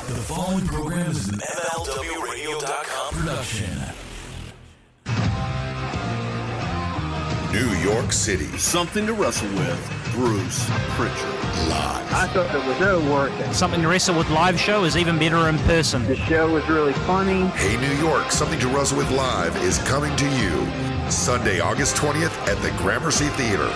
The following program is an MLWRadio.com production. New York City. Something to wrestle with. Bruce Pritchard. Live. I thought it was so worth it. Something to Wrestle with live show is even better in person. The show was really funny. Hey, New York, Something to Wrestle with Live is coming to you Sunday, August 20th at the Gramercy Theater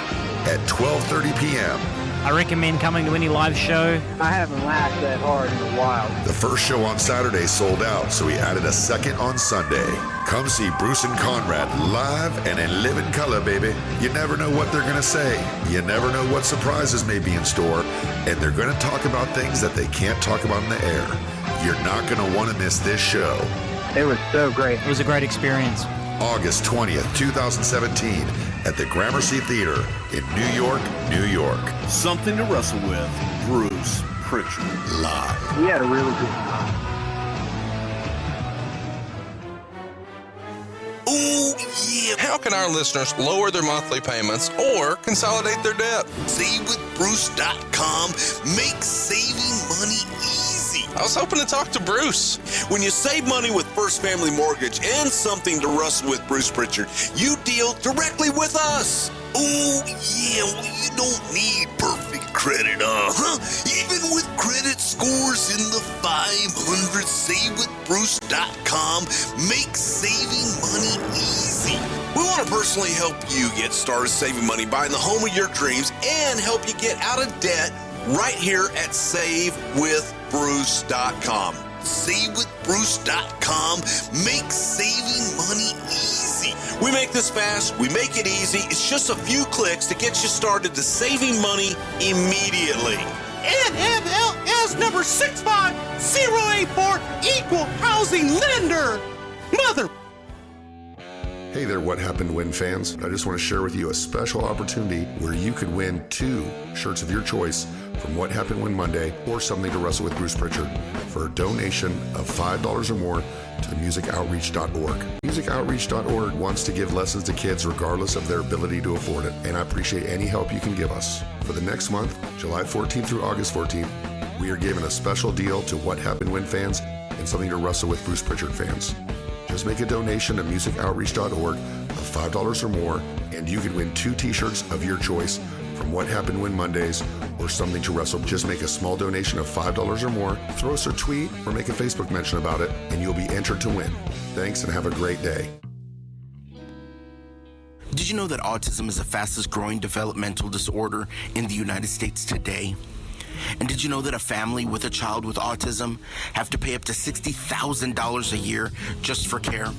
at 12:30 p.m. I recommend coming to any live show. I haven't laughed that hard in a while. The first show on Saturday sold out, so we added a second on Sunday. Come see Bruce and Conrad live and in living color, baby. You never know what they're going to say. You never know what surprises may be in store. And they're going to talk about things that they can't talk about in the air. You're not going to want to miss this show. It was so great. It was a great experience. August 20th, 2017 at the Gramercy Theater in New York, New York. Something to wrestle with. Bruce Pritchard. Live. We had a really good time. Ooh, yeah. How can our listeners lower their monthly payments or consolidate their debt? SaveWithBruce.com makes saving money easy. I was hoping to talk to Bruce. When you save money with First Family Mortgage and Something to Wrestle with Bruce Pritchard, you deal directly with us. Ooh, yeah, well, you don't need perfect credit, Even with credit scores in the 500, SaveWithBruce.com makes saving money easy. We want to personally help you get started saving money, buying the home of your dreams, and help you get out of debt right here at SaveWithBruce.com. SaveWithBruce.com makes saving money easy. We make this fast, we make it easy. It's just a few clicks to get you started to saving money immediately. NMLS number 65084, equal housing lender. Mother. Hey there, What Happened When fans. I just want to share with you a special opportunity where you could win 2 shirts of your choice from What Happened When Monday or Something to Wrestle with Bruce Pritchard for a donation of $5 or more to musicoutreach.org. Musicoutreach.org wants to give lessons to kids regardless of their ability to afford it, and I appreciate any help you can give us. For the next month, July 14th through August 14th, we are giving a special deal to What Happened When fans and Something to Wrestle with Bruce Pritchard fans. Just make a donation to musicoutreach.org of $5 or more, and you can win 2 t-shirts of your choice from What Happened When Mondays or Something to Wrestle. Just make a small donation of $5 or more, throw us a tweet or make a Facebook mention about it, and you'll be entered to win. Thanks and have a great day. Did you know that autism is the fastest growing developmental disorder in the United States today? And did you know that a family with a child with autism have to pay up to $60,000 a year just for care?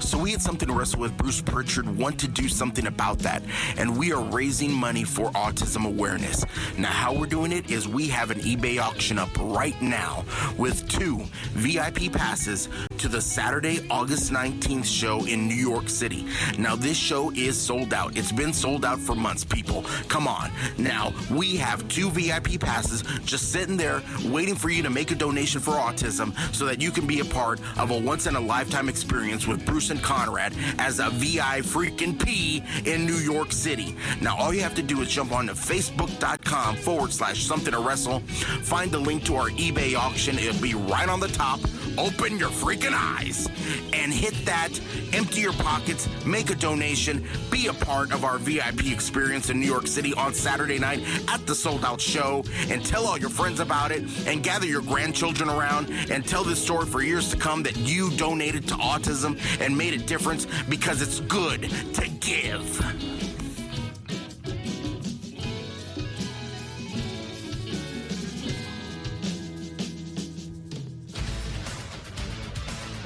So we at Something to Wrestle with Bruce Pritchard want to do something about that, and we are raising money for autism awareness. Now, how we're doing it is we have an eBay auction up right now with 2 VIP passes to the Saturday, August 19th show in New York City. Now, this show is sold out. It's been sold out for months, people. Come on. Now, we have 2 VIP passes just sitting there waiting for you to make a donation for autism so that you can be a part of a once-in-a-lifetime experience with Bruce and Conrad as a VI freaking P in New York City. Now, all you have to do is jump on to Facebook.com/Something to Wrestle. Find the link to our eBay auction. It'll be right on the top. Open your freaking eyes and hit that. Empty your pockets. Make a donation. Be a part of our VIP experience in New York City on Saturday night at the sold out show. And tell all your friends about it. And gather your grandchildren around and tell this story for years to come that you donated to autism and made a difference, because it's good to give.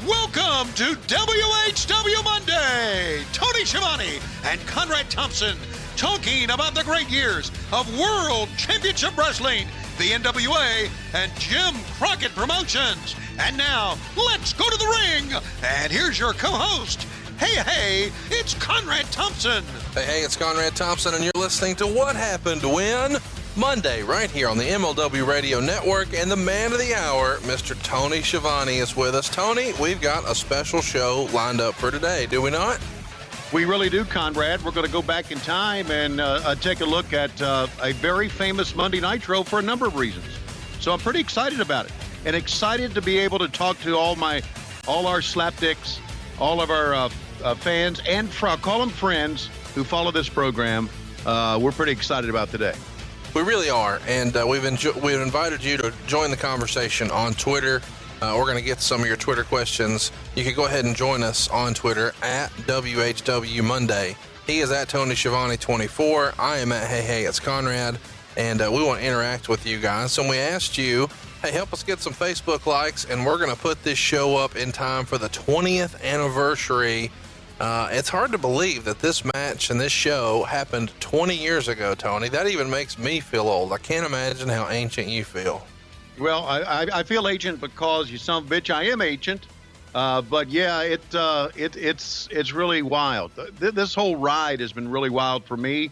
Welcome to WHW Monday. Tony Schiavone and Conrad Thompson talking about the great years of World Championship Wrestling, the NWA, and Jim Crockett Promotions. And now, let's go to the ring. And here's your co-host. Hey, it's Conrad Thompson. Hey, it's Conrad Thompson, and you're listening to What Happened When Monday, right here on the MLW Radio Network. And the man of the hour, Mr. Tony Schiavone, is with us. Tony, we've got a special show lined up for today, do we not? We really do, Conrad. We're going to go back in time and take a look at a very famous Monday Nitro for a number of reasons. So I'm pretty excited about it. and excited to be able to talk to all our slapdicks, all of our fans, and I'll call them friends who follow this program. We're pretty excited about today. We really are, and we've invited you to join the conversation on Twitter. We're going to get some of your Twitter questions. You can go ahead and join us on Twitter at WHW Monday. He is at Tony Schiavone 24. I am at Hey It's Conrad, and we want to interact with you guys. So we asked you, hey, help us get some Facebook likes, and we're going to put this show up in time for the 20th anniversary. It's hard to believe that this match and this show happened 20 years ago, Tony. That even makes me feel old. I can't imagine how ancient you feel. Well, I feel ancient because, you son of a bitch, I am ancient. But yeah, it's really wild. This whole ride has been really wild for me,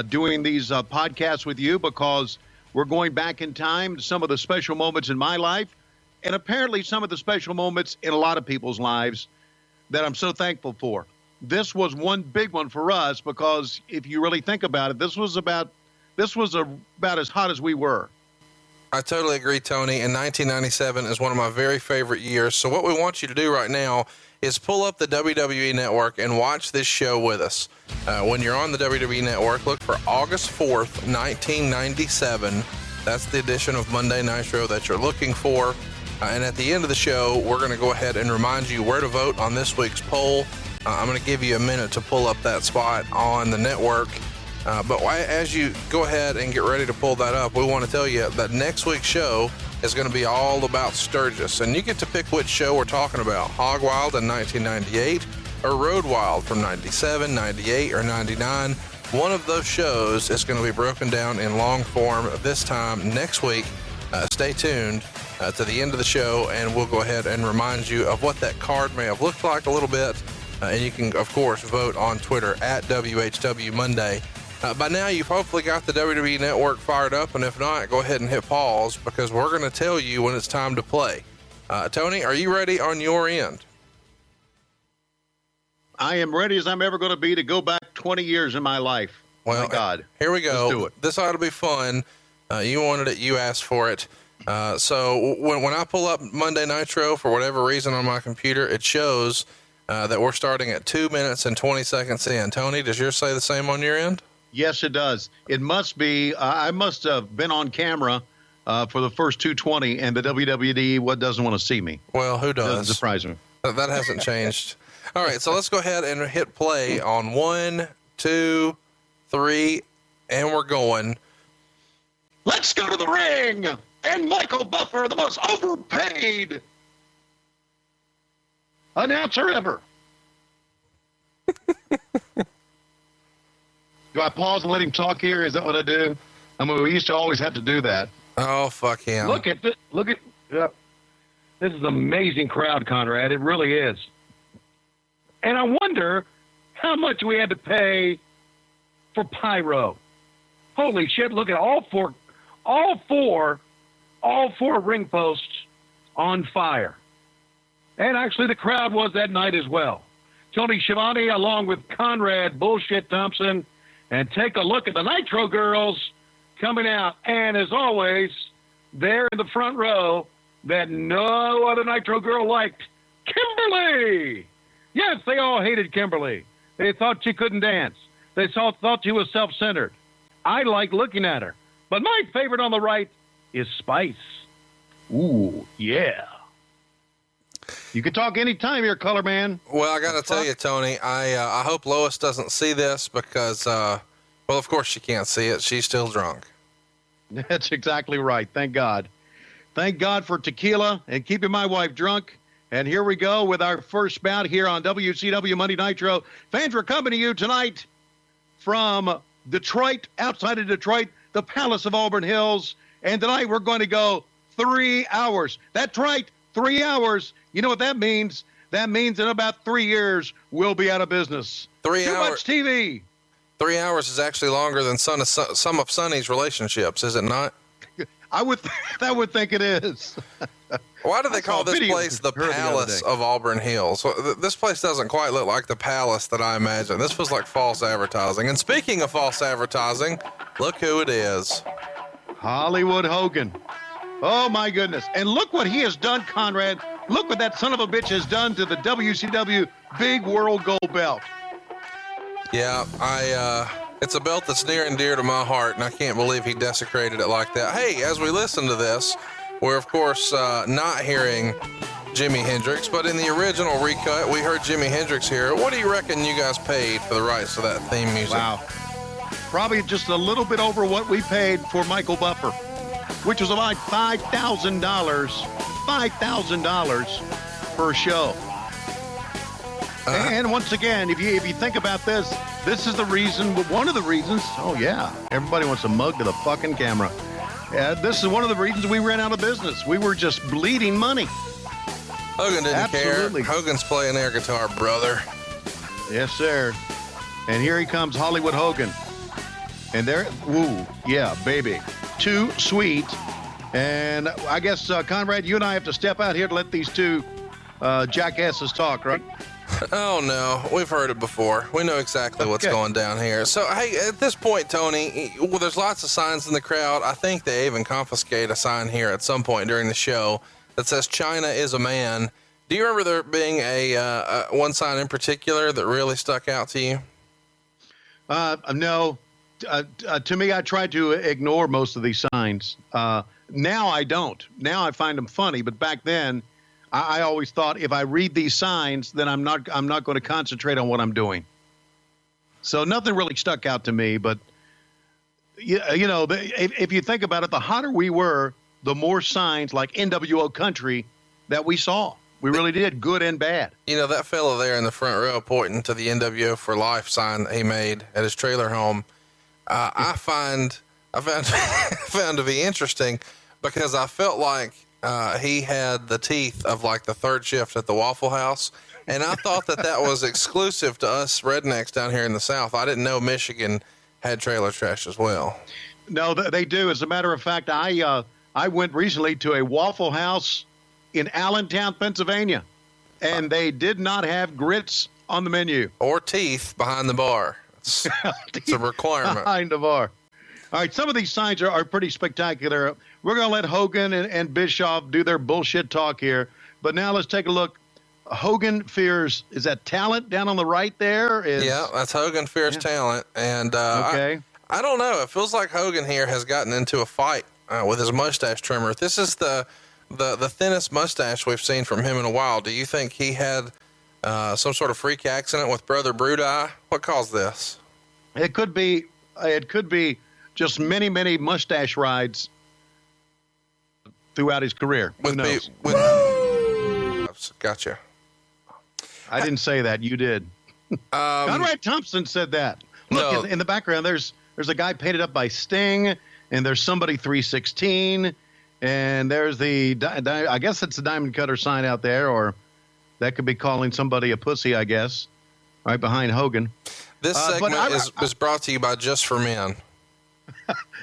doing these podcasts with you, because we're going back in time to some of the special moments in my life, and apparently some of the special moments in a lot of people's lives that I'm so thankful for. This was one big one for us, because if you really think about it, this was about as hot as we were. I totally agree, Tony. And 1997 is one of my very favorite years. So what we want you to do right now is pull up the WWE Network and watch this show with us. When you're on the WWE Network, look for August 4th, 1997. That's the edition of Monday Nitro that you're looking for. And at the end of the show, we're going to go ahead and remind you where to vote on this week's poll. I'm going to give you a minute to pull up that spot on the network. But as you go ahead and get ready to pull that up, we want to tell you that next week's show is going to be all about Sturgis. And you get to pick which show we're talking about, Hog Wild in 1998 or Road Wild from 97, 98, or 99. One of those shows is going to be broken down in long form this time next week. Stay tuned to the end of the show, and we'll go ahead and remind you of what that card may have looked like a little bit. And you can, of course, vote on Twitter at WHW Monday. By now, you've hopefully got the WWE Network fired up, and if not, go ahead and hit pause, because we're going to tell you when it's time to play. Tony, are you ready on your end? I am ready as I'm ever going to be to go back 20 years in my life. Well, my God. Here we go. Let's do it. This ought to be fun. You wanted it. You asked for it. So when I pull up Monday Nitro, for whatever reason on my computer, it shows that we're starting at 2 minutes and 20 seconds in. Tony, does yours say the same on your end? Yes, it does. It must be. I must have been on camera for the first 2:20, and the WWE doesn't want to see me. Well, who does? Doesn't surprise me. That hasn't changed. All right, so let's go ahead and hit play on 1, 2, 3, and we're going. Let's go to the ring. And Michael Buffer, the most overpaid announcer ever. Do I pause and let him talk here? Is that what I do? I mean, we used to always have to do that. Oh, fuck him. Look at this is an amazing crowd, Conrad. It really is. And I wonder how much we had to pay for pyro. Holy shit, look at all four ring posts on fire. And actually the crowd was that night as well. Tony Schiavone along with Conrad Bullshit Thompson, and take a look at the Nitro girls coming out. And as always, there in the front row that no other Nitro girl liked, Kimberly. Yes, they all hated Kimberly. They thought she couldn't dance. They thought she was self-centered. I like looking at her. But my favorite on the right is Spice. Ooh, yeah. You can talk anytime here, Color Man. Well, I got to tell you, Tony, I hope Lois doesn't see this because, well, of course she can't see it. She's still drunk. That's exactly right. Thank God. Thank God for tequila and keeping my wife drunk. And here we go with our first bout here on WCW Monday Nitro. Fans, we're coming to you tonight from Detroit, outside of Detroit, the Palace of Auburn Hills. And tonight we're going to go 3 hours. That's right, 3 hours. You know what that means? That means in about 3 years, we'll be out of business. Too much TV. 3 hours is actually longer than some of Sonny's relationships, is it not? I would think it is. Why do they call this place the Palace of Auburn Hills? This place doesn't quite look like the palace that I imagine. This was like false advertising. And speaking of false advertising, look who it is. Hollywood Hogan. Oh, my goodness. And look what he has done, Conrad. Look what that son of a bitch has done to the WCW Big World Gold Belt. Yeah, it's a belt that's near and dear to my heart, and I can't believe he desecrated it like that. Hey, as we listen to this, we're, of course, not hearing Jimi Hendrix, but in the original recut, we heard Jimi Hendrix here. What do you reckon you guys paid for the rights to that theme music? Wow. Probably just a little bit over what we paid for Michael Buffer, which was about $5,000. $5,000 per show. And once again, if you think about this, this is the reason, one of the reasons, oh yeah, everybody wants a mug to the fucking camera. This is one of the reasons we ran out of business. We were just bleeding money. Hogan didn't Absolutely. care. Hogan's playing air guitar, brother. Yes, sir. And here he comes, Hollywood Hogan. And there, woo, yeah, baby. Too sweet. And I guess, Conrad, you and I have to step out here to let these two jackasses talk, right? Oh, no. We've heard it before. We know exactly what's going down here. So, hey, at this point, Tony, well, there's lots of signs in the crowd. I think they even confiscate a sign here at some point during the show that says China is a man. Do you remember there being a one sign in particular that really stuck out to you? No. To me, I try to ignore most of these signs. Now I don't. Now I find them funny, but back then, I always thought if I read these signs, then I'm not going to concentrate on what I'm doing. So nothing really stuck out to me. But you know, if you think about it, the hotter we were, the more signs like NWO Country that we saw. We really did, good and bad. You know, that fellow there in the front row pointing to the NWO for Life sign that he made at his trailer home, I found to be interesting because I felt like he had the teeth of like the third shift at the Waffle House. And I thought that was exclusive to us rednecks down here in the South. I didn't know Michigan had trailer trash as well. No, they do. As a matter of fact, I went recently to a Waffle House in Allentown, Pennsylvania, and they did not have grits on the menu. Or teeth behind the bar. It's a requirement. Behind the bar. All right, some of these signs are pretty spectacular. We're going to let Hogan and Bischoff do their bullshit talk here. But now let's take a look. Hogan fears, is that talent down on the right there? Yeah, that's Hogan fears talent. And okay. I don't know. It feels like Hogan here has gotten into a fight with his mustache trimmer. This is the thinnest mustache we've seen from him in a while. Do you think he had some sort of freak accident with Brother Brudeye? What caused this? It could be just many, many mustache rides throughout his career. Who knows? Gotcha. I didn't say that. You did. Conrad Thompson said that. Look, in the background, there's a guy painted up by Sting, and there's somebody 316, and there's I guess it's the Diamond Cutter sign out there, or that could be calling somebody a pussy, I guess, right behind Hogan. This segment is brought to you by Just for Men.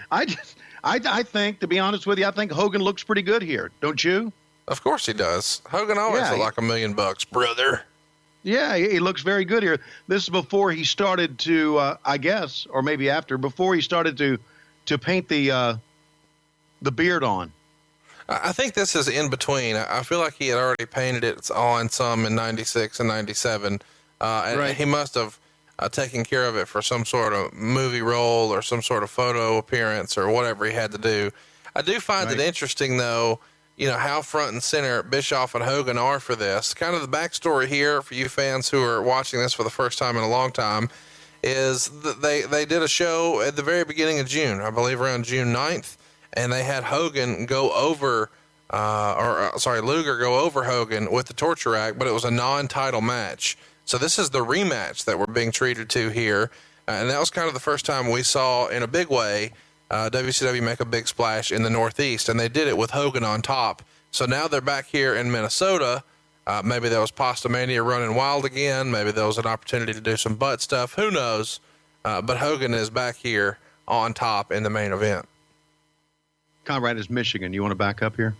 I think, to be honest with you, I think Hogan looks pretty good here. Don't you? Of course he does. Hogan always looked like $1 million, brother. Yeah, he looks very good here. This is before he started to, I guess, or maybe after, before he started to paint the beard on. I think this is in between. I feel like he had already painted it on some in 96 and 97. And right. He must have taken care of it for some sort of movie role or some sort of photo appearance or whatever he had to do. I do find it interesting, though, you know, how front and center Bischoff and Hogan are for this. Kind of the backstory here for you fans who are watching this for the first time in a long time is that they did a show at the very beginning of June, I believe around June 9th, and they had Hogan go over, Luger go over Hogan with the torture rack, but it was a non-title match. So this is the rematch that we're being treated to here. And that was kind of the first time we saw in a big way WCW make a big splash in the Northeast, and they did it with Hogan on top. So now they're back here in Minnesota. Maybe there was Pasta Mania running wild again. Maybe there was an opportunity to do some butt stuff. Who knows? But Hogan is back here on top in the main event. Conrad is Michigan. You want to back up here?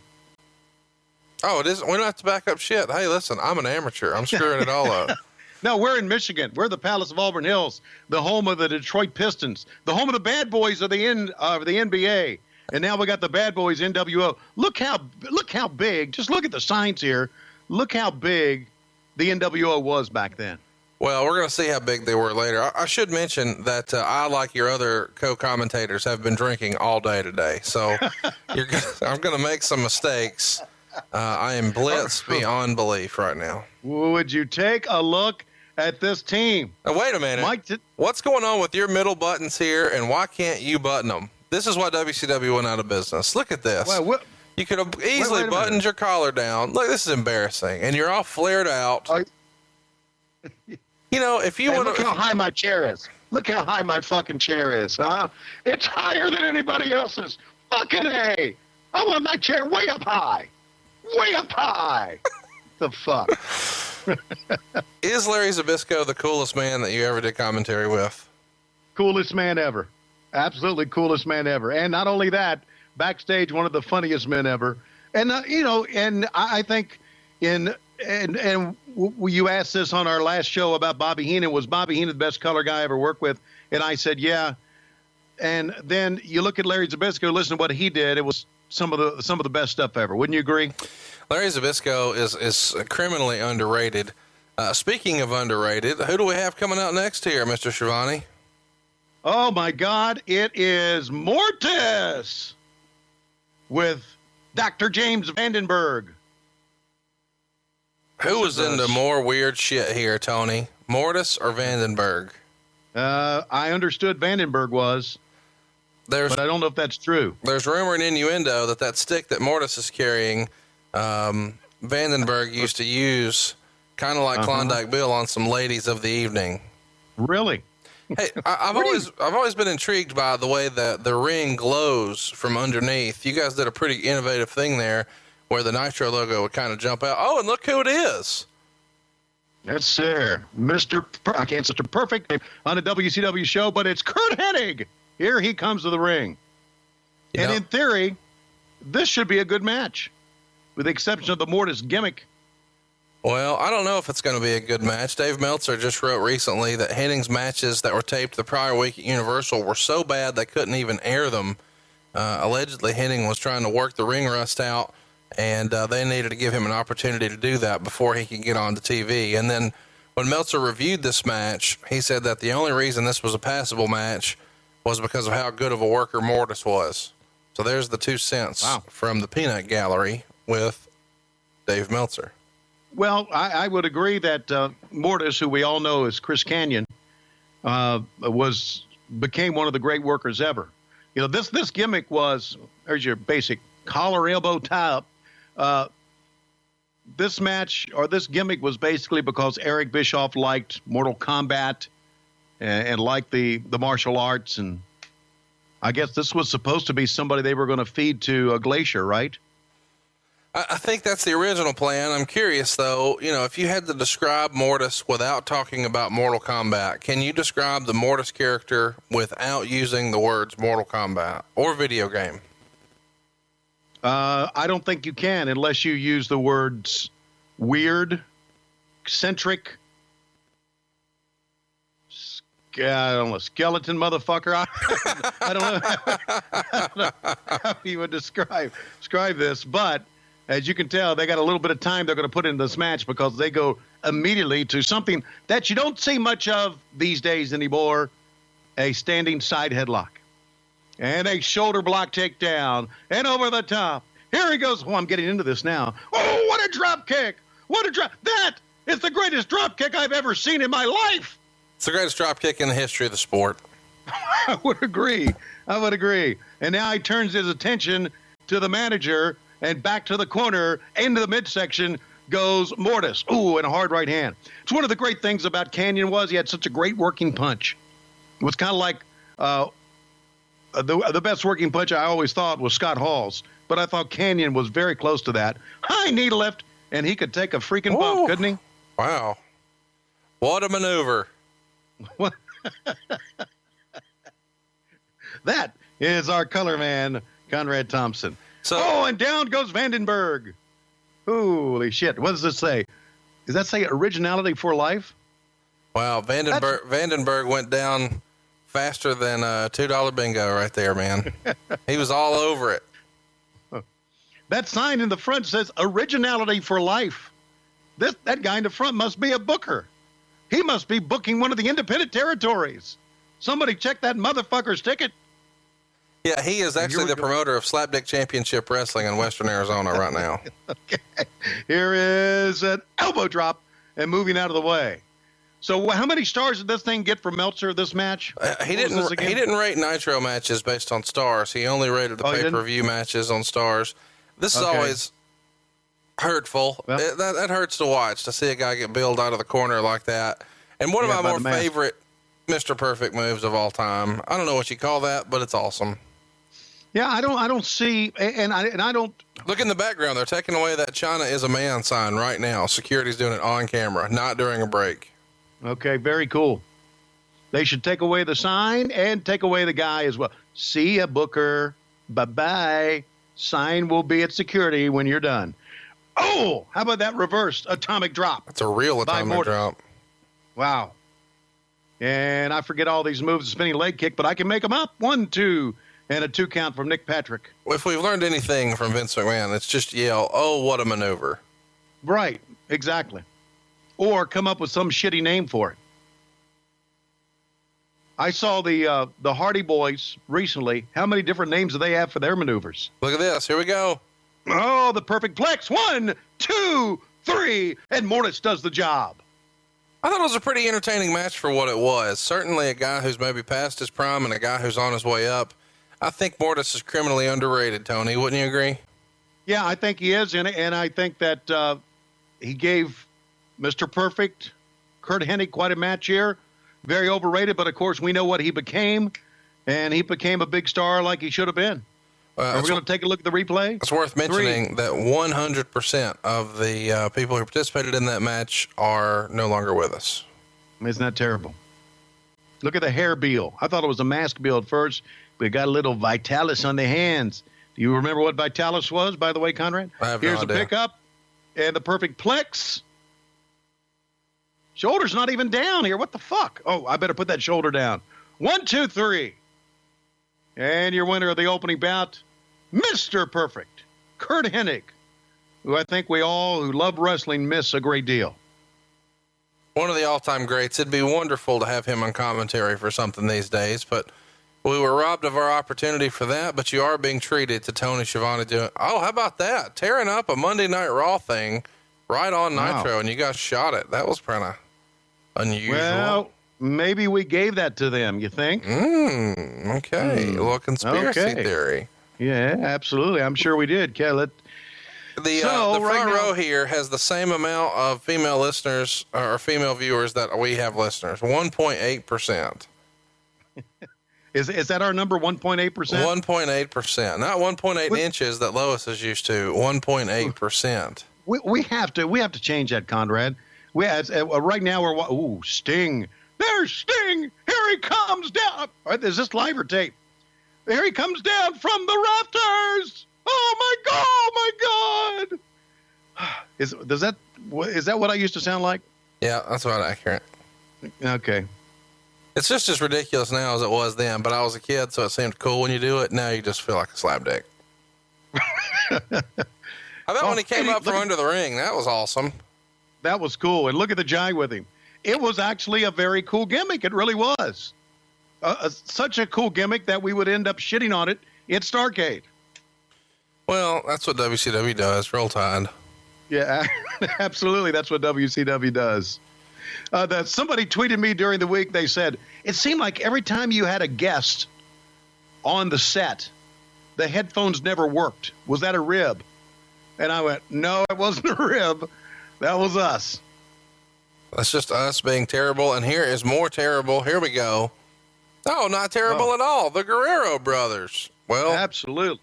Oh, it isn't. We don't have to back up shit. Hey, listen, I'm an amateur. I'm screwing it all up. No, we're in Michigan. We're the Palace of Auburn Hills, the home of the Detroit Pistons, the home of the bad boys of the NBA. And now we got the Bad Boys NWO. Look how big. Just look at the signs here. Look how big the NWO was back then. Well, we're going to see how big they were later. I should mention that I, like your other co-commentators, have been drinking all day today. So I'm going to make some mistakes. I am blitzed beyond belief right now. Would you take a look at this team? Now, wait a minute. Mike, what's going on with your middle buttons here, and why can't you button them? This is why WCW went out of business. Look at this. Well, you could have easily buttoned your collar down. Look, this is embarrassing. And you're all flared out. You know, if you want to... Look how high my chair is. Look how high my fucking chair is, huh? It's higher than anybody else's. Fucking A. I want my chair way up high. Way up high. The fuck? Is Larry Zbyszko the coolest man that you ever did commentary with? Coolest man ever. Absolutely coolest man ever. And not only that, backstage, one of the funniest men ever. And, and I think you asked this on our last show about Bobby Heenan. Was Bobby Heenan the best color guy I ever worked with? And I said, yeah. And then you look at Larry Zbyszko, listen to what he did. It was some of the best stuff ever. Wouldn't you agree? Larry Zbyszko is criminally underrated. Speaking of underrated, who do we have coming out next here, Mr. Schiavone? Oh my God, it is Mortis with Dr. James Vandenberg. Who was into more weird shit here, Tony? Mortis or Vandenberg? I understood Vandenberg was, but I don't know if that's true. There's rumor and innuendo that stick that Mortis is carrying, Vandenberg used to use kind of like Klondike Bill on some ladies of the evening. Really? Hey, I've always been intrigued by the way that the ring glows from underneath. You guys did a pretty innovative thing there where the Nitro logo would kind of jump out. Oh, and look who it is. That's Mr. I can't say the perfect name on a WCW show, but it's Kurt Hennig. Here he comes to the ring. In theory, this should be a good match, with the exception of the Mortis gimmick. Well, I don't know if it's going to be a good match. Dave Meltzer just wrote recently that Hennig's matches that were taped the prior week at Universal were so bad they couldn't even air them. Allegedly, Hennig was trying to work the ring rust out, and they needed to give him an opportunity to do that before he could get on the TV. And then when Meltzer reviewed this match, he said that the only reason this was a passable match was because of how good of a worker Mortis was. So there's the 2 cents from the Peanut Gallery with Dave Meltzer. Well, I would agree that Mortis, who we all know as Chris Kanyon, became one of the great workers ever. You know, this gimmick was, there's your basic collar elbow tie up. This match or this gimmick was basically because Eric Bischoff liked Mortal Kombat and liked the martial arts, and I guess this was supposed to be somebody they were going to feed to a Glacier, right? I think that's the original plan. I'm curious, though, if you had to describe Mortis without talking about Mortal Kombat, can you describe the Mortis character without using the words Mortal Kombat or video game? I don't think you can unless you use the words weird, eccentric, I don't know, skeleton motherfucker. I don't know how you would describe this, but as you can tell, they got a little bit of time they're going to put into this match because they go immediately to something that you don't see much of these days anymore, a standing side headlock. And a shoulder block takedown, and over the top. Here he goes. Oh, I'm getting into this now. Oh, what a drop kick. What a drop. That is the greatest drop kick I've ever seen in my life. It's the greatest drop kick in the history of the sport. I would agree. And now he turns his attention to the manager, and back to the corner, into the midsection goes Mortis. Ooh, and a hard right hand. It's one of the great things about Kanyon was he had such a great working punch. It was kind of like the best working punch I always thought was Scott Hall's, but I thought Kanyon was very close to that. High knee lift, and he could take a freaking bump, couldn't he? Wow. What a maneuver. That is our color man, Conrad Thompson. And down goes Vandenberg. Holy shit. What does this say? Does that say originality for life? Wow. Vandenberg went down faster than $2 bingo right there, man. He was all over it. That sign in the front says originality for life. That guy in the front must be a booker. He must be booking one of the independent territories. Somebody check that motherfucker's ticket. Yeah, he is actually the promoter of Slapdick Championship Wrestling in Western Arizona right now. Okay. Here is an elbow drop and moving out of the way. So how many stars did this thing get for Meltzer, this match? He didn't rate Nitro matches based on stars. He only rated the pay-per-view matches on stars. This is always hurtful. Well, that hurts to watch, to see a guy get billed out of the corner like that. And one of my more favorite Mr. Perfect moves of all time. I don't know what you call that, but it's awesome. Yeah, I don't see, and I don't look in the background. They're taking away that China is a man sign right now. Security's doing it on camera, not during a break. Okay, very cool. They should take away the sign and take away the guy as well. See ya, Booker. Bye-bye. Sign will be at security when you're done. Oh, how about that reversed atomic drop? It's a real atomic drop. Wow. And I forget all these moves, the spinning leg kick, but I can make them up. 1, 2, and a 2 count from Nick Patrick. If we've learned anything from Vince McMahon, it's just yell, "Oh, what a maneuver." Right, exactly. Or come up with some shitty name for it. I saw the Hardy Boys recently. How many different names do they have for their maneuvers? Look at this. Here we go. Oh, the perfect plex. 1, 2, 3, and Mortis does the job. I thought it was a pretty entertaining match for what it was. Certainly a guy who's maybe past his prime and a guy who's on his way up. I think Mortis is criminally underrated, Tony. Wouldn't you agree? Yeah, I think he is. And I think that he gave Mr. Perfect, Kurt Hennig, quite a match here. Very overrated, but of course we know what he became, and he became a big star like he should have been. Are we going to take a look at the replay? It's worth mentioning that 100% of the people who participated in that match are no longer with us. Isn't that terrible? Look at the hair build. I thought it was a mask build first. We got a little Vitalis on the hands. Do you remember what Vitalis was, by the way, Conrad? I have Here's no idea. the pickup and the perfect plex. Shoulder's not even down here. What the fuck? Oh, I better put that shoulder down. 1, 2, 3. And your winner of the opening bout, Mr. Perfect, Kurt Hennig, who I think we all who love wrestling miss a great deal. One of the all-time greats. It'd be wonderful to have him on commentary for something these days, but we were robbed of our opportunity for that. But you are being treated to Tony Schiavone doing, oh, how about that? Tearing up a Monday Night Raw thing right on Nitro, and you guys shot it. That was kind of unusual. Well, maybe we gave that to them, you think? Okay. A little conspiracy theory. Yeah, absolutely. I'm sure we did. Okay, the front row here has the same amount of female listeners or female viewers that we have listeners. 1.8%. Is that our number? 1.8%. 1.8%. Not 1.8 inches that Lois is used to. 1.8%. We have to change that, Conrad. Right now we're Sting. There's Sting. Here he comes down. All right, is this live or tape? Here he comes down from the rafters. Oh my God! Is that what I used to sound like? Yeah, that's about accurate. Okay. It's just as ridiculous now as it was then, but I was a kid, so it seemed cool when you do it. Now you just feel like a slapdick. How about when he came up from under the ring? That was awesome. That was cool. And look at the jive with him. It was actually a very cool gimmick. It really was. Such a cool gimmick that we would end up shitting on it in Starrcade. Well, that's what WCW does. Roll Tide. Yeah, absolutely. That's what WCW does. Somebody tweeted me during the week. They said, it seemed like every time you had a guest on the set, the headphones never worked. Was that a rib? And I went, no, it wasn't a rib. That was us. That's just us being terrible. And here is more terrible. Here we go. Oh, not terrible at all. The Guerrero brothers. Well, absolutely.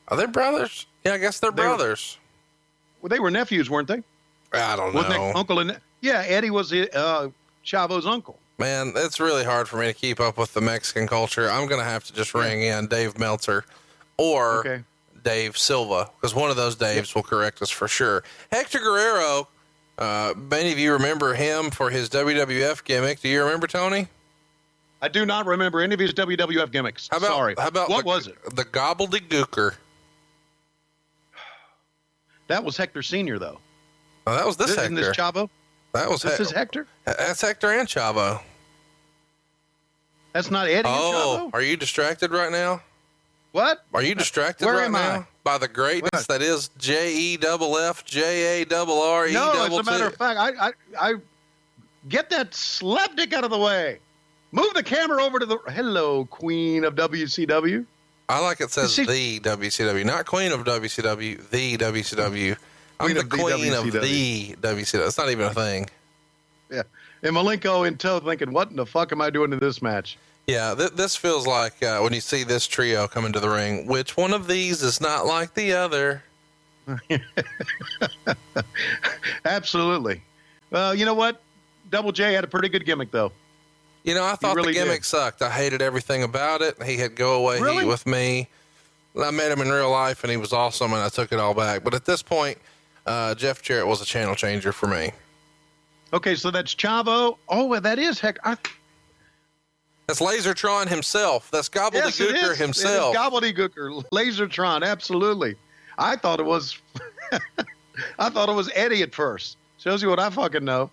Are they brothers? Yeah, I guess they're brothers. They were nephews, weren't they? I don't know. Wasn't uncle and yeah, Eddie was Chavo's uncle. Man, it's really hard for me to keep up with the Mexican culture. I'm going to have to just ring in Dave Meltzer or Dave Silva, because one of those Daves will correct us for sure. Hector Guerrero, many of you remember him for his WWF gimmick. Do you remember, Tony? I do not remember any of his WWF gimmicks. Sorry. How about what was it? The Gobbledygooker. That was Hector Sr., though. Oh, that was this Hector. Isn't this Chavo? That was This is Hector? That's Hector and Chavo. That's not Eddie and Chavo? Are you distracted right now? What? Are you distracted Where right am now I? by the greatness that is JEFFJARRE? No, as a matter of fact, I get that slapdick out of the way. Move the camera over to the... Hello, Queen of WCW. I like it says the WCW, not Queen of WCW, the WCW. I'm the Queen of the WCW. It's not even a thing. Yeah. And Malenko in tow thinking, what in the fuck am I doing in this match? Yeah, this feels like when you see this trio come into the ring, which one of these is not like the other? Absolutely. Well, you know what? Double J had a pretty good gimmick, though. You know, I thought really the gimmick sucked. I hated everything about it. He had go away heat with me. I met him in real life, and he was awesome, and I took it all back. But at this point, Jeff Jarrett was a channel changer for me. Okay, so that's Chavo. Oh, that is Hector. That's Lasertron himself. That's Gobbledygooker himself. It is Gobbledygooker, Lasertron, absolutely. I thought it was Eddie at first. Shows you what I fucking know.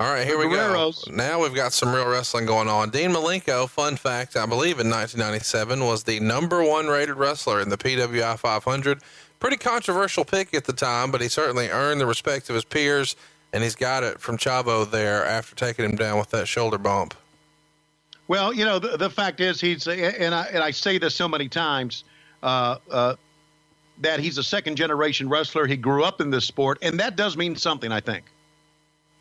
All right, here we go. Now we've got some real wrestling going on. Dean Malenko, fun fact, I believe in 1997 was the #1 rated wrestler in the PWI 500. Pretty controversial pick at the time, but he certainly earned the respect of his peers, and he's got it from Chavo there after taking him down with that shoulder bump. Well, you know, the fact is he's, and I say this so many times, that he's a second-generation wrestler. He grew up in this sport, and that does mean something, I think.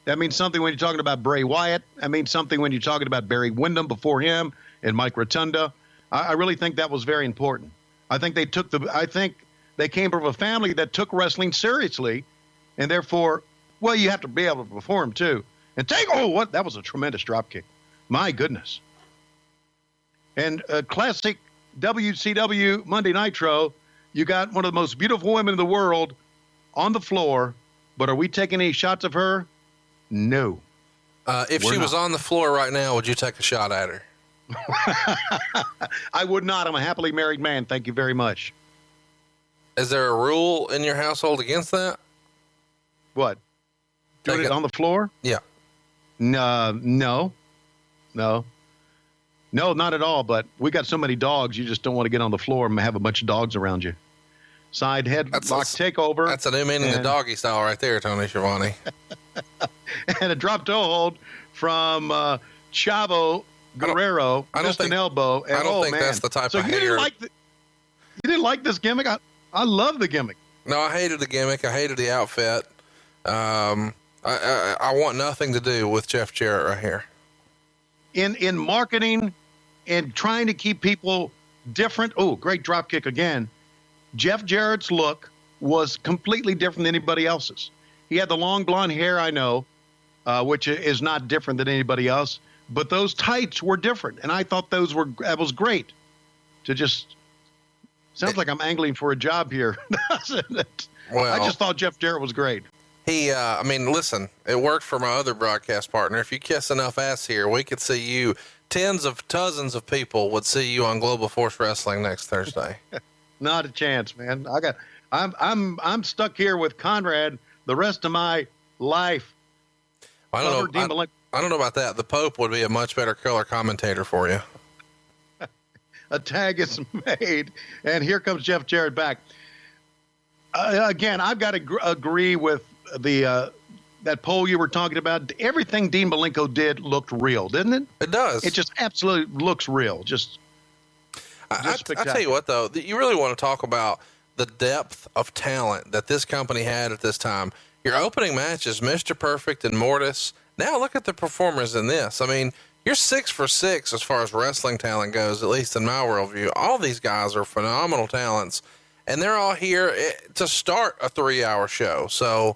That means something when you're talking about Bray Wyatt. That means something when you're talking about Barry Windham before him and Mike Rotunda. I really think that was very important. I think they came from a family that took wrestling seriously, and therefore, well, you have to be able to perform too. And that was a tremendous dropkick. My goodness. And classic WCW Monday Nitro, you got one of the most beautiful women in the world on the floor, but are we taking any shots of her? No. If she was on the floor right now, would you take a shot at her? I would not. I'm a happily married man. Thank you very much. Is there a rule in your household against that? What? Doing it on the floor? Yeah. No, not at all. But we got so many dogs, you just don't want to get on the floor and have a bunch of dogs around you. Side headlock takeover. That's a new meaning of doggy style right there, Tony Schiavone. And a drop toe hold from Chavo Guerrero. Just an elbow. And, I don't think that's the type of hater. You didn't like this gimmick? I love the gimmick. No, I hated the gimmick. I hated the outfit. I want nothing to do with Jeff Jarrett right here. In marketing and trying to keep people different. Oh, great drop kick again. Jeff Jarrett's look was completely different than anybody else's. He had the long blonde hair, I know, which is not different than anybody else, but those tights were different. And I thought that was great to just, sounds like I'm angling for a job here. Doesn't it? Well, I just thought Jeff Jarrett was great. Listen, it worked for my other broadcast partner. If you kiss enough ass here, we could see you. Tens of dozens of people would see you on Global Force Wrestling next Thursday. Not a chance, man. I'm stuck here with Conrad the rest of my life. I don't know about that. The Pope would be a much better color commentator for you. A tag is made, and here comes Jeff Jarrett back. Again, I've got to agree with that poll you were talking about. Everything Dean Malenko did looked real, didn't it? It does. It just absolutely looks real. I tell you what, though, you really want to talk about the depth of talent that this company had at this time. Your opening match is Mr. Perfect and Mortis. Now look at the performers in this. I mean, you're 6 for 6 as far as wrestling talent goes, at least in my worldview. All these guys are phenomenal talents, and they're all here to start a 3-hour show. So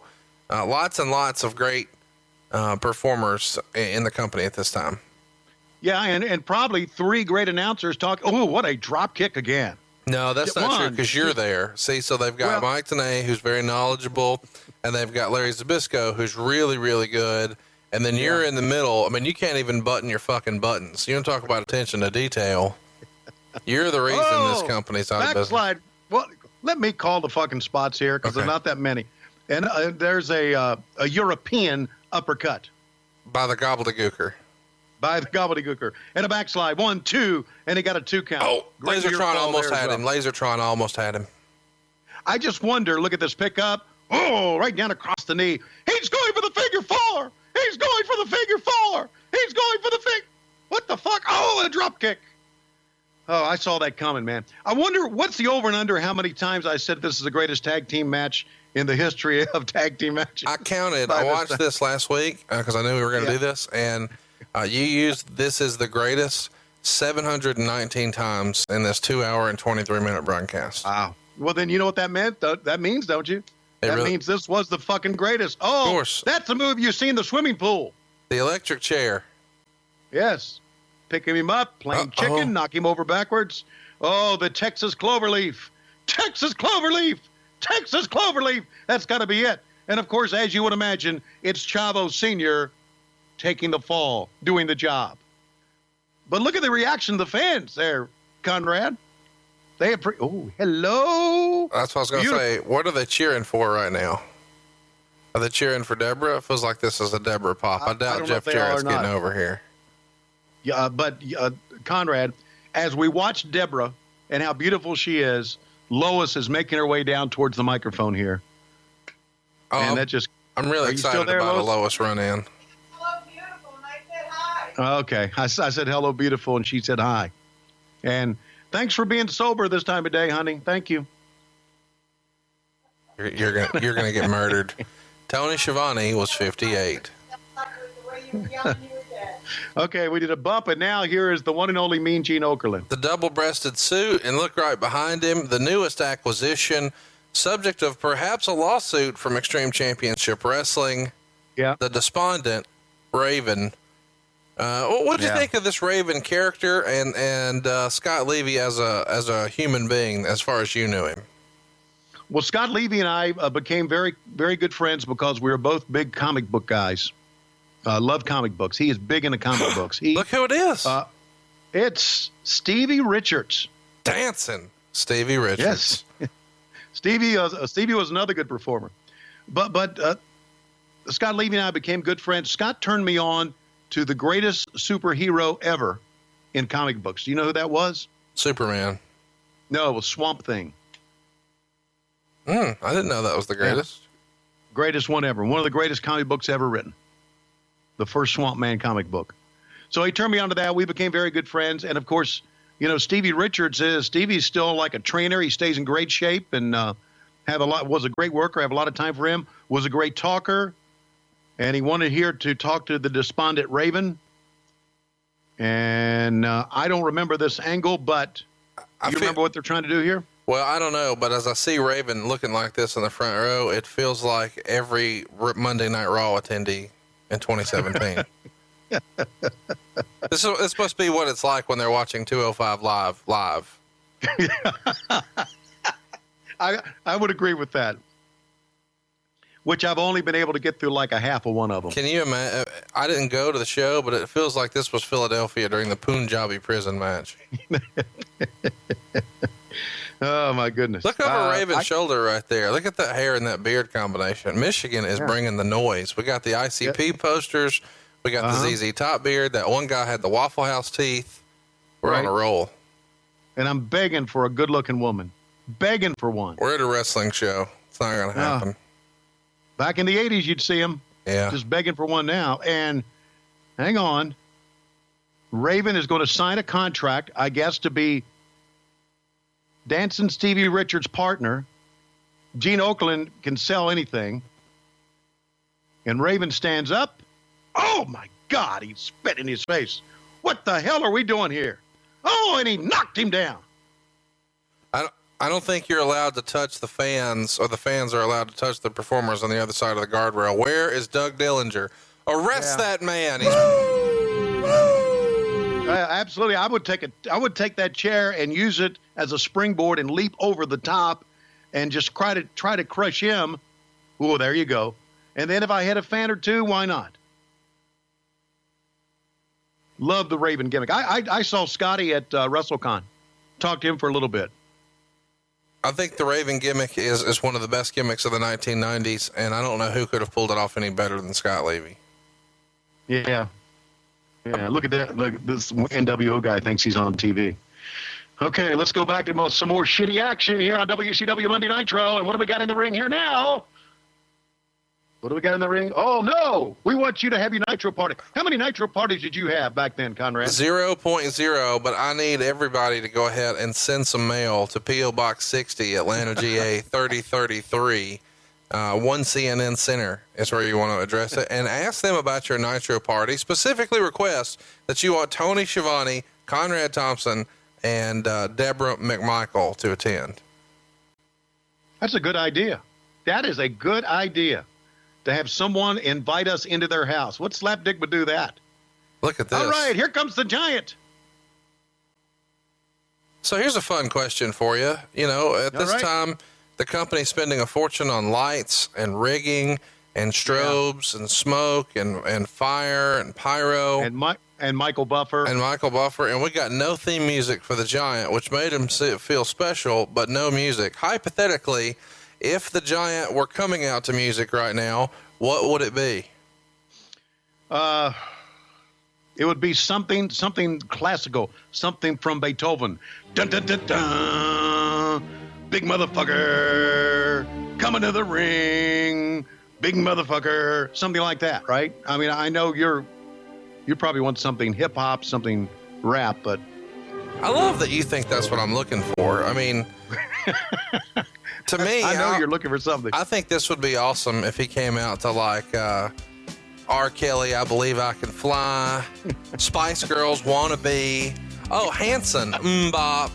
lots and lots of great performers in the company at this time. Yeah, and probably 3 great announcers talk. Oh, what a drop kick again. No, that's not true because you're there. See, so they've got Mike Tenay, who's very knowledgeable, and they've got Larry Zbyszko, who's really, really good. and then you're in the middle. I mean, you can't even button your fucking buttons. You don't talk about attention to detail. You're the reason this company's out of business. Backslide. Well, let me call the fucking spots here because there's not that many. And there's a European uppercut. By the gobbledygooker. By the gobbledygooker. And a backslide. 1, 2, and he got a 2 count. Oh, Lasertron almost had him. Lasertron almost had him. I just wonder, look at this pickup. Oh, right down across the knee. He's going for the figure 4. He's going for the figure 4. He's going for the what the fuck? Oh, a drop kick. Oh, I saw that coming, man. I wonder what's the over and under how many times I said this is the greatest tag team match in the history of tag team matches. I counted. I watched this last week because I knew we were going to do this, and you used this is the greatest 719 times in this 2 hour and 23-minute broadcast. Wow. Well, then you know what that meant? That means, don't you? That means this was the fucking greatest. Oh, of course. That's a move you see in the swimming pool. The electric chair. Yes. Picking him up, playing chicken, knock him over backwards. Oh, the Texas Cloverleaf. Texas Cloverleaf. Texas Cloverleaf. That's got to be it. And, of course, as you would imagine, it's Chavo Sr. taking the fall, doing the job. But look at the reaction of the fans there, Conrad. They hello. That's what I was going to say. What are they cheering for right now? Are they cheering for Deborah? It feels like this is a Deborah pop. I doubt Jeff Jarrett's getting over here. Yeah, but Conrad, as we watch Deborah and how beautiful she is, Lois is making her way down towards the microphone here. Oh, and that just I'm really excited there, about Lois? a Lois run in. Hello, beautiful, and I said hi. Okay, I said hello, beautiful, and she said hi. And thanks for being sober this time of day, honey. Thank you. You're gonna get murdered. Tony Schiavone was 58. Okay, we did a bump, and now here is the one and only Mean Gene Okerlund. The double-breasted suit, and look right behind him, the newest acquisition, subject of perhaps a lawsuit from Extreme Championship Wrestling. Yeah. The Despondent Raven. What do you think of this Raven character and Scott Levy as a human being, as far as you knew him? Well, Scott Levy and I became very, very good friends because we were both big comic book guys. Love comic books. He is big into comic books. Look who it is. It's Stevie Richards. Dancing Stevie Richards. Yes. Stevie was another good performer. But Scott Levy and I became good friends. Scott turned me on to the greatest superhero ever in comic books. Do you know who that was? Superman. No, it was Swamp Thing. I didn't know that was the greatest. Yeah. Greatest one ever. One of the greatest comic books ever written. The first Swamp Man comic book. So he turned me on to that. We became very good friends. And, of course, you know, Stevie Richards Stevie's still like a trainer. He stays in great shape and was a great worker. I have a lot of time for him. Was a great talker. And he wanted here to talk to the Despondent Raven. And I don't remember this angle, but you remember what they're trying to do here? Well, I don't know, but as I see Raven looking like this in the front row, it feels like every Monday Night Raw attendee in 2017. This must be what it's like when they're watching 205 live. I would agree with that. Which I've only been able to get through like a half of one of them. Can you imagine? I didn't go to the show, but it feels like this was Philadelphia during the Punjabi prison match. Oh, my goodness. Look over Raven's shoulder right there. Look at that hair and that beard combination. Michigan is bringing the noise. We got the ICP posters. We got the ZZ Top beard. That one guy had the Waffle House teeth. We're on a roll. And I'm begging for a good-looking woman. Begging for one. We're at a wrestling show. It's not going to happen. Back in the 80s, you'd see him. Yeah. Just begging for one now. And hang on. Raven is going to sign a contract, I guess, to be Dancing Stevie Richards' partner. Gene Okerlund can sell anything. And Raven stands up. Oh, my God, he spit in his face. What the hell are we doing here? Oh, and he knocked him down. I don't think you're allowed to touch the fans, or the fans are allowed to touch the performers on the other side of the guardrail. Where is Doug Dillinger? Arrest that man. He's... Absolutely. I would take that chair and use it as a springboard and leap over the top and just try to crush him. Oh, there you go. And then if I hit a fan or two, why not? Love the Raven gimmick. I saw Scotty at WrestleCon. Talked to him for a little bit. I think the Raven gimmick is one of the best gimmicks of the 1990s, and I don't know who could have pulled it off any better than Scott Levy. Yeah. Yeah, look at that. Look, this NWO guy thinks he's on TV. Okay, let's go back to some more shitty action here on WCW Monday Nitro. And what do we got in the ring here now? What do we got in the ring? Oh, no. We want you to have your Nitro party. How many Nitro parties did you have back then, Conrad? 0.0, but I need everybody to go ahead and send some mail to P.O. Box 60, Atlanta, GA 3033. 1 CNN Center is where you want to address it, and ask them about your Nitro party. Specifically request that you want Tony Schiavone, Conrad Thompson, and Deborah McMichael to attend. That's a good idea. That is a good idea. To have someone invite us into their house. What slapdick would do that? Look at this. All right, here comes the Giant. So here's a fun question for you. You know, at this time, the company's spending a fortune on lights and rigging and strobes and smoke and fire and pyro. And Michael Buffer. And we got no theme music for the Giant, which made him feel special, but no music. Hypothetically, if the Giant were coming out to music right now, what would it be? It would be something classical, something from Beethoven. Dun, dun, dun, dun. Big motherfucker coming to the ring. Big motherfucker, something like that, right? I mean, I know you probably want something hip hop, something rap, but I love that you think that's what I'm looking for. I mean, to me, I know you're looking for something. I think this would be awesome if he came out to like R. Kelly, I Believe I Can Fly, Spice Girls, Wannabe, Hanson, Mbop,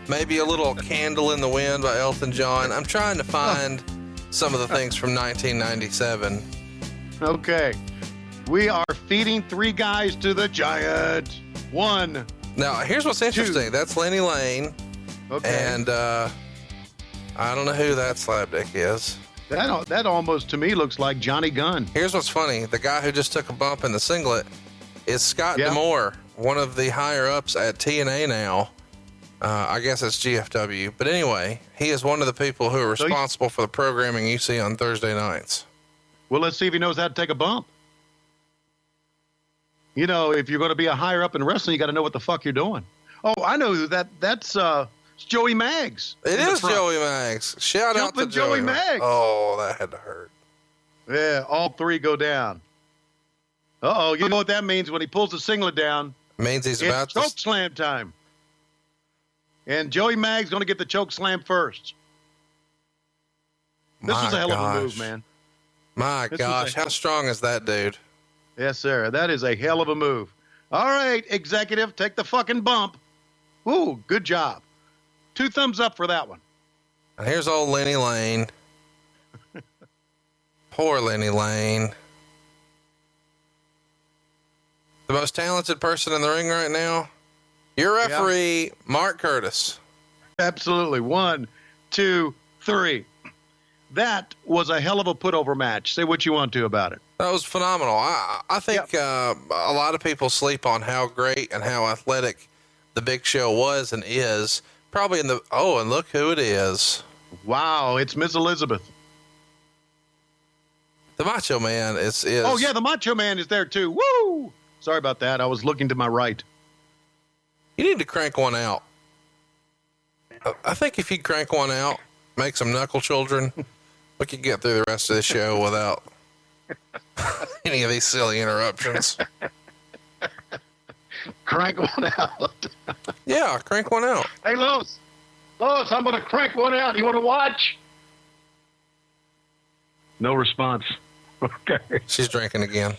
maybe a little Candle in the Wind by Elton John. I'm trying to find some of the things from 1997. Okay. We are feeding 3 guys to the Giant. 1. Now, here's what's interesting. 2. That's Lenny Lane. Okay. And I don't know who that slapdick is. That almost to me looks like Johnny Gunn. Here's what's funny. The guy who just took a bump in the singlet is Scott D'Amore, one of the higher ups at TNA now. I guess it's GFW. But anyway, he is one of the people who are responsible for the programming you see on Thursday nights. Well, let's see if he knows how to take a bump. You know, if you're going to be a higher up in wrestling, you got to know what the fuck you're doing. Oh, I know who that's Joey Maggs. It is Joey Maggs. Shout out to Joey Maggs. Oh, that had to hurt. Yeah, all 3 go down. You know what that means when he pulls the singlet down? Means he's about to choke slam time. And Joey Maggs going to get the choke slam first. This is a hell of a move, man. My gosh, how strong is that dude? Yes, sir. That is a hell of a move. All right, executive, take the fucking bump. Ooh, good job. 2 thumbs up for that one. And here's old Lenny Lane. Poor Lenny Lane. The most talented person in the ring right now, your referee, Mark Curtis. Absolutely. 1, 2, 3. That was a hell of a put-over match. Say what you want to about it. That was phenomenal. I think a lot of people sleep on how great and how athletic the Big Show was and is. Probably in the... Oh, and look who it is. Wow, it's Miss Elizabeth. The Macho Man is... Oh, yeah, the Macho Man is there, too. Woo! Sorry about that. I was looking to my right. You need to crank one out. I think if you crank one out, make some knuckle children, we could get through the rest of the show without any of these silly interruptions. Crank one out. Yeah, crank one out. Hey, Lois, I'm going to crank one out. You want to watch? No response. Okay. She's drinking again.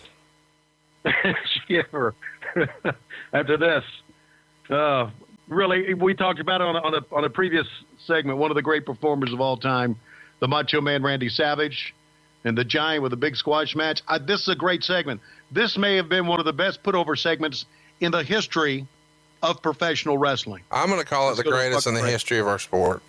Yeah, after this. Really, we talked about it on a previous segment. One of the great performers of all time, the Macho Man Randy Savage, and the Giant with a big squash match. This is a great segment. This may have been one of the best put-over segments in the history of professional wrestling. I'm going to call it the greatest in the history of our sport.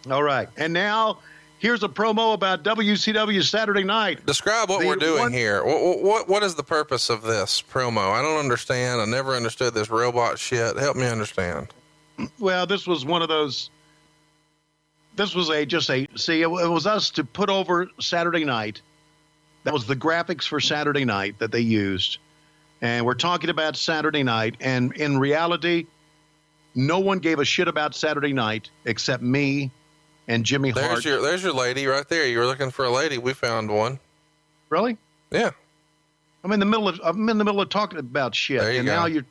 All right. And now Here's a promo about WCW Saturday Night. Describe what we're doing here. What is the purpose of this promo? I don't understand. I never understood this robot shit. Help me understand. Well, this was one of those. This was it was us to put over Saturday Night. That was the graphics for Saturday Night that they used. And we're talking about Saturday Night. And in reality, no one gave a shit about Saturday Night except me and Jimmy Hart. There's your lady right there. You were looking for a lady. We found one. Really? Yeah. I'm in the middle of talking about shit. There you go. Now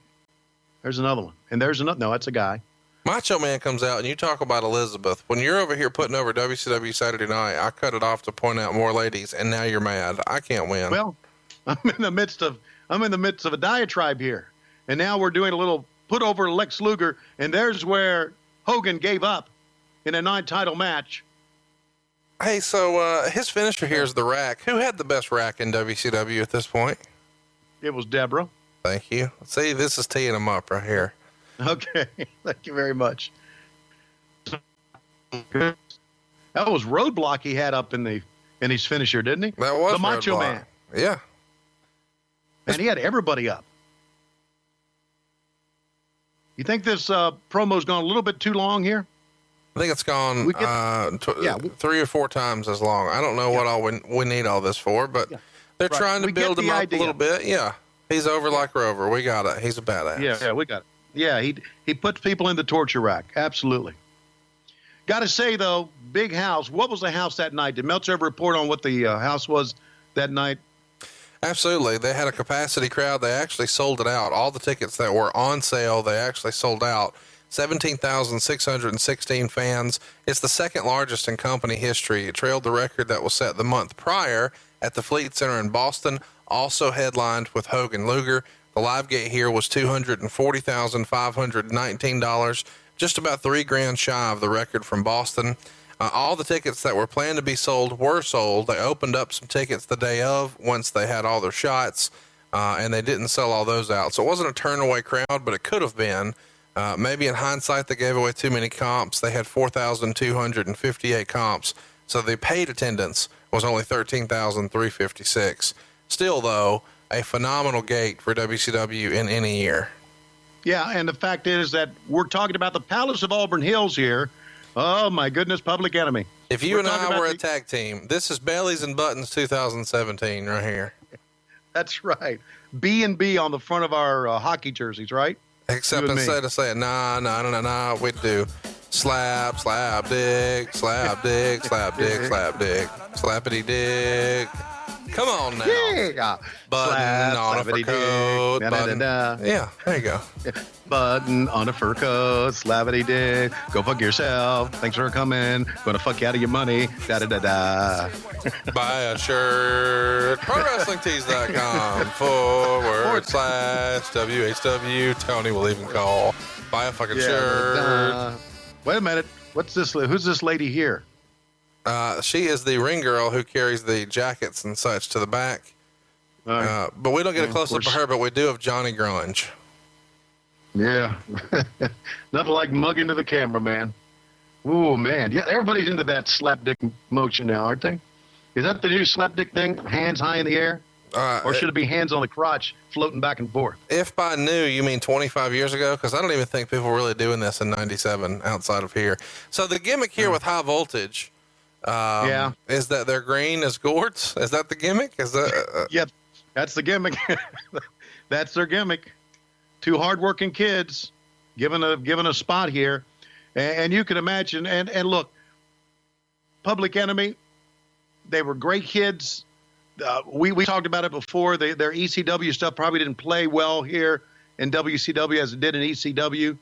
there's another one. And there's another. No, that's a guy. Macho Man comes out and you talk about Elizabeth. When you're over here putting over WCW Saturday Night, I cut it off to point out more ladies, and now you're mad. I can't win. Well, I'm in the midst of a diatribe here, and now we're doing a little put over Lex Luger, and there's where Hogan gave up in a non-title match. Hey, so his finisher here is the rack. Who had the best rack in WCW at this point? It was Deborah. Thank you. See, this is teeing him up right here. Okay, thank you very much. That was Roadblock he had up in his finisher, didn't he? That was the Macho Roadblock. Man. Yeah. And he had everybody up. You think this promo's gone a little bit too long here? I think it's gone 3 or 4 times as long. I don't know what all we need all this for, but they're trying to build him up a little bit. Yeah. He's over like Rover. We got it. He's a badass. Yeah, we got it. Yeah, he puts people in the torture rack. Absolutely. Got to say, though, big house. What was the house that night? Did Meltzer ever report on what the house was that night? Absolutely. They had a capacity crowd. They actually sold it out. All the tickets that were on sale, they actually sold out. 17,616 fans. It's the second largest in company history. It trailed the record that was set the month prior at the Fleet Center in Boston, also headlined with Hogan Luger. The live gate here was $240,519, just about $3,000 shy of the record from Boston. All the tickets that were planned to be sold were sold. They opened up some tickets the day of once they had all their shots, and they didn't sell all those out. So it wasn't a turn-away crowd, but it could have been. Maybe in hindsight, they gave away too many comps. They had 4,258 comps, so the paid attendance was only 13,356. Still, though, a phenomenal gate for WCW in any year. Yeah, and the fact is that we're talking about the Palace of Auburn Hills here. Oh, my goodness, Public Enemy. If you and I were a tag team, this is Bellies and Buttons 2017 right here. That's right. B&B on the front of our hockey jerseys, right? Except instead of saying, nah, we'd do slap, dig, slap, dig, slap, dig, slap, dig, slappity dig. Come on now. Yeah. Button on a fur coat. Button. Yeah, there you go. Button on a fur coat. Slavity dick. Go fuck yourself. Thanks for coming. Gonna fuck you out of your money. Da da da da. Buy a shirt. ProWrestlingTees.com /WHW. Tony will even call. Buy a fucking shirt. Wait a minute. What's this? Who's this lady here? She is the ring girl who carries the jackets and such to the back. But we don't get a close up of her, but we do of Johnny Grunge. Yeah. Nothing like mugging to the camera, man. Ooh, man. Yeah, everybody's into that slapdick motion now, aren't they? Is that the new slapdick thing? Hands high in the air? Or should it be hands on the crotch floating back and forth? If by new, you mean 25 years ago? Because I don't even think people were really doing this in 97 outside of here. So the gimmick here with High Voltage... is that they're green as gourds? Is that the gimmick? Is that Yep, that's the gimmick. That's their gimmick. 2 hardworking kids given a spot here, and you can imagine. And look, Public Enemy, they were great kids. We talked about it before. Their ECW stuff probably didn't play well here in WCW as it did in ECW,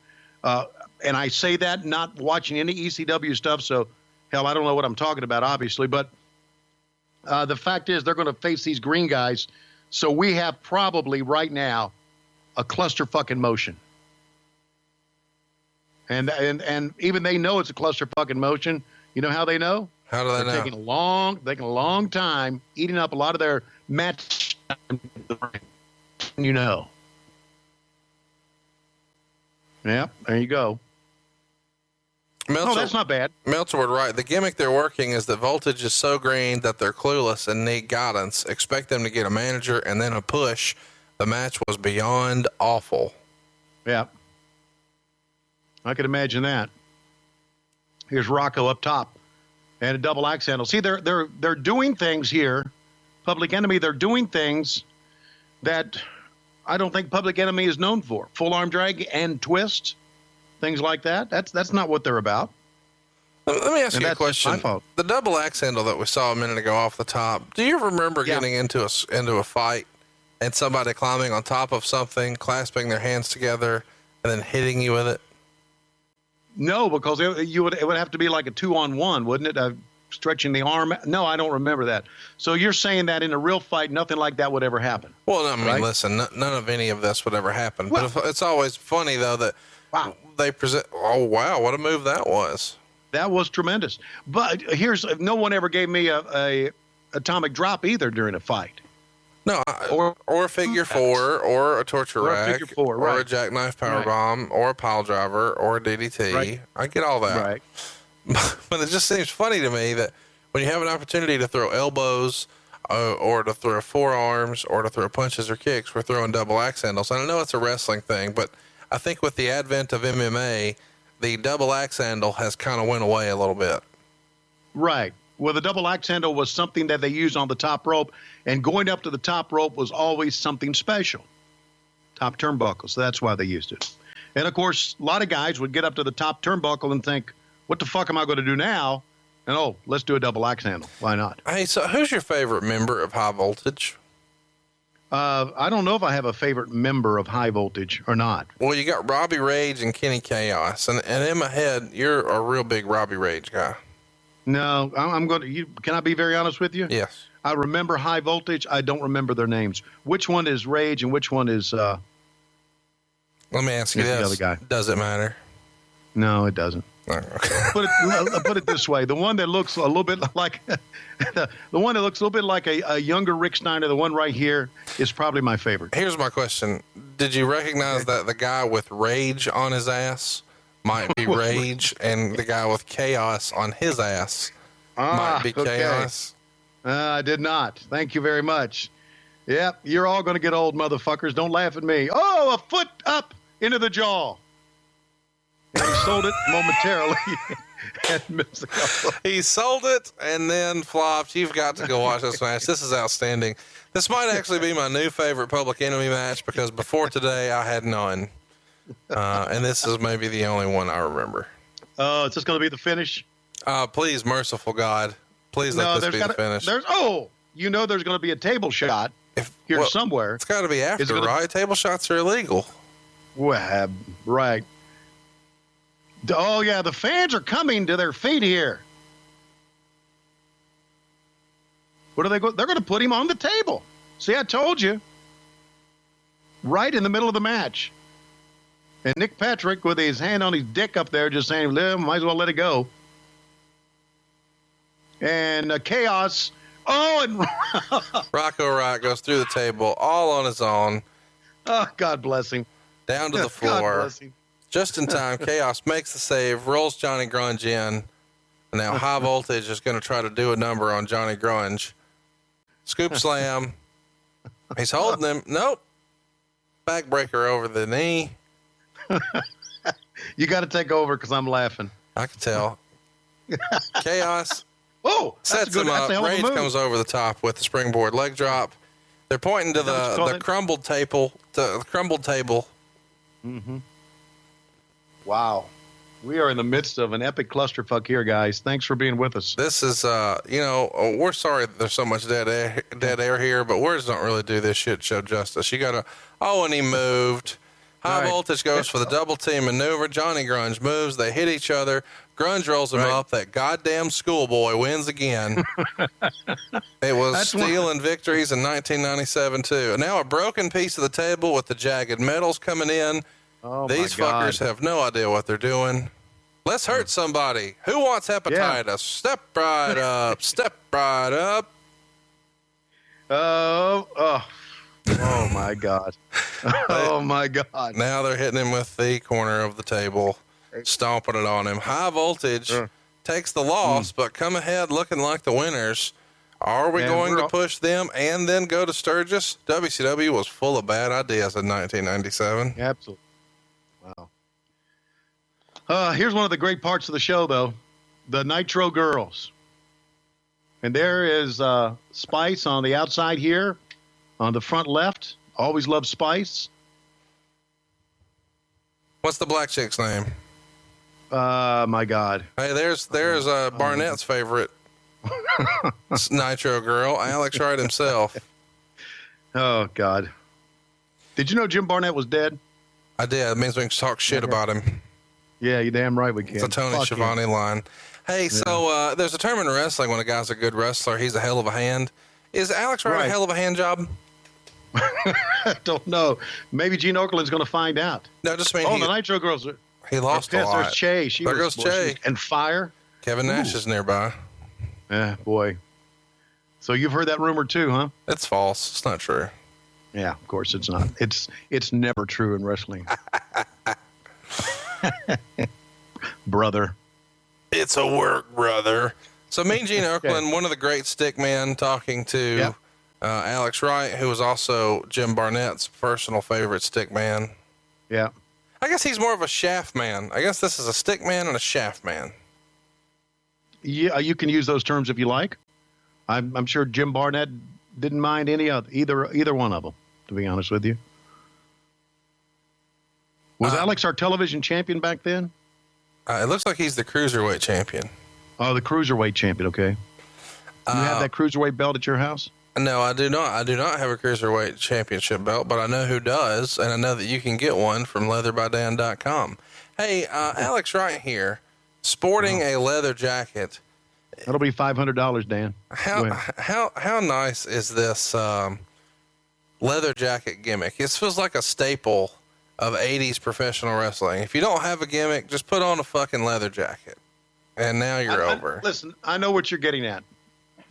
and I say that not watching any ECW stuff, so. Hell, I don't know what I'm talking about, obviously, but the fact is they're going to face these green guys. So we have probably right now a cluster fucking motion. And even they know it's a cluster fucking motion. You know how they know? How do they know? They're taking a long time, eating up a lot of their match time. You know. Yeah, there you go. No, that's not bad. Meltzer would write, the gimmick they're working is that Voltage is so green that they're clueless and need guidance. Expect them to get a manager and then a push. The match was beyond awful. Yeah. I could imagine that. Here's Rocco up top and a double axe handle. See, they're doing things here. Public Enemy, they're doing things that I don't think Public Enemy is known for. Full arm drag and twist, things like that. That's not what they're about. Let me ask you a question. The double axe handle that we saw a minute ago off the top, do you remember getting into a fight and somebody climbing on top of something, clasping their hands together, and then hitting you with it? No, because it would have to be like a 2-on-1, wouldn't it? Stretching the arm. No, I don't remember that. So you're saying that in a real fight, nothing like that would ever happen? Well, I mean, listen, none of any of this would ever happen. Well, but it's always funny, though, that they present, oh, wow, what a move that was. That was tremendous. But no one ever gave me a atomic drop either during a fight. No, or a figure four, or a torture rack, or a jackknife powerbomb, or a pile driver, or a DDT. Right. I get all that. Right. But it just seems funny to me that when you have an opportunity to throw elbows, or to throw forearms, or to throw punches or kicks, we're throwing double axe handles. And I know it's a wrestling thing, but I think with the advent of MMA, the double axe handle has kind of went away a little bit. Right. Well, the double axe handle was something that they used on the top rope, and going up to the top rope was always something special. Top turnbuckle, so that's why they used it. And, of course, a lot of guys would get up to the top turnbuckle and think, what the fuck am I going to do now? And, let's do a double axe handle. Why not? Hey, so who's your favorite member of High Voltage? I don't know if I have a favorite member of High Voltage or not. Well, you got Robbie Rage and Kenny Chaos. And in my head, you're a real big Robbie Rage guy. No, I'm going to. Can I be very honest with you? Yes. I remember High Voltage. I don't remember their names. Which one is Rage and which one is? Let me ask you this: the other guy. Does it matter? No, it doesn't. Oh, okay. Put it this way: the one that looks a little bit like the one that looks a little bit like a younger Rick Steiner, the one right here, is probably my favorite. Here's my question: did you recognize that the guy with Rage on his ass might be Rage, and the guy with Chaos on his ass might be Chaos? I did not. Thank you very much. Yep, you're all going to get old, motherfuckers. Don't laugh at me. Oh, a foot up into the jaw. And he sold it momentarily. He sold it and then flopped. You've got to go watch this match. This is outstanding. This might actually be my new favorite Public Enemy match because before today I had none. And this is maybe the only one I remember. Oh, is this going to be the finish? Please, merciful God. Please let this be the finish. There's going to be a table shot somewhere. It's got to be after, right? Table shots are illegal. Well, right. Oh, yeah, the fans are coming to their feet here. What are they going? They're going to put him on the table. See, I told you. Right in the middle of the match. And Nick Patrick with his hand on his dick up there just saying, might as well let it go. And Chaos. Oh, and Rocco Wright goes through the table all on his own. Oh, God bless him. Down to the floor. God bless him. Just in time, Chaos makes the save, rolls Johnny Grunge in. Now High Voltage is going to try to do a number on Johnny Grunge. Scoop slam. He's holding him. Nope. Backbreaker over the knee. You got to take over because I'm laughing. I can tell. Chaos. Oh, sets him up. Rage comes over the top with the springboard leg drop. They're pointing to the crumbled table. The crumbled table. Mm-hmm. Wow. We are in the midst of an epic clusterfuck here, guys. Thanks for being with us. This is, we're sorry that there's so much dead air here, but words don't really do this shit show justice. You got to, and he moved. High Voltage goes for the double team maneuver. Johnny Grunge moves. They hit each other. Grunge rolls him up. That goddamn schoolboy wins again. It was stealing victories in 1997, too. And now a broken piece of the table with the jagged metals coming in. Oh, these fuckers have no idea what they're doing. Let's hurt somebody. Who wants hepatitis? Yeah. Step right up. Step right up. Oh, my God. Oh, my God. Now they're hitting him with the corner of the table. stomping it on him. High Voltage takes the loss, but come ahead looking like the winners. Are we going to push them and then go to Sturgis? WCW was full of bad ideas in 1997. Absolutely. Wow. Here's one of the great parts of the show, though. The Nitro Girls. And there is Spice on the outside here, on the front left. Always love Spice. What's the black chick's name? My God. Hey, there's Barnett's favorite Nitro girl, Alex Wright himself. Oh, God. Did you know Jim Barnett was dead? I did. It means we can talk shit about him. Yeah, you're damn right we can. It's a Tony Schiavone line. Hey, so there's a term in wrestling when a guy's a good wrestler, he's a hell of a hand. Is Alex Wright a hell of a hand job? I don't know. Maybe Gene Okerlund's going to find out. No, just mean the Nitro Girls. He lost a lot. There's Che. There goes Che. And Fire. Kevin Nash is nearby. Yeah, boy. So you've heard that rumor too, huh? It's false. It's not true. Yeah, of course it's not. It's never true in wrestling. Brother. It's a work, brother. So Mean Gene Okerlund, one of the great stick men, talking to Alex Wright, who was also Jim Barnett's personal favorite stick man. Yeah. I guess he's more of a shaft man. I guess this is a stick man and a shaft man. Yeah, you can use those terms if you like. I'm sure Jim Barnett didn't mind either one of them, to be honest with you. Was Alex our television champion back then? It looks like he's the cruiserweight champion. Oh, the cruiserweight champion. Okay. You have that cruiserweight belt at your house? No, I do not. I do not have a cruiserweight championship belt, but I know who does, and I know that you can get one from leatherbydan.com. Hey, Alex Wright here, sporting a leather jacket. That'll be $500, Dan. How nice is this leather jacket gimmick? It feels like a staple of 80s professional wrestling. If you don't have a gimmick, just put on a fucking leather jacket, and now you're over. Listen, I know what you're getting at.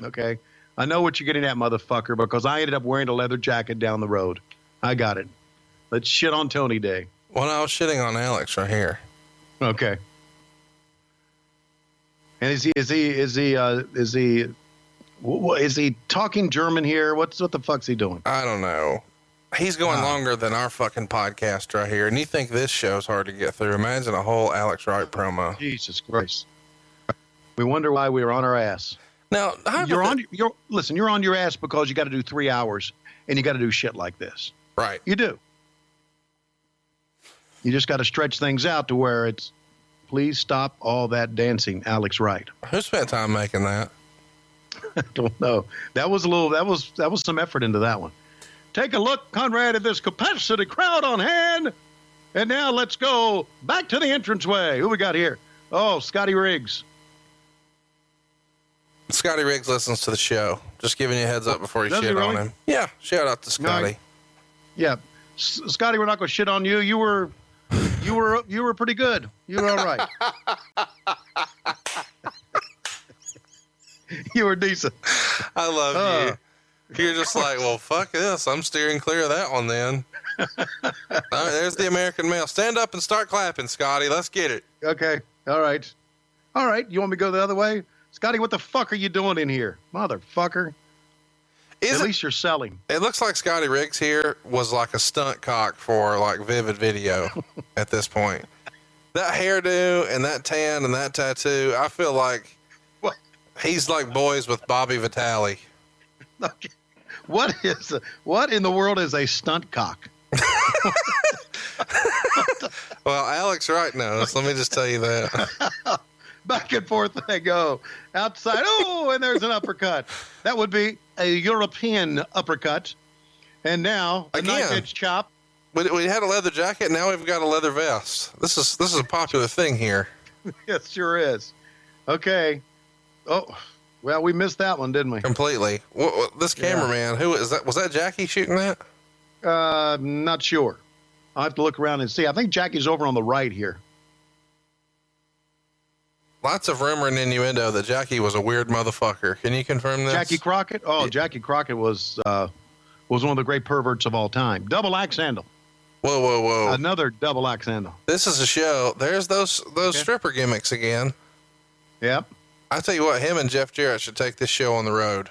Okay. I know what you're getting at, motherfucker, because I ended up wearing a leather jacket down the road. I got it. Let's shit on Tony Day. Well, I was shitting on Alex right here. Okay. And is he talking German here? What the fuck's he doing? I don't know. He's going longer than our fucking podcast right here. And you think this show's hard to get through. Imagine a whole Alex Wright promo. Jesus Christ. We wonder why we were on our ass. Now, you're on your ass because you got to do 3 hours and you got to do shit like this. Right. You do. You just got to stretch things out to where it's, please stop all that dancing, Alex Wright. Who spent time making that? I don't know. That was some effort into that one. Take a look, Conrad, at this capacity crowd on hand. And now let's go back to the entranceway. Who we got here? Oh, Scotty Riggs. Scotty Riggs listens to the show. Just giving you a heads up before you shit on him. Yeah, shout out to Scotty. No, yeah, Scotty, we're not going to shit on you. You were pretty good. You were all right. You were decent. I love you. You're just like, well, fuck this. I'm steering clear of that one then. All right, there's the American male. Stand up and start clapping, Scotty. Let's get it. Okay. All right. You want me to go the other way? Scotty, what the fuck are you doing in here? Motherfucker. At least you're selling. It looks like Scotty Riggs here was like a stunt cock for like Vivid Video at this point. That hairdo and that tan and that tattoo, I feel like he's like boys with Bobby Vitale. Okay. What in the world is a stunt cock? Well, Alex Wright knows. Let me just tell you that. Back and forth they go. Outside. Oh, and there's an uppercut. That would be a European uppercut. And now a knife edge chop. We had a leather jacket. Now we've got a leather vest. This is a popular thing here. Yes, sure is. Okay. Oh, well, we missed that one, didn't we? Completely. This cameraman, who is that? Was that Jackie shooting that? Not sure. I'll have to look around and see. I think Jackie's over on the right here. Lots of rumor and innuendo that Jackie was a weird motherfucker. Can you confirm this? Jackie Crockett? Oh, Jackie Crockett was one of the great perverts of all time. Double axe handle. Whoa. Another double axe handle. This is a show. There's those stripper gimmicks again. Yep. I tell you what, him and Jeff Jarrett should take this show on the road.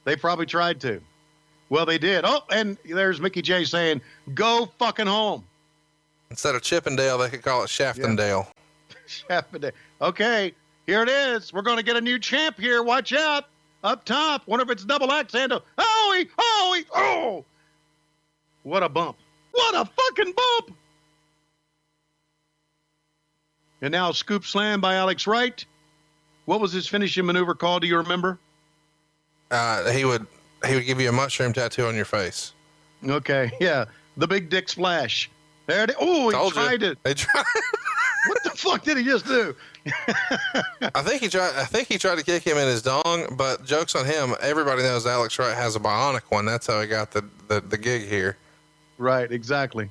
They probably tried to. Well, they did. Oh, and there's Mickey J saying, go fucking home. Instead of Chippendale, they could call it Shaftendale. Shaftendale. Okay, here it is. We're going to get a new champ here. Watch out. Up top. Wonder if it's double axe handle. Oh! What a bump. What a fucking bump. And now a scoop slam by Alex Wright. What was his finishing maneuver called? Do you remember? He would give you a mushroom tattoo on your face. Okay, yeah. The big dick splash. There it is. Oh, he tried it. He tried. What the fuck did he just do? I think he tried to kick him in his dong, but joke's on him. Everybody knows Alex Wright has a bionic one. That's how he got the gig here. Right, exactly.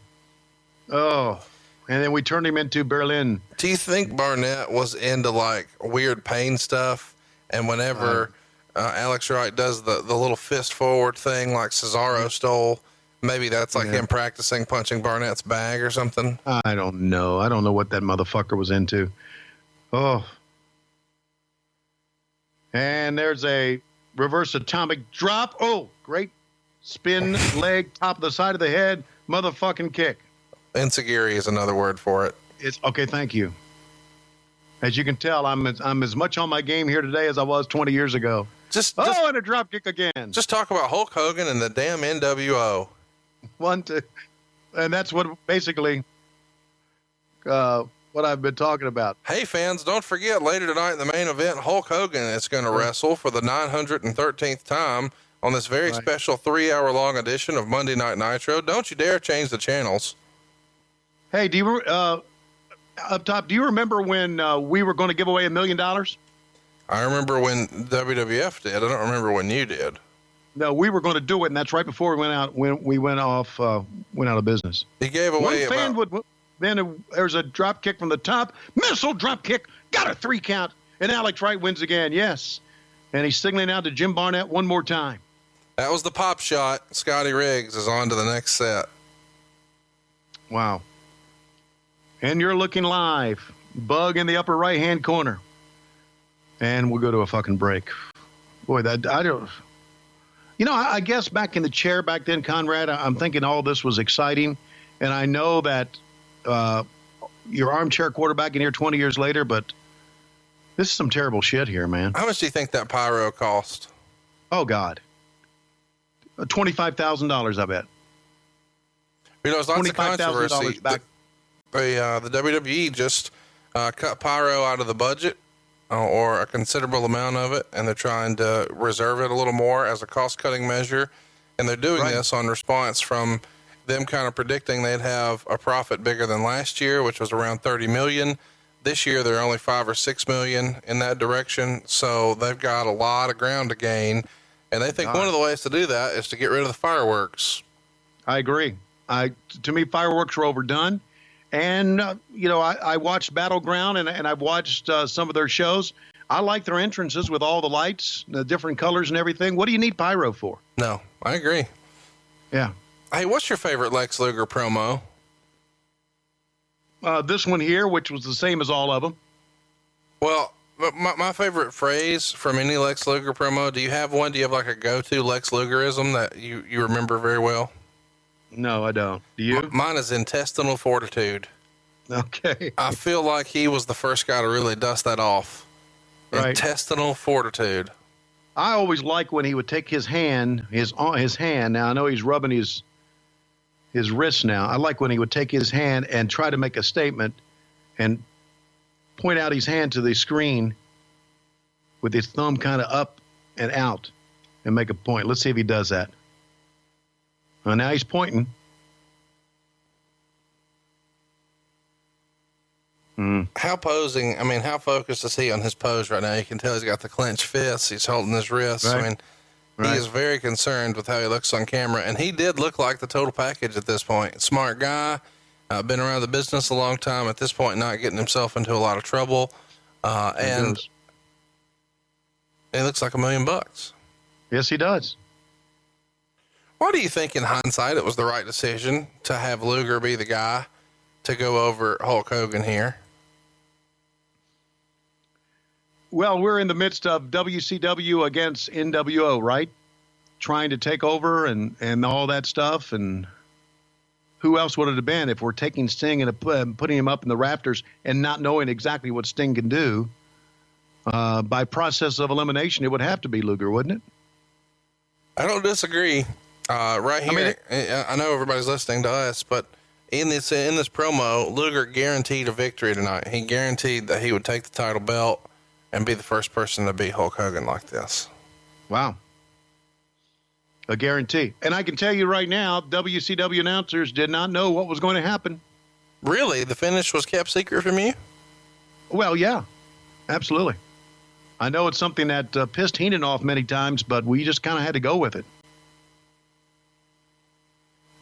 Oh, and then we turned him into Berlin. Do you think Barnett was into like weird pain stuff? And whenever Alex Wright does the little fist forward thing like Cesaro stole, maybe that's like him practicing punching Barnett's bag or something. I don't know. I don't know what that motherfucker was into. Oh. And there's a reverse atomic drop. Oh, great spin leg, top of the side of the head, motherfucking kick. Enziguri is another word for it. It's okay. Thank you. As you can tell, I'm as much on my game here today as I was 20 years ago. And a drop kick again. Just talk about Hulk Hogan and the damn NWO. 1, 2, and that's what basically what I've been talking about. Hey fans, don't forget later tonight in the main event, Hulk Hogan is going to wrestle for the 913th time on this very special 3-hour-long edition of Monday Night Nitro. Don't you dare change the channels. Hey, do you up top? Do you remember when we were going to give away $1 million? I remember when WWF did. I don't remember when you did. No, we were going to do it, and that's right before we went out. When we went out of business. He gave away. One fan there's a drop kick from the top, missile drop kick, got a 3 count, and Alex Wright wins again. Yes, and he's signaling out to Jim Barnett one more time. That was the pop shot. Scotty Riggs is on to the next set. Wow. And you're looking live. Bug in the upper right-hand corner. And we'll go to a fucking break. Boy, I don't... You know, I guess back in the chair back then, Conrad, I'm thinking all this was exciting. And I know that you're armchair quarterback in here 20 years later, but this is some terrible shit here, man. How much do you think that pyro cost? Oh, God. $25,000, I bet. You know, there's lots of controversy. The WWE just cut pyro out of the budget or a considerable amount of it, and they're trying to reserve it a little more as a cost-cutting measure. And they're doing this on response from them kind of predicting they'd have a profit bigger than last year, which was around $30 million. This year, they're only $5 or $6 million in that direction. So they've got a lot of ground to gain. And they think one of the ways to do that is to get rid of the fireworks. I agree. To me, fireworks are overdone. And, I watched Battleground and I've watched some of their shows. I like their entrances with all the lights, the different colors and everything. What do you need pyro for? No, I agree. Yeah. Hey, what's your favorite Lex Luger promo? This one here, which was the same as all of them. Well, my favorite phrase from any Lex Luger promo, do you have one? Do you have like a go-to Lex Lugerism that you remember very well? No, I don't. Do you? Mine is intestinal fortitude. Okay. I feel like he was the first guy to really dust that off. Right. Intestinal fortitude. I always like when he would take his hand. Now I know he's rubbing his wrist now. I like when he would take his hand and try to make a statement and point out his hand to the screen with his thumb kind of up and out and make a point. Let's see if he does that. Now he's pointing. How focused is he on his pose right now? You can tell he's got the clenched fists. He's holding his wrists. Right. I mean, he is very concerned with how he looks on camera. And he did look like the total package at this point. Smart guy, been around the business a long time. At this point, not getting himself into a lot of trouble. And he looks like $1 million. Yes, he does. Why do you think in hindsight it was the right decision to have Luger be the guy to go over Hulk Hogan here? Well, we're in the midst of WCW against NWO, right? Trying to take over and all that stuff. And who else would it have been if we're taking Sting and putting him up in the rafters and not knowing exactly what Sting can do? By process of elimination, it would have to be Luger, wouldn't it? I don't disagree. Right here, I know everybody's listening to us, but in this promo, Luger guaranteed a victory tonight. He guaranteed that he would take the title belt and be the first person to beat Hulk Hogan like this. Wow. A guarantee. And I can tell you right now, WCW announcers did not know what was going to happen. Really? The finish was kept secret from you? Well, yeah, absolutely. I know it's something that pissed Heenan off many times, but we just kind of had to go with it.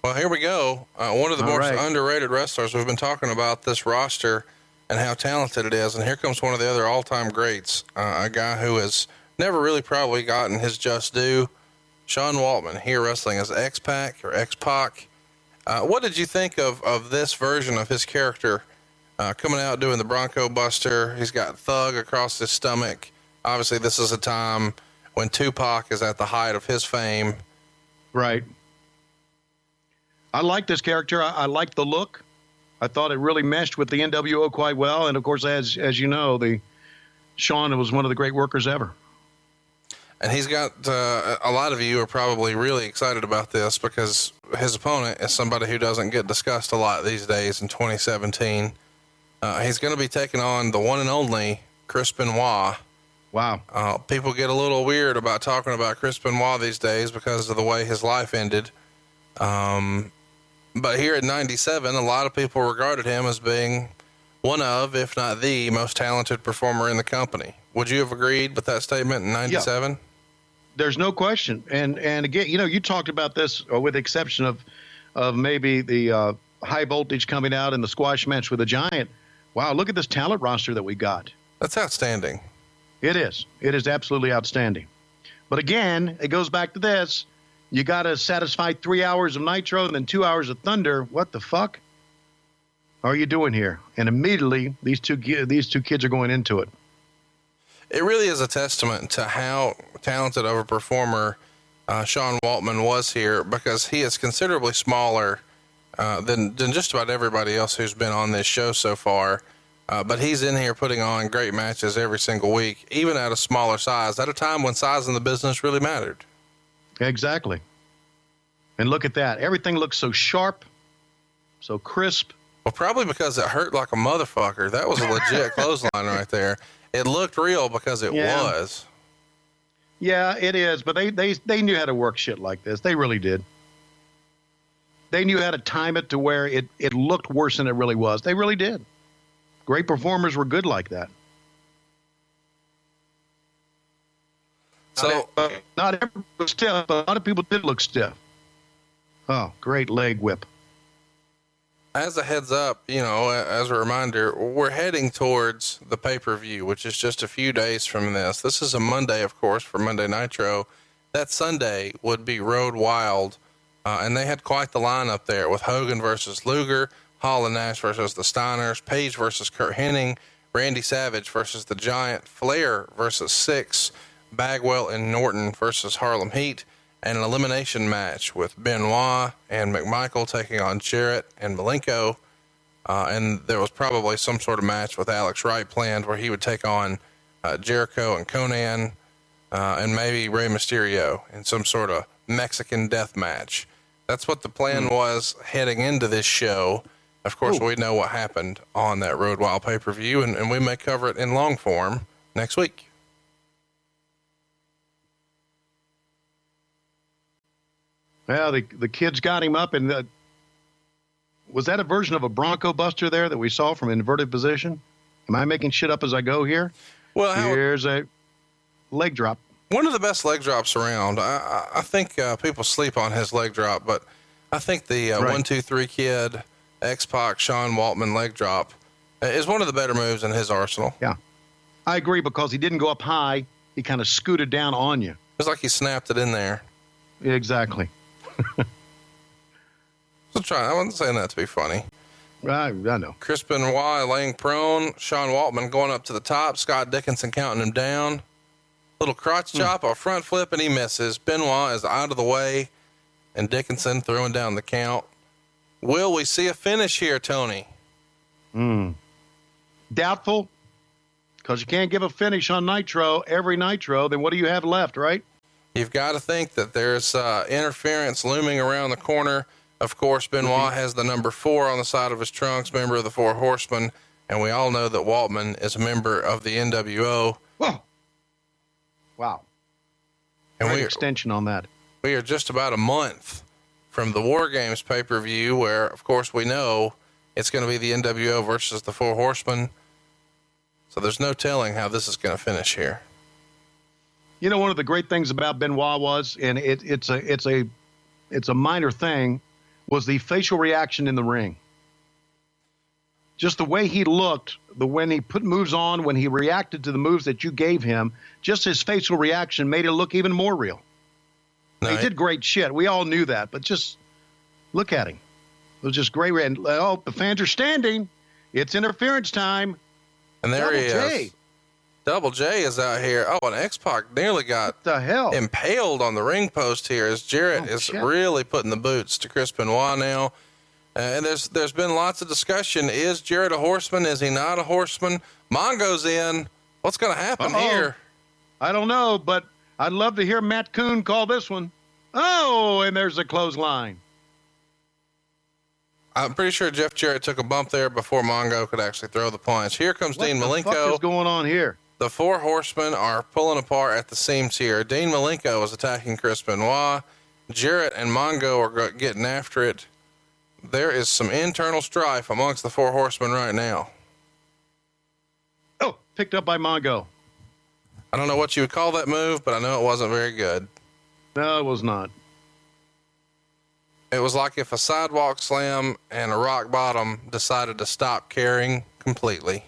Well, here we go. One of the most underrated wrestlers. We've been talking about this roster and how talented it is. And here comes one of the other all-time greats, a guy who has never really probably gotten his just due. Sean Waltman, here wrestling as X-Pac or X-Pac. What did you think of this version of his character coming out doing the Bronco Buster? He's got Thug across his stomach. Obviously, this is a time when Tupac is at the height of his fame. Right. I like this character. I like the look. I thought it really meshed with the NWO quite well. And, of course, as you know, Sean was one of the great workers ever. And he's got a lot of you are probably really excited about this because his opponent is somebody who doesn't get discussed a lot these days in 2017. He's going to be taking on the one and only Chris Benoit. Wow. People get a little weird about talking about Chris Benoit these days because of the way his life ended. But here at 97, a lot of people regarded him as being one of, if not the most talented performer in the company. Would you have agreed with that statement in 97? Yeah. There's no question. And again, you talked about this with the exception of maybe the high voltage coming out in the squash match with the Giant. Wow. Look at this talent roster that we got. That's outstanding. It is. It is absolutely outstanding. But again, it goes back to this. You got to satisfy 3 hours of Nitro and then 2 hours of Thunder. What the fuck are you doing here? And immediately these two kids are going into it. It really is a testament to how talented of a performer Sean Waltman was here, because he is considerably smaller than just about everybody else who's been on this show so far. But he's in here putting on great matches every single week, even at a smaller size, at a time when size in the business really mattered. Exactly. And look at that. Everything looks so sharp, so crisp. Well, probably because it hurt like a motherfucker. That was a legit clothesline right there. It looked real because it was. Yeah, it is. But they knew how to work shit like this. They really did. They knew how to time it to where it looked worse than it really was. They really did. Great performers were good like that. So not everybody was stiff, but a lot of people did look stiff. Oh, great leg whip. As a heads up, as a reminder, we're heading towards the pay-per-view, which is just a few days from this. This is a Monday, of course, for Monday Nitro. That Sunday would be Road Wild, and they had quite the lineup there with Hogan versus Luger, Hall and Nash versus the Steiners, Page versus Kurt Hennig, Randy Savage versus the Giant, Flair versus Six, Bagwell and Norton versus Harlem Heat, and an elimination match with Benoit and McMichael taking on Jarrett and Malenko. And there was probably some sort of match with Alex Wright planned where he would take on Jericho and Conan, and maybe Rey Mysterio in some sort of Mexican death match. That's what the plan was heading into this show. Of course, we know what happened on that Road Wild pay-per-view, and we may cover it in long form next week. Well, the kids got him up, and was that a version of a Bronco Buster there that we saw from inverted position? Am I making shit up as I go here? Well, here's a leg drop. One of the best leg drops around. I think people sleep on his leg drop, but I think the 1, 2, 3 Kid, X-Pac, Sean Waltman leg drop is one of the better moves in his arsenal. Yeah, I agree, because he didn't go up high. He kind of scooted down on you. It's like he snapped it in there. Exactly. I wasn't saying that to be funny. I know. Chris Benoit laying prone, Sean Waltman going up to the top, Scott Dickinson counting him down. Little crotch chop, a front flip, and he misses. Benoit is out of the way, and Dickinson throwing down the count. Will we see a finish here, Tony? Doubtful, because you can't give a finish on Nitro, every Nitro. Then what do you have left, right? You've got to think that there's interference looming around the corner. Of course, Benoit has the number 4 on the side of his trunks, member of the Four Horsemen, and we all know that Waltman is a member of the NWO. Whoa. Wow. And Great extension on that. We are just about a month from the War Games pay-per-view, where, of course, we know it's going to be the NWO versus the Four Horsemen. So there's no telling how this is going to finish here. You know, one of the great things about Benoit was, and it's a minor thing, was the facial reaction in the ring. Just the way he looked, when he put moves on, when he reacted to the moves that you gave him, just his facial reaction made it look even more real. He did great shit. We all knew that, but just look at him. It was just great. And, the fans are standing. It's interference time. And there he is. Double J is out here. Oh, and X-Pac nearly got impaled on the ring post here as Jarrett is really putting the boots to Chris Benoit now. And there's been lots of discussion. Is Jarrett a horseman? Is he not a horseman? Mongo's in. What's going to happen here? I don't know, but I'd love to hear Matt Kuhn call this one. Oh, and there's a clothesline. I'm pretty sure Jeff Jarrett took a bump there before Mongo could actually throw the punch. Here comes Dean Malenko. What the fuck is going on here? The Four Horsemen are pulling apart at the seams here. Dean Malenko is attacking Chris Benoit. Jarrett and Mongo are getting after it. There is some internal strife amongst the Four Horsemen right now. Oh, picked up by Mongo. I don't know what you would call that move, but I know it wasn't very good. No, it was not. It was like if a sidewalk slam and a rock bottom decided to stop caring completely.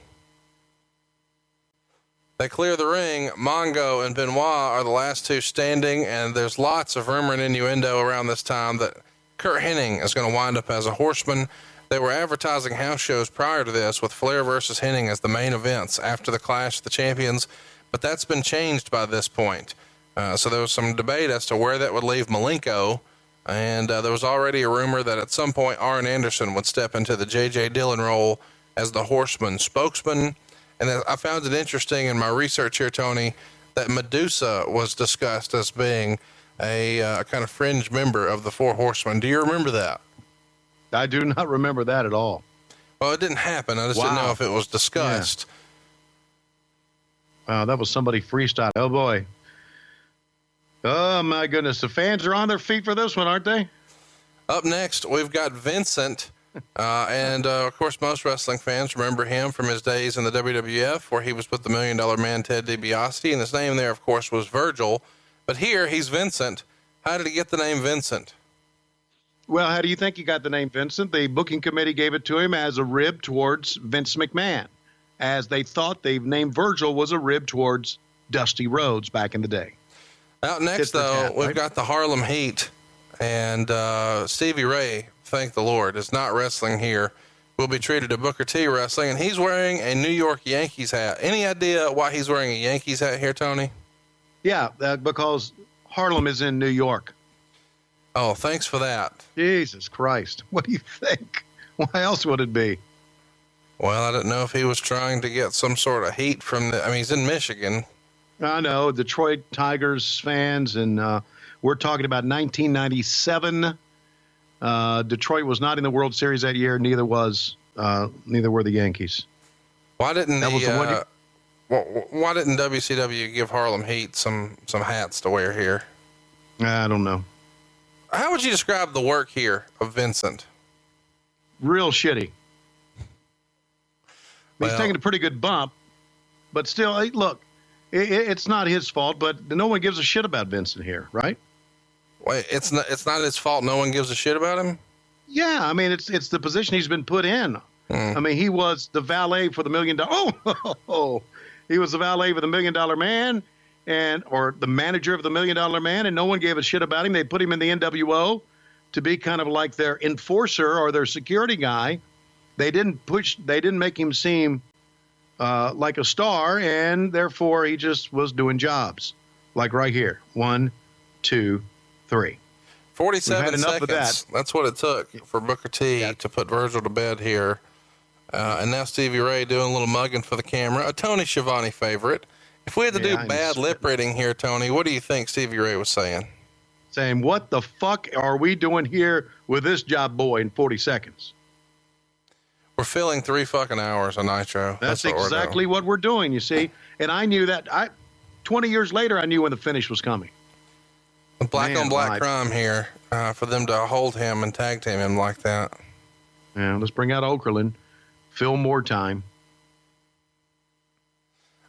They clear the ring. Mongo and Benoit are the last two standing, and there's lots of rumor and innuendo around this time that Kurt Hennig is going to wind up as a horseman. They were advertising house shows prior to this with Flair versus Hennig as the main events after the Clash of the Champions, but that's been changed by this point. So there was some debate as to where that would leave Malenko, and there was already a rumor that at some point Arn Anderson would step into the J.J. Dillon role as the horseman spokesman. And I found it interesting in my research here, Tony, that Medusa was discussed as being a kind of fringe member of the Four Horsemen. Do you remember that? I do not remember that at all. Well, it didn't happen. I just didn't know if it was discussed. Yeah. Wow, that was somebody freestyle. Oh, boy. Oh, my goodness. The fans are on their feet for this one, aren't they? Up next, we've got Vincent. Of course, most wrestling fans remember him from his days in the WWF, where he was with the $1 Million Man, Ted DiBiase, and his name there, of course, was Virgil. But here, he's Vincent. How did he get the name Vincent? Well, how do you think he got the name Vincent? The booking committee gave it to him as a rib towards Vince McMahon, as they thought the name Virgil was a rib towards Dusty Rhodes back in the day. Out next, we've got the Harlem Heat, and Stevie Ray, thank the Lord, is not wrestling here. Will be treated to Booker T wrestling, and he's wearing a New York Yankees hat. Any idea why he's wearing a Yankees hat here, Tony? Yeah, because Harlem is in New York. Oh, thanks for that. Jesus Christ. What do you think? Why else would it be? Well, I didn't know if he was trying to get some sort of heat from he's in Michigan. I know, Detroit Tigers fans, and we're talking about 1997. Detroit was not in the World Series that year. Neither were the Yankees. Why didn't why didn't WCW give Harlem Heat some hats to wear here? I don't know. How would you describe the work here of Vincent? Real shitty. He's taking a pretty good bump, but still, look, it's not his fault, but no one gives a shit about Vincent here, right? Wait, it's not his fault. No one gives a shit about him. Yeah, I mean, it's the position he's been put in. I mean, he was the valet for the $1 Million. He was the valet for the $1 Million Man, or the manager of the $1 Million Man, and no one gave a shit about him. They put him in the NWO. to be kind of like their enforcer or their security guy. They didn't make him seem like a star, and therefore he just was doing jobs. Like right here. 1, 2, 3. 47 seconds. That's what it took for Booker T to put Virgil to bed here. And now Stevie Ray doing a little mugging for the camera. A Tony Schiavone favorite. If we had to do bad lip reading here, Tony, what do you think Stevie Ray was saying? Saying, what the fuck are we doing here with this job boy in 40 seconds? We're filling 3 fucking hours of Nitro. That's exactly what we're doing, you see. And I knew that. 20 years later, I knew when the finish was coming. Black on black crime here for them to hold him and tag team him like that. Yeah, let's bring out Okerlund. Fill more time.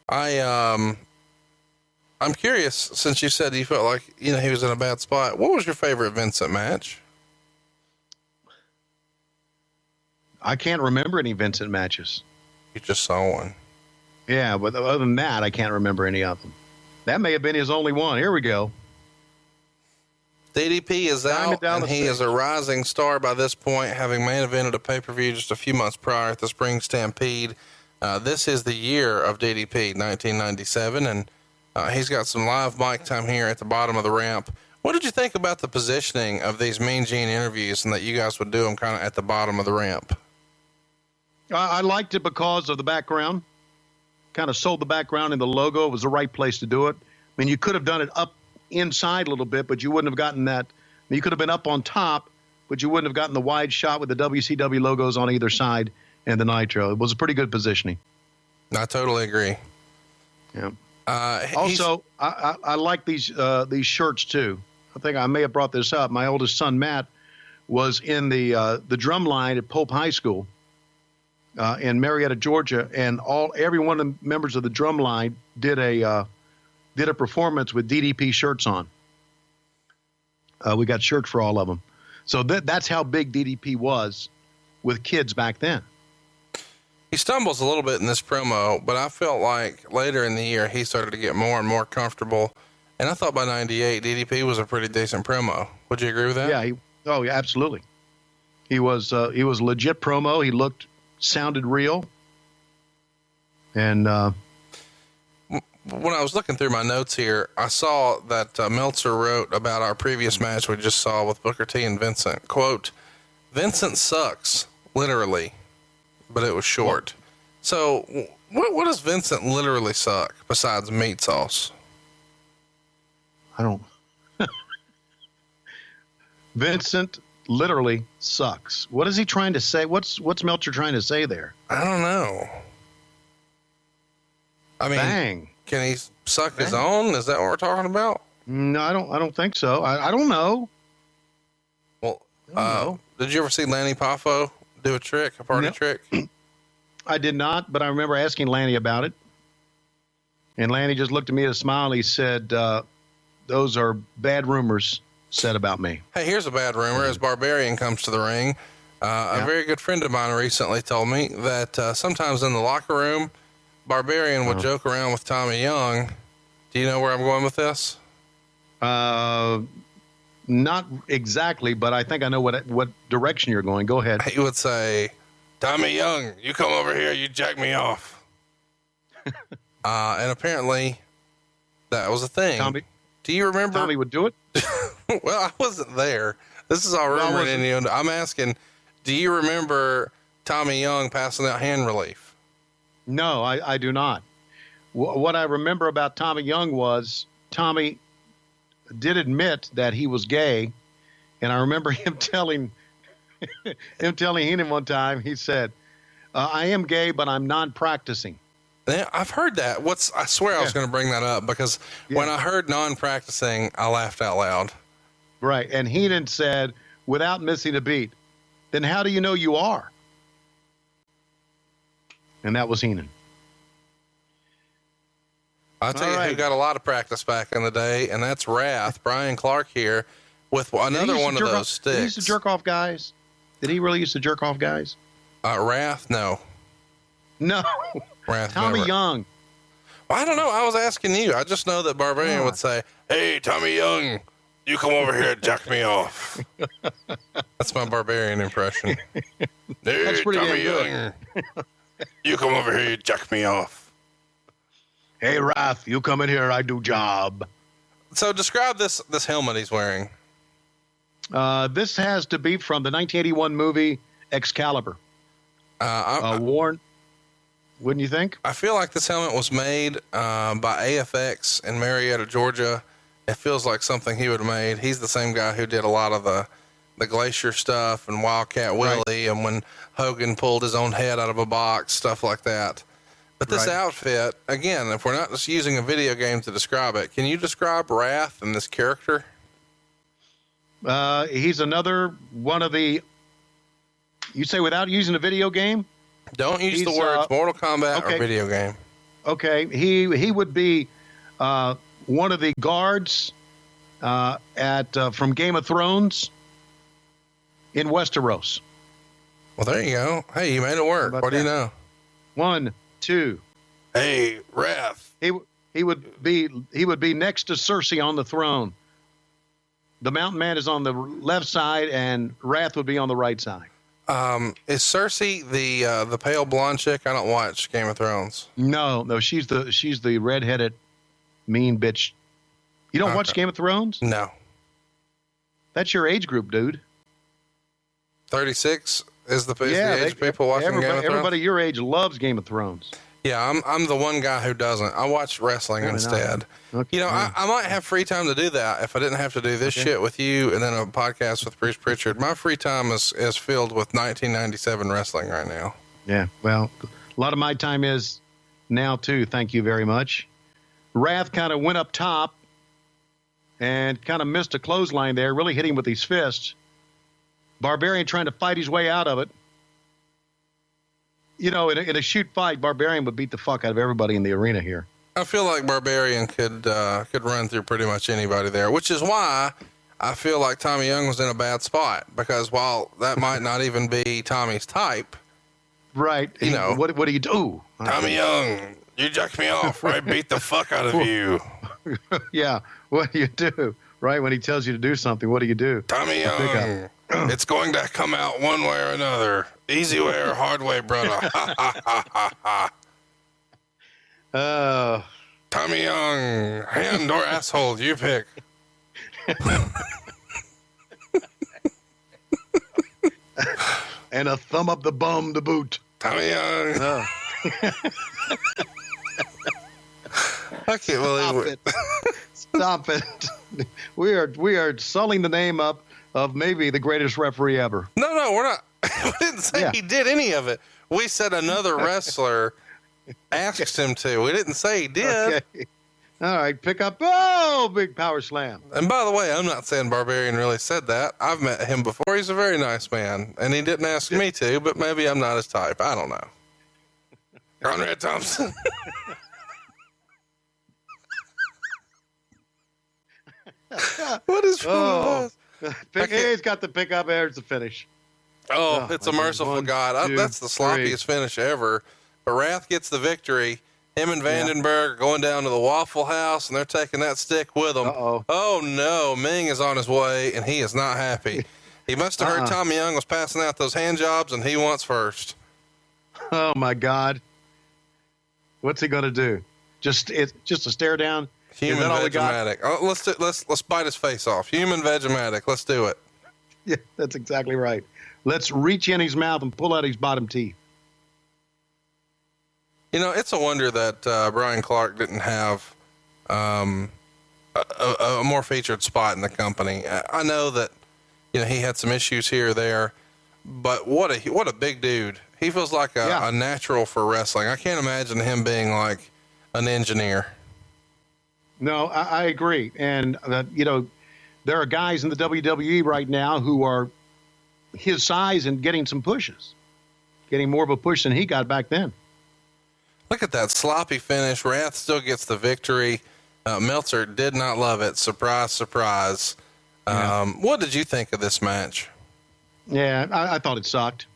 I'm curious, since you said you felt like, he was in a bad spot. What was your favorite Vincent match? I can't remember any Vincent matches. You just saw one. Yeah, but other than that, I can't remember any of them. That may have been his only one. Here we go. DDP is out, and he is a rising star by this point, having main evented a pay-per-view just a few months prior at the Spring Stampede. This is the year of DDP, 1997, and he's got some live mic time here at the bottom of the ramp. What did you think about the positioning of these Mean Gene interviews and that you guys would do them kind of at the bottom of the ramp? I liked it because of the background. Kind of sold the background in the logo. It was the right place to do it. I mean, you could have done it up inside a little bit, but you wouldn't have gotten that. You could have been up on top, but you wouldn't have gotten the wide shot with the WCW logos on either side and the Nitro. It was a pretty good positioning. I totally agree. Yeah. Also, I like these shirts too. I think I may have brought this up. My oldest son, Matt, was in the drum line at Pope High School in Marietta, Georgia, and every one of the members of the drum line did a performance with DDP shirts on. We got shirts for all of them. So that's how big DDP was with kids back then. He stumbles a little bit in this promo, but I felt like later in the year he started to get more and more comfortable. And I thought by 98, DDP was a pretty decent promo. Would you agree with that? Yeah. Yeah, absolutely. He was a legit promo. He sounded real. And when I was looking through my notes here, I saw that Meltzer wrote about our previous match we just saw with Booker T and Vincent. Quote, Vincent sucks, literally, but it was short. So what does Vincent literally suck besides meat sauce? I don't. Vincent literally sucks. What is he trying to say? What's Meltzer trying to say there? I don't know. I mean, Bang. Can he suck his own? Is that what we're talking about? No, I don't think so. I don't know. Well, did you ever see Lanny Poffo do a party trick? I did not, but I remember asking Lanny about it. And Lanny just looked at me with a smile. He said, those are bad rumors said about me. Hey, here's a bad rumor. As Barbarian comes to the ring, a very good friend of mine recently told me that sometimes in the locker room, Barbarian would joke around with Tommy Young. Do you know where I'm going with this? Not exactly, but I think I know what direction you're going. Go ahead. He would say, Tommy Young, you come over here, you jack me off. And apparently that was a thing. Tommy, do you remember? Tommy would do it? Well, I wasn't there. This is all rumor and innuendo. I'm asking, do you remember Tommy Young passing out hand relief? No, I do not. What I remember about Tommy Young was Tommy did admit that he was gay, and I remember him telling Heenan one time, he said, I am gay, but I'm non-practicing. Yeah, I've heard that. I swear I was going to bring that up because when I heard non-practicing, I laughed out loud. Right. And Heenan said, without missing a beat, then how do you know you are? And that was Heenan. I'll tell you who got a lot of practice back in the day, and that's Wrath, Brian Clark here, with another one of those sticks. Did he used to jerk off guys? Did he really used to jerk off guys? Wrath, no. No. Wrath, Tommy never. Young. Well, I don't know. I was asking you. I just know that Barbarian would say, hey, Tommy Young, You come over here and jack me off. That's my Barbarian impression. That's pretty damn good. You come over here, you jack me off. Hey, Wrath, you come in here, I do job. So describe this helmet he's wearing. This has to be from the 1981 movie Excalibur. Worn, wouldn't you think? I feel like this helmet was made by AFX in Marietta, Georgia. It feels like something he would have made. He's the same guy who did a lot of the Glacier stuff and Wildcat Willie, and when Hogan pulled his own head out of a box, stuff like that. But this outfit, again, if we're not just using a video game to describe it, can you describe Wrath and this character? He's another one of the, you say without using a video game? Don't use the words Mortal Kombat or video game. Okay. He would be one of the guards from Game of Thrones in Westeros. Well, there you go. Hey, you made it work. What do you know? 1, 2. Hey, Wrath. He would be next to Cersei on the throne. The Mountain Man is on the left side, and Wrath would be on the right side. Is Cersei the pale blonde chick? I don't watch Game of Thrones. No, she's the redheaded mean bitch. You don't watch Game of Thrones? No. That's your age group, dude. 36 is the age people watching Game of Thrones? Everybody your age loves Game of Thrones. Yeah, I'm the one guy who doesn't. I watch wrestling instead. Okay. You know, I might have free time to do that if I didn't have to do this shit with you and then a podcast with Bruce Pritchard. My free time is filled with 1997 wrestling right now. Yeah, well, a lot of my time is now, too. Thank you very much. Wrath kind of went up top and kind of missed a clothesline there, really hit him with his fists. Barbarian trying to fight his way out of it. You know, in a shoot fight, Barbarian would beat the fuck out of everybody in the arena here. I feel like Barbarian could run through pretty much anybody there, which is why I feel like Tommy Young was in a bad spot, because while that might not even be Tommy's type, right? You know, what do you do? Tommy Young, you jacked me off, right? Beat the fuck out of you. Yeah, what do you do? Right when he tells you to do something, what do you do? Tommy Young, it's going to come out one way or another. Easy way or hard way, brother. Tommy Young, hand or asshole, you pick. And a thumb up the bum to boot. Tommy Young. I can't believe it. Stop it. We are sulling the name up of maybe the greatest referee ever. No, we're not. We didn't say he did any of it. We said another wrestler asked him to. We didn't say he did. Okay. All right, pick up. Oh, big power slam. And by the way, I'm not saying Barbarian really said that. I've met him before. He's a very nice man. And he didn't ask me to, but maybe I'm not his type. I don't know. Conrad Thompson. What is wrong with us? He's got the pickup. There's the finish. Oh, it's a merciful God. That's the sloppiest finish ever. But Wrath gets the victory. Him and Vandenberg are going down to the Waffle House, and they're taking that stick with them. Oh, no. Ming is on his way, and he is not happy. He must have heard Tommy Young was passing out those hand jobs, and he wants first. Oh, my God. What's he going to do? Just a stare down? Human Vegematic. Oh, let's bite his face off. Human Vegematic. Let's do it. Yeah, that's exactly right. Let's reach in his mouth and pull out his bottom teeth. You know, it's a wonder that Brian Clark didn't have a more featured spot in the company. I know that, you know, he had some issues here or there, but what a big dude. He feels like a natural for wrestling. I can't imagine him being like an engineer. No, I agree. And, you know, there are guys in the WWE right now who are his size and getting some pushes, getting more of a push than he got back then. Look at that sloppy finish. Wrath still gets the victory. Meltzer did not love it. Surprise, surprise. What did you think of this match? Yeah, I thought it sucked.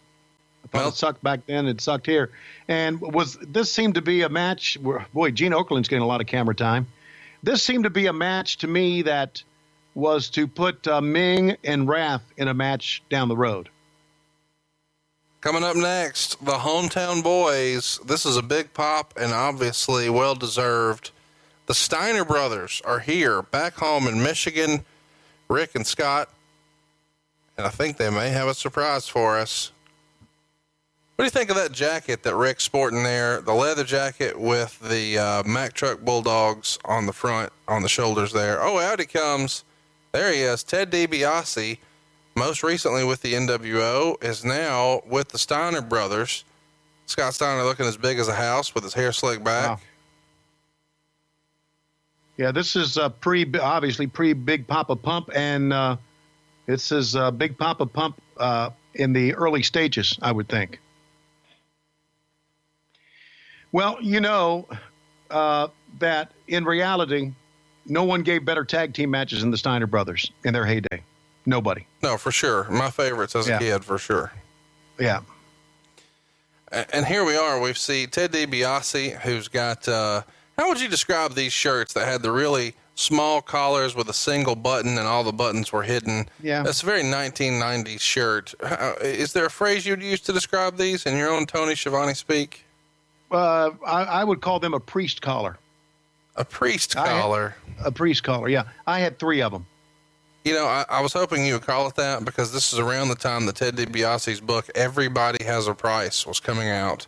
I thought it sucked back then. It sucked here. And this seemed to be a match where, boy, Gene Okerlund's getting a lot of camera time. This seemed to be a match to me that was to put Ming and Wrath in a match down the road. Coming up next, the Hometown Boys. This is a big pop and obviously well-deserved. The Steiner Brothers are here back home in Michigan. Rick and Scott. And I think they may have a surprise for us. What do you think of that jacket that Rick's sporting there? The leather jacket with the Mack Truck Bulldogs on the front, on the shoulders there. Oh, out he comes. There he is. Ted Dibiase, most recently with the NWO, is now with the Steiner Brothers. Scott Steiner looking as big as a house with his hair slicked back. Wow. Yeah, this is obviously pre-Big Papa Pump, and this is Big Papa Pump in the early stages, I would think. Well, you know that in reality, no one gave better tag team matches than the Steiner Brothers in their heyday. Nobody. No, for sure. My favorites as a kid, for sure. Yeah. And here we are. We see Ted DiBiase, who's got, how would you describe these shirts that had the really small collars with a single button and all the buttons were hidden? Yeah. That's a very 1990s shirt. Is there a phrase you'd use to describe these in your own Tony Schiavone speak? I would call them a priest collar. A priest collar? A priest collar, yeah. I had 3 of them. You know, I was hoping you would call it that because this is around the time that Ted DiBiase's book, Everybody Has a Price, was coming out.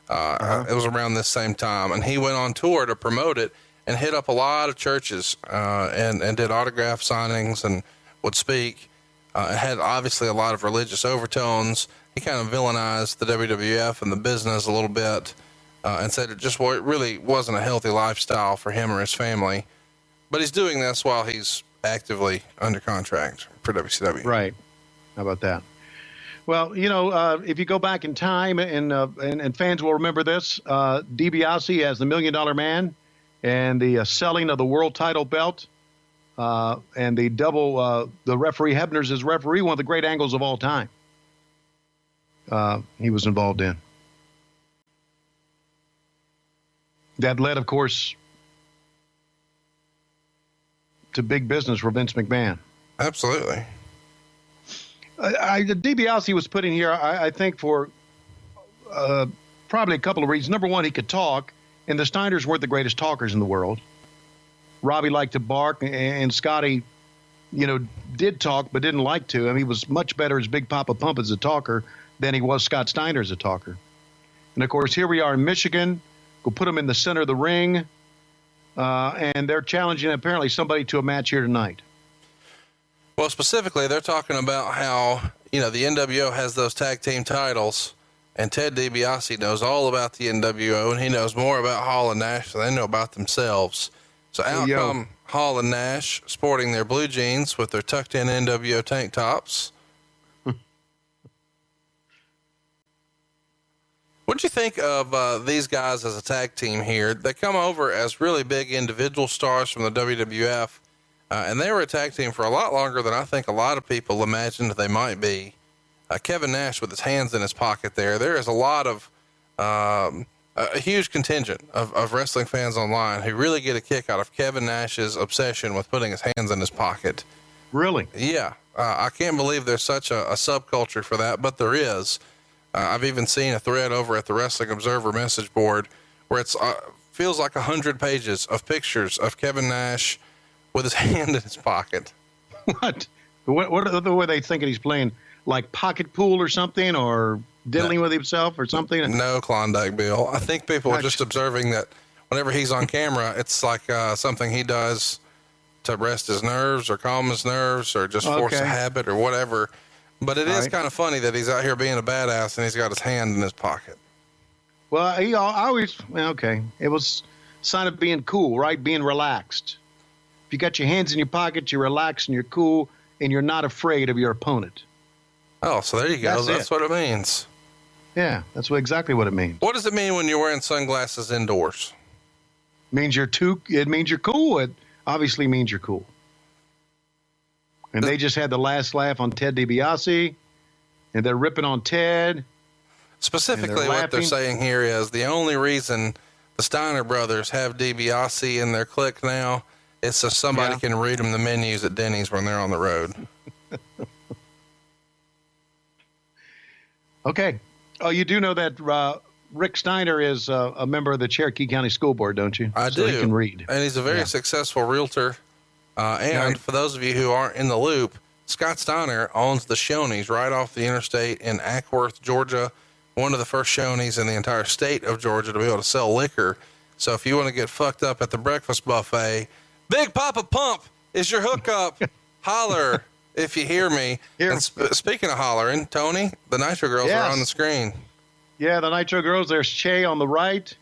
It was around this same time. And he went on tour to promote it and hit up a lot of churches and did autograph signings and would speak. It had obviously a lot of religious overtones. He kind of villainized the WWF and the business a little bit and said it just really wasn't a healthy lifestyle for him or his family. But he's doing this while he's actively under contract for WCW. Right. How about that? Well, you know, if you go back in time, and fans will remember this, DiBiase as the $1 Million Man and the selling of the world title belt and the the referee Hebner's as referee, one of the great angles of all time. He was involved in. That led, of course, to big business for Vince McMahon. Absolutely. DiBiase was put in here, I think, for probably a couple of reasons. Number one, he could talk, and the Steiners weren't the greatest talkers in the world. Robbie liked to bark, and Scotty, you know, did talk but didn't like to. I mean, he was much better as Big Papa Pump as a talker than he was Scott Steiner as a talker. And, of course, here we are in Michigan. We'll put them in the center of the ring, and they're challenging apparently somebody to a match here tonight. Well, specifically, they're talking about how, you know, the NWO has those tag team titles, and Ted DiBiase knows all about the NWO, and he knows more about Hall and Nash than they know about themselves. So out come Hall and Nash sporting their blue jeans with their tucked-in NWO tank tops. What'd you think of these guys as a tag team here? They come over as really big individual stars from the WWF, and they were a tag team for a lot longer than I think a lot of people imagined they might be. Kevin Nash with his hands in his pocket there is a lot of a huge contingent of wrestling fans online who really get a kick out of Kevin Nash's obsession with putting his hands in his pocket. Really? Yeah. I can't believe there's such a subculture for that, but there is. I've even seen a thread over at the Wrestling Observer message board where it's feels like 100 pages of pictures of Kevin Nash with his hand in his pocket. What were they thinking he's playing? Like pocket pool or something, or diddling with himself or something? No, Klondike Bill. I think people are just observing that whenever he's on camera, it's like something he does to rest his nerves or calm his nerves or just force a habit or whatever. But it is kind of funny that he's out here being a badass and he's got his hand in his pocket. Well, he always, it was a sign of being cool, right? Being relaxed. If you got your hands in your pocket, you're relaxed and you're cool and you're not afraid of your opponent. Oh, so there you go. That's what it means. Yeah, that's exactly what it means. What does it mean when you're wearing sunglasses indoors? It means you're cool. It obviously means you're cool. And they just had the last laugh on Ted DiBiase, and they're ripping on Ted. Specifically, what they're saying here is the only reason the Steiner brothers have DiBiase in their clique now It's so somebody can read them the menus at Denny's when they're on the road. Okay. Oh, you do know that Rick Steiner is a member of the Cherokee County School Board, don't you? I so do. He can read. And he's a very successful realtor. And for those of you who aren't in the loop, Scott Steiner owns the Shoney's right off the interstate in Ackworth, Georgia. One of the first Shoney's in the entire state of Georgia to be able to sell liquor. So if you want to get fucked up at the breakfast buffet, Big Papa Pump is your hookup. Holler if you hear me. And speaking of hollering, Tony, the Nitro Girls are on the screen. Yeah, the Nitro Girls. There's Che on the right,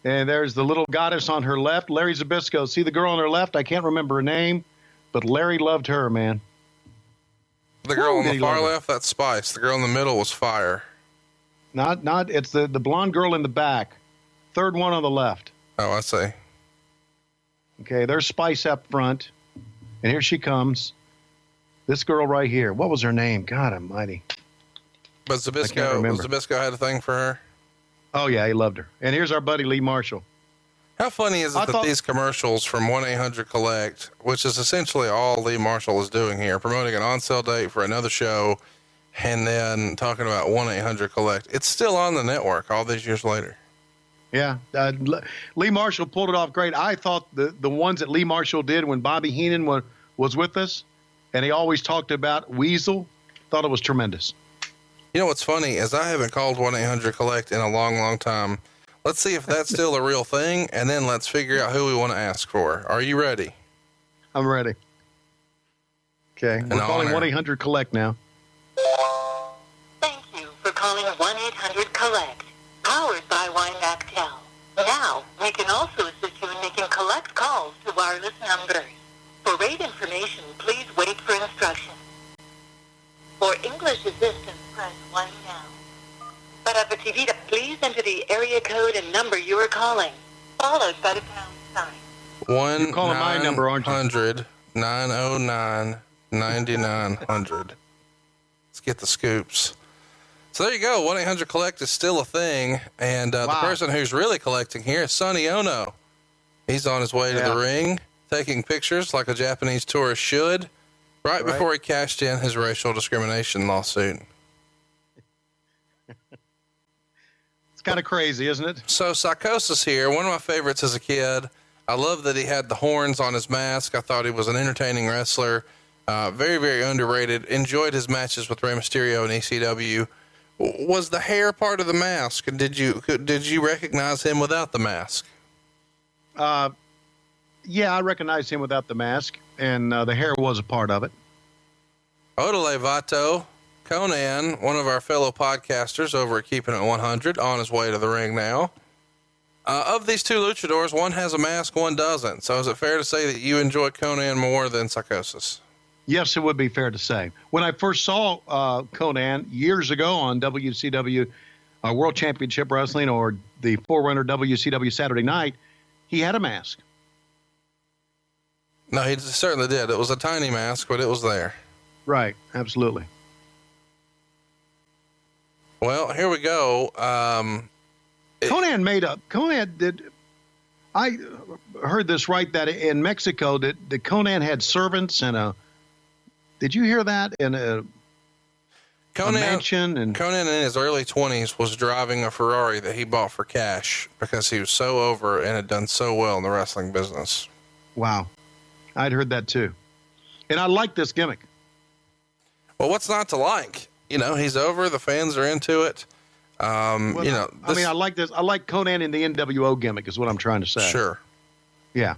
and there's the little goddess on her left, Larry Zbyszko. See the girl on her left? I can't remember her name, but Larry loved her, man. The girl on the far left, that's Spice. The girl in the middle was Fire. Not. It's the blonde girl in the back. Third one on the left. Oh, I see. Okay, there's Spice up front, and here she comes. This girl right here. What was her name? God almighty. But Zbyszko had a thing for her? Oh, yeah, he loved her. And here's our buddy Lee Marshall. How funny is it that these commercials from 1-800-COLLECT, which is essentially all Lee Marshall is doing here, promoting an on-sale date for another show, and then talking about 1-800-COLLECT, it's still on the network all these years later. Yeah, Lee Marshall pulled it off great. I thought the ones that Lee Marshall did when Bobby Heenan was with us, and he always talked about Weasel, thought it was tremendous. You know what's funny is I haven't called 1-800-COLLECT in a long, long time. Let's see if that's still a real thing, and then let's figure out who we want to ask for. Are you ready? I'm ready. Okay, we're calling 1-800-COLLECT now. Thank you for calling 1-800-COLLECT, powered by Wine-Tel. Now, we can also assist you in making collect calls to wireless numbers. For rate information, please wait for instructions. For English assistance, press 1 now. Para recibir, please enter the area code and number you are calling, followed by the pound sign. 1-900-909-9900. Let's get the scoops. So there you go. 1-800-COLLECT is still a thing. And the person who's really collecting here is Sonny Ono. He's on his way to the ring, taking pictures like a Japanese tourist should, right before he cashed in his racial discrimination lawsuit. It's kind of crazy, isn't it? So Psychosis here, one of my favorites as a kid. I love that he had the horns on his mask. I thought he was an entertaining wrestler. Very, very underrated. Enjoyed his matches with Rey Mysterio and ECW. Was the hair part of the mask? And did you recognize him without the mask? Yeah, I recognized him without the mask, and the hair was a part of it. Odele Vato, Conan, one of our fellow podcasters over at Keeping It 100, on his way to the ring now. Of these two luchadors, one has a mask, one doesn't. So is it fair to say that you enjoy Conan more than Psychosis? Yes, it would be fair to say. When I first saw Conan years ago on WCW World Championship Wrestling, or the forerunner WCW Saturday Night, he had a mask. No, he certainly did. It was a tiny mask, but it was there. Right, absolutely. Well, here we go. Conan did. I heard this right, that in Mexico that Conan had servants and a. Did you hear that? In a mansion? And Conan in his early 20s was driving a Ferrari that he bought for cash because he was so over and had done so well in the wrestling business. Wow. I'd heard that too. And I like this gimmick. Well, what's not to like? You know, he's over. The fans are into it. I like this. I like Conan in the NWO gimmick is what I'm trying to say. Sure. Yeah.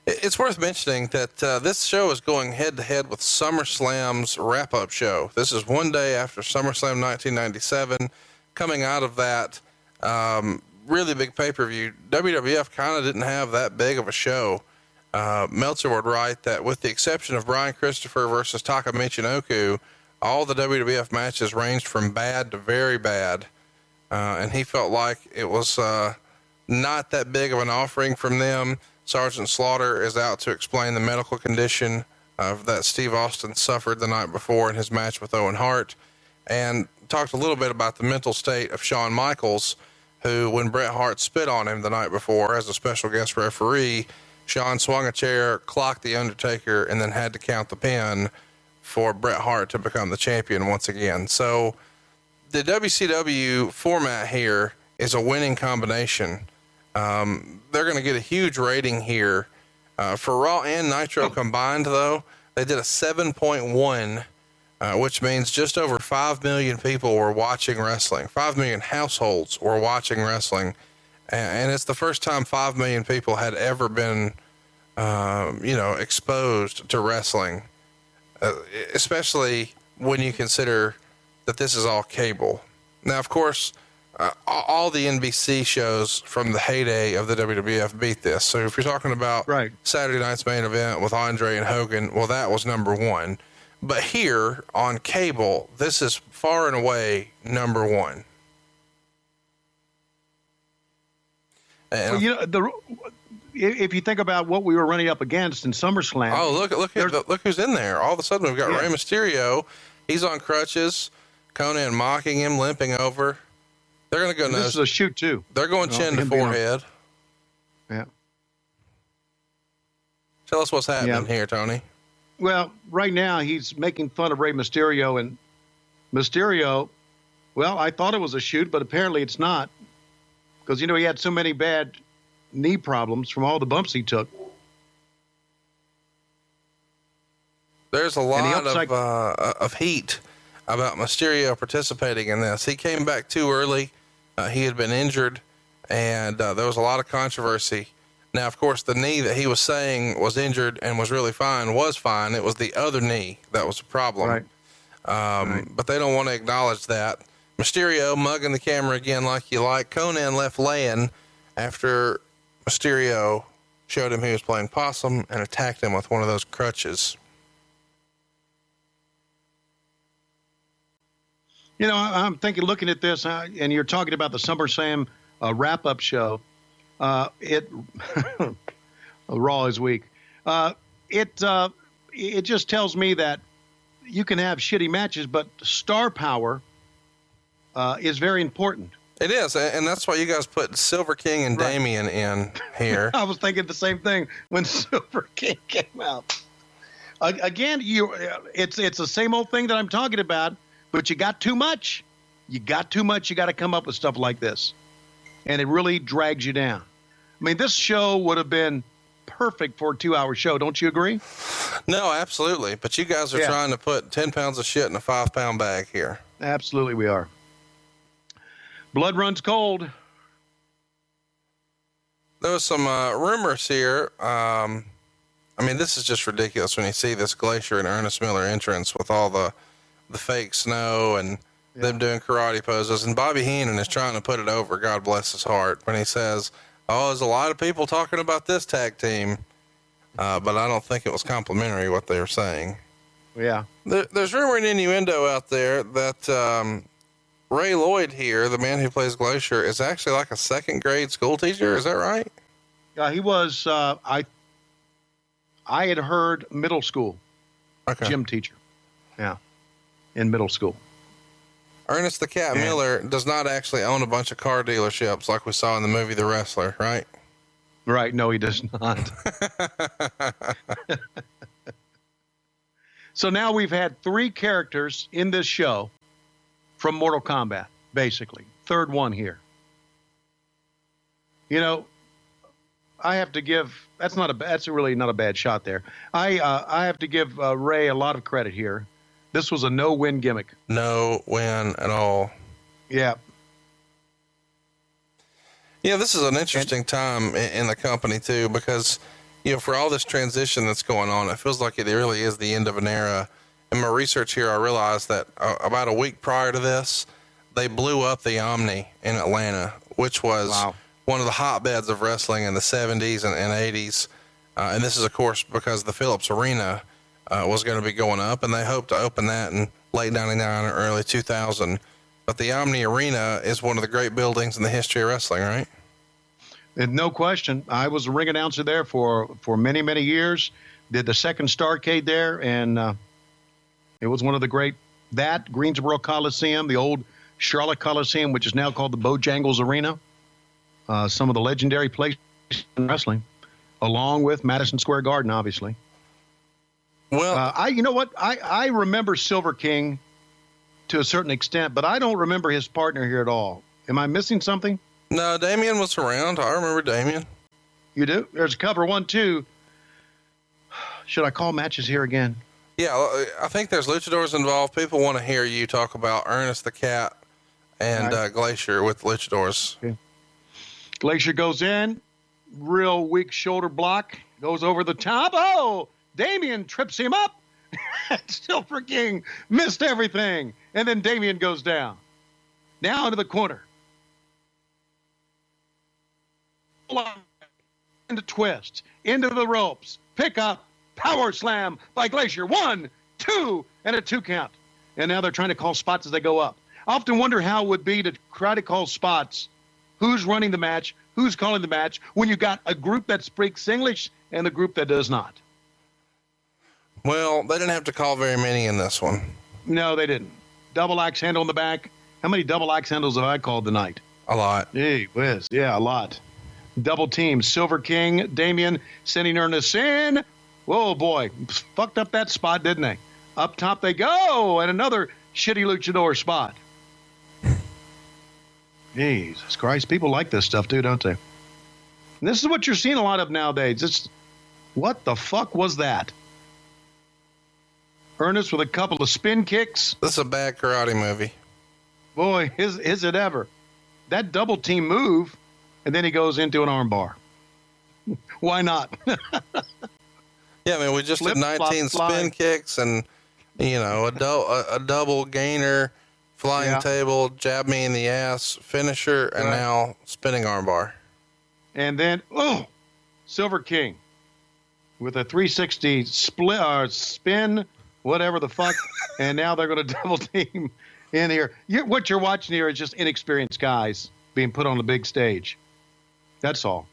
It's worth mentioning that this show is going head-to-head with SummerSlam's wrap-up show. This is one day after SummerSlam 1997. Coming out of that really big pay-per-view, WWF kind of didn't have that big of a show. Meltzer would write that with the exception of Brian Christopher versus Taka Michinoku, all the WWF matches ranged from bad to very bad. And he felt like it was not that big of an offering from them. Sergeant Slaughter is out to explain the medical condition that Steve Austin suffered the night before in his match with Owen Hart, and talked a little bit about the mental state of Shawn Michaels, who, when Bret Hart spit on him the night before as a special guest referee, Shawn swung a chair, clocked the Undertaker, and then had to count the pin for Bret Hart to become the champion once again. So the WCW format here is a winning combination. They're going to get a huge rating here. For Raw and Nitro combined, though, they did a 7.1, which means just over 5 million people were watching wrestling. 5 million households were watching wrestling. And it's the first time 5 million people had ever been, exposed to wrestling, especially when you consider that this is all cable. Now, of course, all the NBC shows from the heyday of the WWF beat this. So if you're talking about Saturday night's main event with Andre and Hogan, well, that was number one. But here on cable, this is far and away number one. And if you think about what we were running up against in SummerSlam. Oh, look who's in there. All of a sudden we've got Rey Mysterio. He's on crutches. Conan mocking him, limping over. They're going to go. This is a shoot too. They're going chin to forehead. Yeah. Tell us what's happening here, Tony. Well, right now he's making fun of Rey Mysterio, and Mysterio. Well, I thought it was a shoot, but apparently it's not, because he had so many bad knee problems from all the bumps he took. There's a lot of heat about Mysterio participating in this. He came back too early. He had been injured, and there was a lot of controversy. Now, of course, the knee that he was saying was injured and was really fine was fine. It was the other knee that was a problem. Right. But they don't want to acknowledge that. Mysterio mugging the camera again like you like. Conan left laying after Mysterio showed him he was playing possum and attacked him with one of those crutches. I'm thinking, looking at this, and you're talking about the SummerSlam wrap-up show. Raw is weak. It just tells me that you can have shitty matches, but star power is very important. It is, and that's why you guys put Silver King and Damien in here. I was thinking the same thing when Silver King came out. Again, it's the same old thing that I'm talking about. But you got too much. You got to come up with stuff like this. And it really drags you down. I mean, this show would have been perfect for a 2-hour show. Don't you agree? No, absolutely. But you guys are trying to put 10 pounds of shit in a 5-pound bag here. Absolutely, we are. Blood runs cold. There was some rumors here. This is just ridiculous when you see this Glacier and Ernest Miller entrance with all the fake snow and them doing karate poses. And Bobby Heenan is trying to put it over, God bless his heart, when he says, there's a lot of people talking about this tag team. But I don't think it was complimentary what they were saying. Yeah. There's rumor and innuendo out there that Ray Lloyd here, the man who plays Glacier, is actually like a second grade school teacher. Is that right? He was, I had heard middle school gym teacher. Yeah. In middle school. Ernest the Cat Miller does not actually own a bunch of car dealerships like we saw in the movie The Wrestler, right? Right. No, he does not. So now we've had 3 characters in this show from Mortal Kombat, basically. Third one here. I have to give, that's really not a bad shot there. I have to give Ray a lot of credit here. This was a no-win gimmick. No win at all. Yeah. Yeah, this is an interesting time in the company, too, because, for all this transition that's going on, it feels like it really is the end of an era. In my research here, I realized that about a week prior to this, they blew up the Omni in Atlanta, which was one of the hotbeds of wrestling in the 70s and 80s. And this is, of course, because the Phillips Arena was going to be going up, and they hoped to open that in late 99 or early 2000. But the Omni Arena is one of the great buildings in the history of wrestling, right? And no question. I was a ring announcer there for many, many years. Did the second Starrcade there, and it was one of the great, Greensboro Coliseum, the old Charlotte Coliseum, which is now called the Bojangles Arena. Some of the legendary places in wrestling. along with Madison Square Garden, obviously. Well, you know what? I remember Silver King to a certain extent, but I don't remember his partner here at all. Am I missing something? No, Damien was around. I remember Damien. You do? There's cover 1, 2. Should I call matches here again? Yeah, I think there's luchadors involved. People want to hear you talk about Ernest the Cat and Glacier with luchadors. Okay. Glacier goes in, real weak shoulder block, goes over the top. Oh, Damien trips him up. Silver King missed everything. And then Damien goes down. Now into the corner. Into twist, into the ropes, pick up, power slam by Glacier. 1, 2, and a 2 count. And now they're trying to call spots as they go up. I often wonder how it would be to try to call spots. Who's running the match? Who's calling the match when you got a group that speaks English and a group that does not? Well, they didn't have to call very many in this one. No, they didn't. Double axe handle in the back. How many double axe handles have I called tonight? A lot. Gee whiz. Yeah, a lot. Double team. Silver King, Damien sending Ernest in. Whoa, boy. Fucked up that spot, didn't they? Up top they go. And another shitty luchador spot. Jesus Christ. People like this stuff too, don't they? And this is what you're seeing a lot of nowadays. It's what the fuck was that? Ernest with a couple of spin kicks. This is a bad karate movie. Boy, is it ever. That double team move, and then he goes into an arm bar. Why not? Yeah, I mean, we just did 19 spin kicks and, you know, a double gainer, flying table, jab me in the ass, finisher, and now spinning arm bar. And then, Silver King with a 360 split spin, whatever the fuck. And now they're going to double team in here. What you're watching here is just inexperienced guys being put on the big stage. That's all.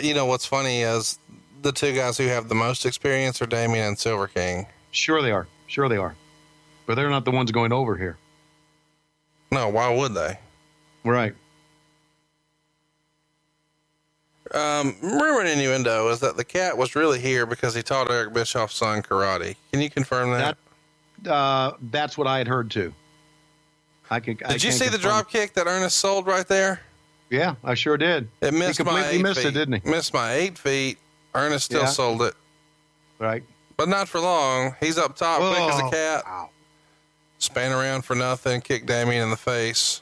You know, what's funny is the two guys who have the most experience are Damien and Silver King. Sure they are. Sure they are. But they're not the ones going over here. No, why would they? Right. Rumor and innuendo is that the Cat was really here because he taught Eric Bischoff's son karate. Can you confirm that? That's what I had heard too. Did you see the drop kick that Ernest sold right there? Yeah, I sure did. It missed my 8 feet. It, didn't he? Missed my 8 feet. Ernest still sold it. Right. But not for long. He's up top, quick as a cat. Wow. Span around for nothing, kick Damien in the face.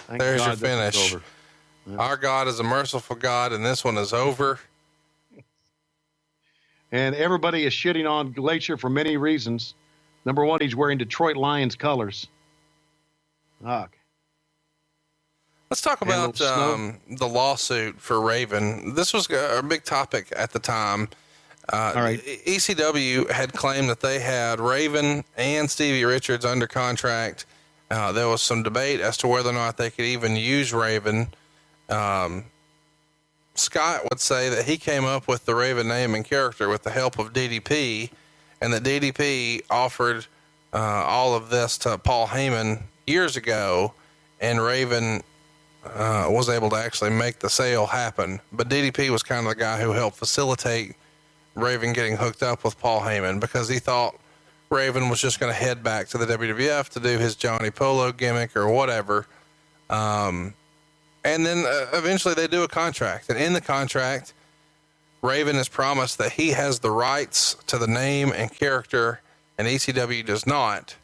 There's your finish. Our God is a merciful God, and this one is over. And everybody is shitting on Glacier for many reasons. Number one, he's wearing Detroit Lions colors. Okay. Let's talk about the lawsuit for Raven. This was a big topic at the time. All right. ECW had claimed that they had Raven and Stevie Richards under contract. There was some debate as to whether or not they could even use Raven. Scott would say that he came up with the Raven name and character with the help of DDP, and that DDP offered all of this to Paul Heyman years ago, and Raven was able to actually make the sale happen. But DDP was kind of the guy who helped facilitate Raven getting hooked up with Paul Heyman, because he thought Raven was just going to head back to the WWF to do his Johnny Polo gimmick or whatever. And then eventually they do a contract, and in the contract, Raven is promised that he has the rights to the name and character, and ECW does not,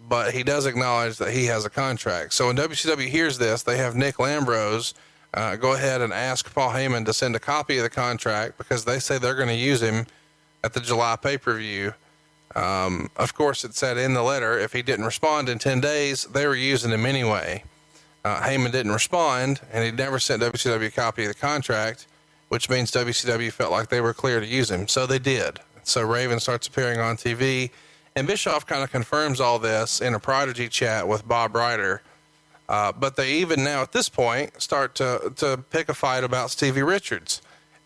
but he does acknowledge that he has a contract. So when WCW hears this, they have Nick Lambrose go ahead and ask Paul Heyman to send a copy of the contract, because they say they're going to use him at the July pay-per-view. Of course, it said in the letter, if he didn't respond in 10 days, they were using him anyway. Heyman didn't respond, and he never sent WCW a copy of the contract, which means WCW felt like they were clear to use him. So they did. So Raven starts appearing on TV, and Bischoff kind of confirms all this in a Prodigy chat with Bob Ryder. But they even now at this point start to pick a fight about Stevie Richards.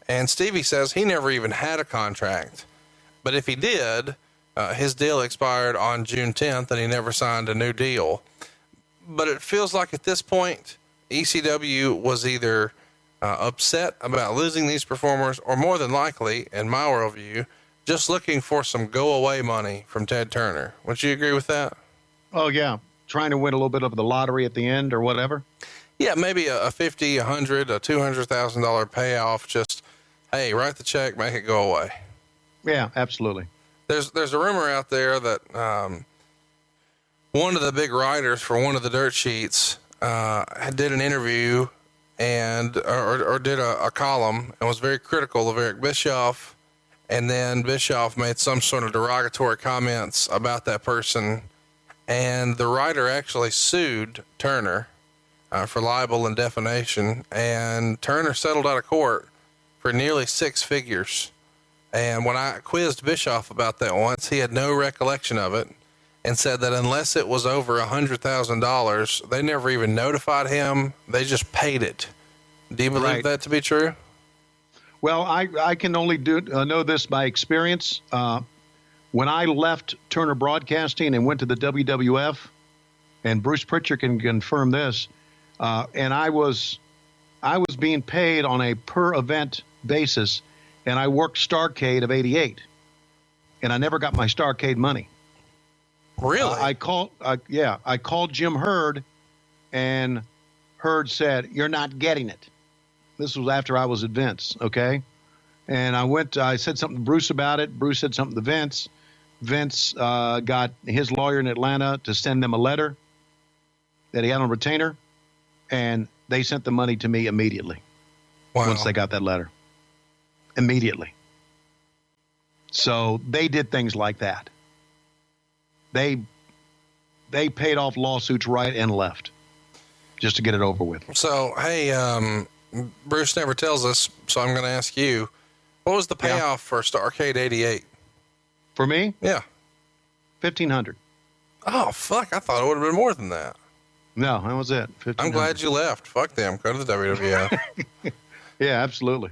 And Stevie says he never even had a contract. But if he did, his deal expired on June 10th, and he never signed a new deal. But it feels like at this point, ECW was either upset about losing these performers, or more than likely, in my worldview, just looking for some go-away money from Ted Turner. Would you agree with that? Oh, yeah. Trying to win a little bit of the lottery at the end or whatever. Yeah, maybe a $50, $100, a $200,000 payoff. Just, hey, write the check, make it go away. Yeah, absolutely. There's a rumor out there that one of the big writers for one of the dirt sheets did an interview and or did a column and was very critical of Eric Bischoff. And then Bischoff made some sort of derogatory comments about that person. And the writer actually sued Turner for libel and defamation. And Turner settled out of court for nearly 6 figures. And when I quizzed Bischoff about that once, he had no recollection of it and said that unless it was over $100,000, they never even notified him. They just paid it. Do you believe that to be true? Well, I can only know this by experience. When I left Turner Broadcasting and went to the WWF, and Bruce Pritchard can confirm this, and I was being paid on a per event basis, and I worked Starrcade of '88, and I never got my Starrcade money. Really? I called Jim Hurd, and Hurd said, "You're not getting it." This was after I was at Vince, okay? And I said something to Bruce about it. Bruce said something to Vince. Vince got his lawyer in Atlanta to send them a letter that he had on retainer, and they sent the money to me immediately. Wow. Once they got that letter. Immediately. So they did things like that. They paid off lawsuits right and left just to get it over with. So, hey, Bruce never tells us, so I'm going to ask you, what was the payoff for Starrcade 88? For me? Yeah. $1,500. Oh, fuck. I thought it would have been more than that. No, that was it. I'm glad you left. Fuck them. Go to the WWF. Yeah, absolutely.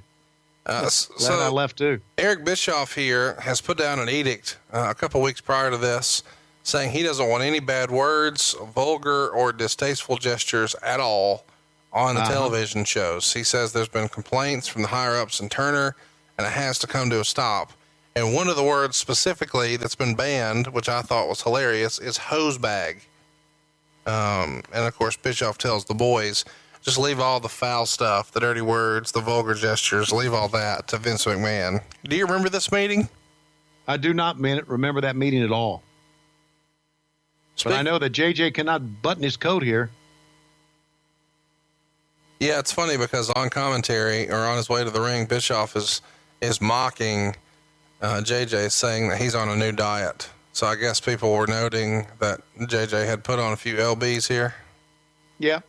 Glad I left too. Eric Bischoff here has put down an edict a couple weeks prior to this saying he doesn't want any bad words, vulgar or distasteful gestures at all on the television shows. He says there's been complaints from the higher ups in Turner and it has to come to a stop. And one of the words specifically that's been banned, which I thought was hilarious, is hose bag. And of course, Bischoff tells the boys, just leave all the foul stuff, the dirty words, the vulgar gestures, leave all that to Vince McMahon. Do you remember this meeting? I do not remember that meeting at all. But I know that JJ cannot button his coat here. Yeah, it's funny because on commentary or on his way to the ring, Bischoff is mocking JJ, saying that he's on a new diet. So I guess people were noting that JJ had put on a few LBs here. Yeah.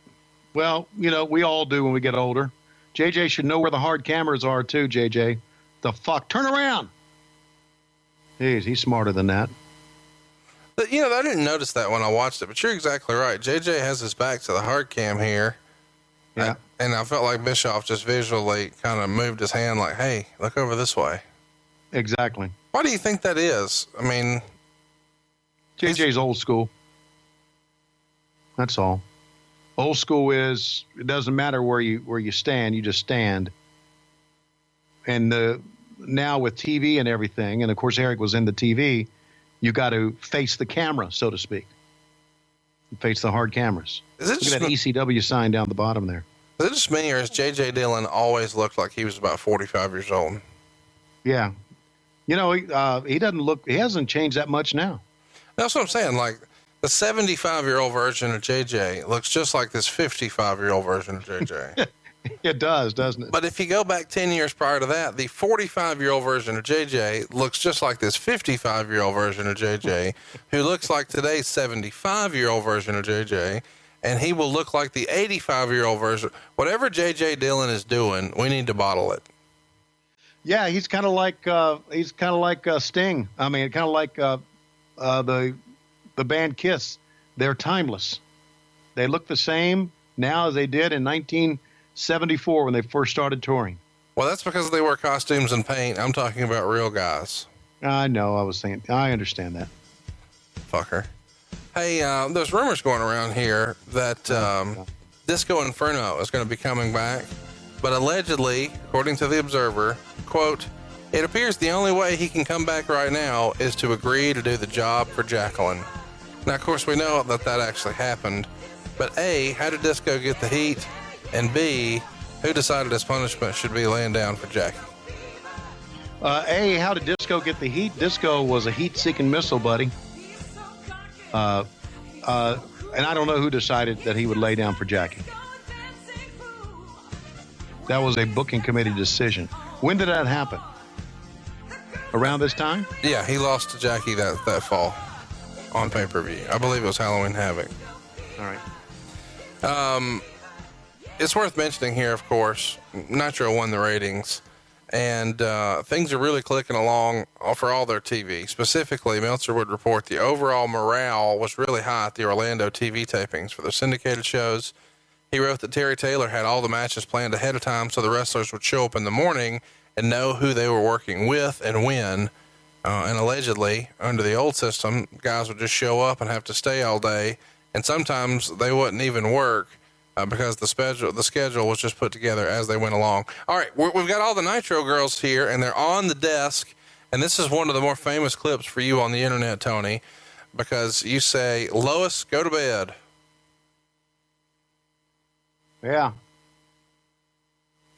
Well, we all do when we get older. JJ should know where the hard cameras are too, JJ. The fuck? Turn around. He's smarter than that. But, I didn't notice that when I watched it, but you're exactly right. JJ has his back to the hard cam here. Yeah. And I felt like Bischoff just visually kind of moved his hand like, hey, look over this way. Exactly. Why do you think that is? I mean, JJ's old school. That's all. Old school is, it doesn't matter where you stand, you just stand. And now with TV and everything, and of course Eric was in the TV, you got to face the camera, so to speak. Face the hard cameras. Look at that ECW sign down the bottom there. Is it just me, or has J.J. Dillon always looked like he was about 45 years old? Yeah. He doesn't look, he hasn't changed that much now. That's what I'm saying. Like, the 75-year-old version of JJ looks just like this 55-year-old version of JJ. It does, doesn't it? But if you go back 10 years prior to that, the 45-year-old version of JJ looks just like this 55-year-old version of JJ, who looks like today's 75-year-old version of JJ, and he will look like the 85-year-old version. Whatever JJ Dillon is doing, we need to bottle it. Yeah, he's kind of like Sting. I mean, kind of like the band Kiss. They're timeless. They look the same now as they did in 1974 when they first started touring. Well, that's because they wear costumes and paint. I'm talking about real guys. I know. I understand that. Fucker. Hey, there's rumors going around here that Disco Inferno is going to be coming back, but allegedly, according to the Observer, quote, "It appears the only way he can come back right now is to agree to do the job for Jacqueline." Now, of course, we know that that actually happened, but A, how did Disco get the heat? And B, who decided his punishment should be laying down for Jackie? A, how did Disco get the heat? Disco was a heat-seeking missile, buddy. And I don't know who decided that he would lay down for Jackie. That was a booking committee decision. When did that happen? Around this time? Yeah, he lost to Jackie that fall on pay-per-view. I believe it was Halloween Havoc. All right. It's worth mentioning here, of course, Nitro won the ratings, and things are really clicking along for all their TV. Specifically, Meltzer would report the overall morale was really high at the Orlando TV tapings for the syndicated shows. He wrote that Terry Taylor had all the matches planned ahead of time so the wrestlers would show up in the morning and know who they were working with and when. And allegedly, under the old system, guys would just show up and have to stay all day, and sometimes they wouldn't even work. Because the schedule was just put together as they went along. All right, we've got all the Nitro girls here, and they're on the desk. And this is one of the more famous clips for you on the internet, Tony, because you say, "Lois, go to bed." Yeah.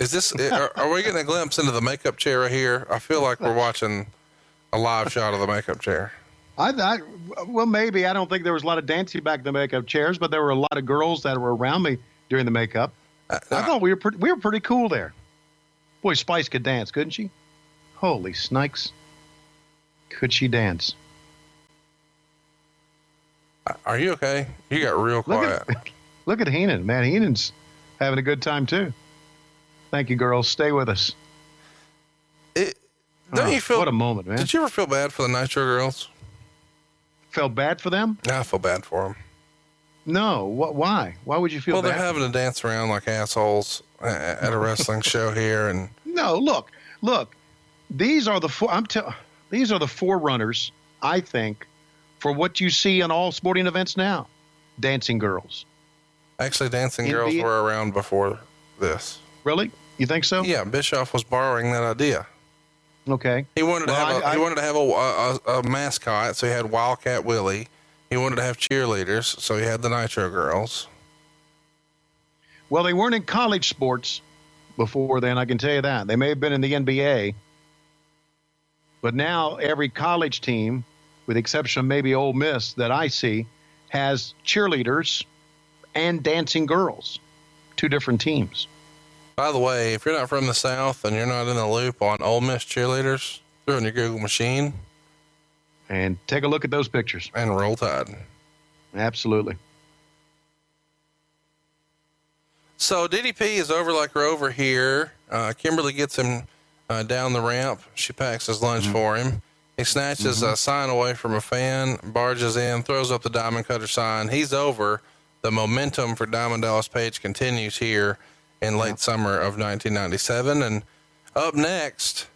Is this? Are we getting a glimpse into the makeup chair right here? I feel like we're watching a live shot of the makeup chair. Well, maybe. I don't think there was a lot of dancing back in the makeup chairs, but there were a lot of girls that were around me during the makeup. I thought we were pretty cool there. Boy, Spice could dance, couldn't she? Holy snakes. Could she dance? Are you okay? You got real quiet. Look at Heenan. Man, Heenan's having a good time, too. Thank you, girls. Stay with us. Don't you feel... What a moment, man. Did you ever feel bad for the Nitro girls? Felt bad for them? I feel bad for them. No. Why? Why would you feel bad? Well, they're having to dance around like assholes at a wrestling show here, and no. Look. These are the these are the forerunners, I think, for what you see in all sporting events now. Dancing girls. Actually, dancing girls were around before this. Really? You think so? Yeah, Bischoff was borrowing that idea. Okay. He wanted to have a mascot, so he had Wildcat Willie. He wanted to have cheerleaders, so he had the Nitro girls. Well, they weren't in college sports before then, I can tell you that. They may have been in the NBA. But now every college team, with the exception of maybe Ole Miss that I see, has cheerleaders and dancing girls. Two different teams. By the way, if you're not from the South and you're not in the loop on Ole Miss cheerleaders, throw in your Google machine. And take a look at those pictures. And roll Tide. Absolutely. So DDP is over like we're over here. Kimberly gets him down the ramp. She packs his lunch for him. He snatches a sign away from a fan, barges in, throws up the Diamond Cutter sign. He's over. The momentum for Diamond Dallas Page continues here in late summer of 1997. And up next,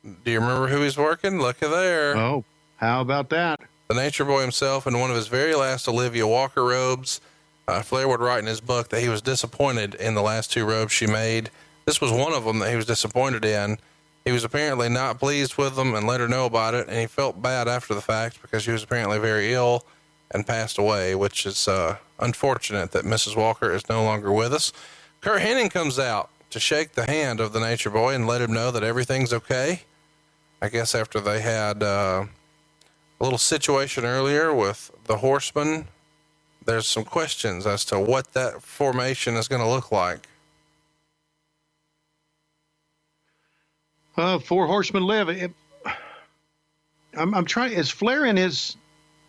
do you remember who he's working? Look at there. Oh, how about that? The Nature Boy himself in one of his very last Olivia Walker robes. Flair would write in his book that he was disappointed in the last two robes she made. This was one of them that he was disappointed in. He was apparently not pleased with them and let her know about it, and he felt bad after the fact because she was apparently very ill and passed away, which is unfortunate that Mrs. Walker is no longer with us. Kurt Hennig comes out to shake the hand of the Nature Boy and let him know that everything's okay. I guess after they had a little situation earlier with the Horsemen, there's some questions as to what that formation is going to look like. Four Horsemen live. I'm trying. Is Flair in his?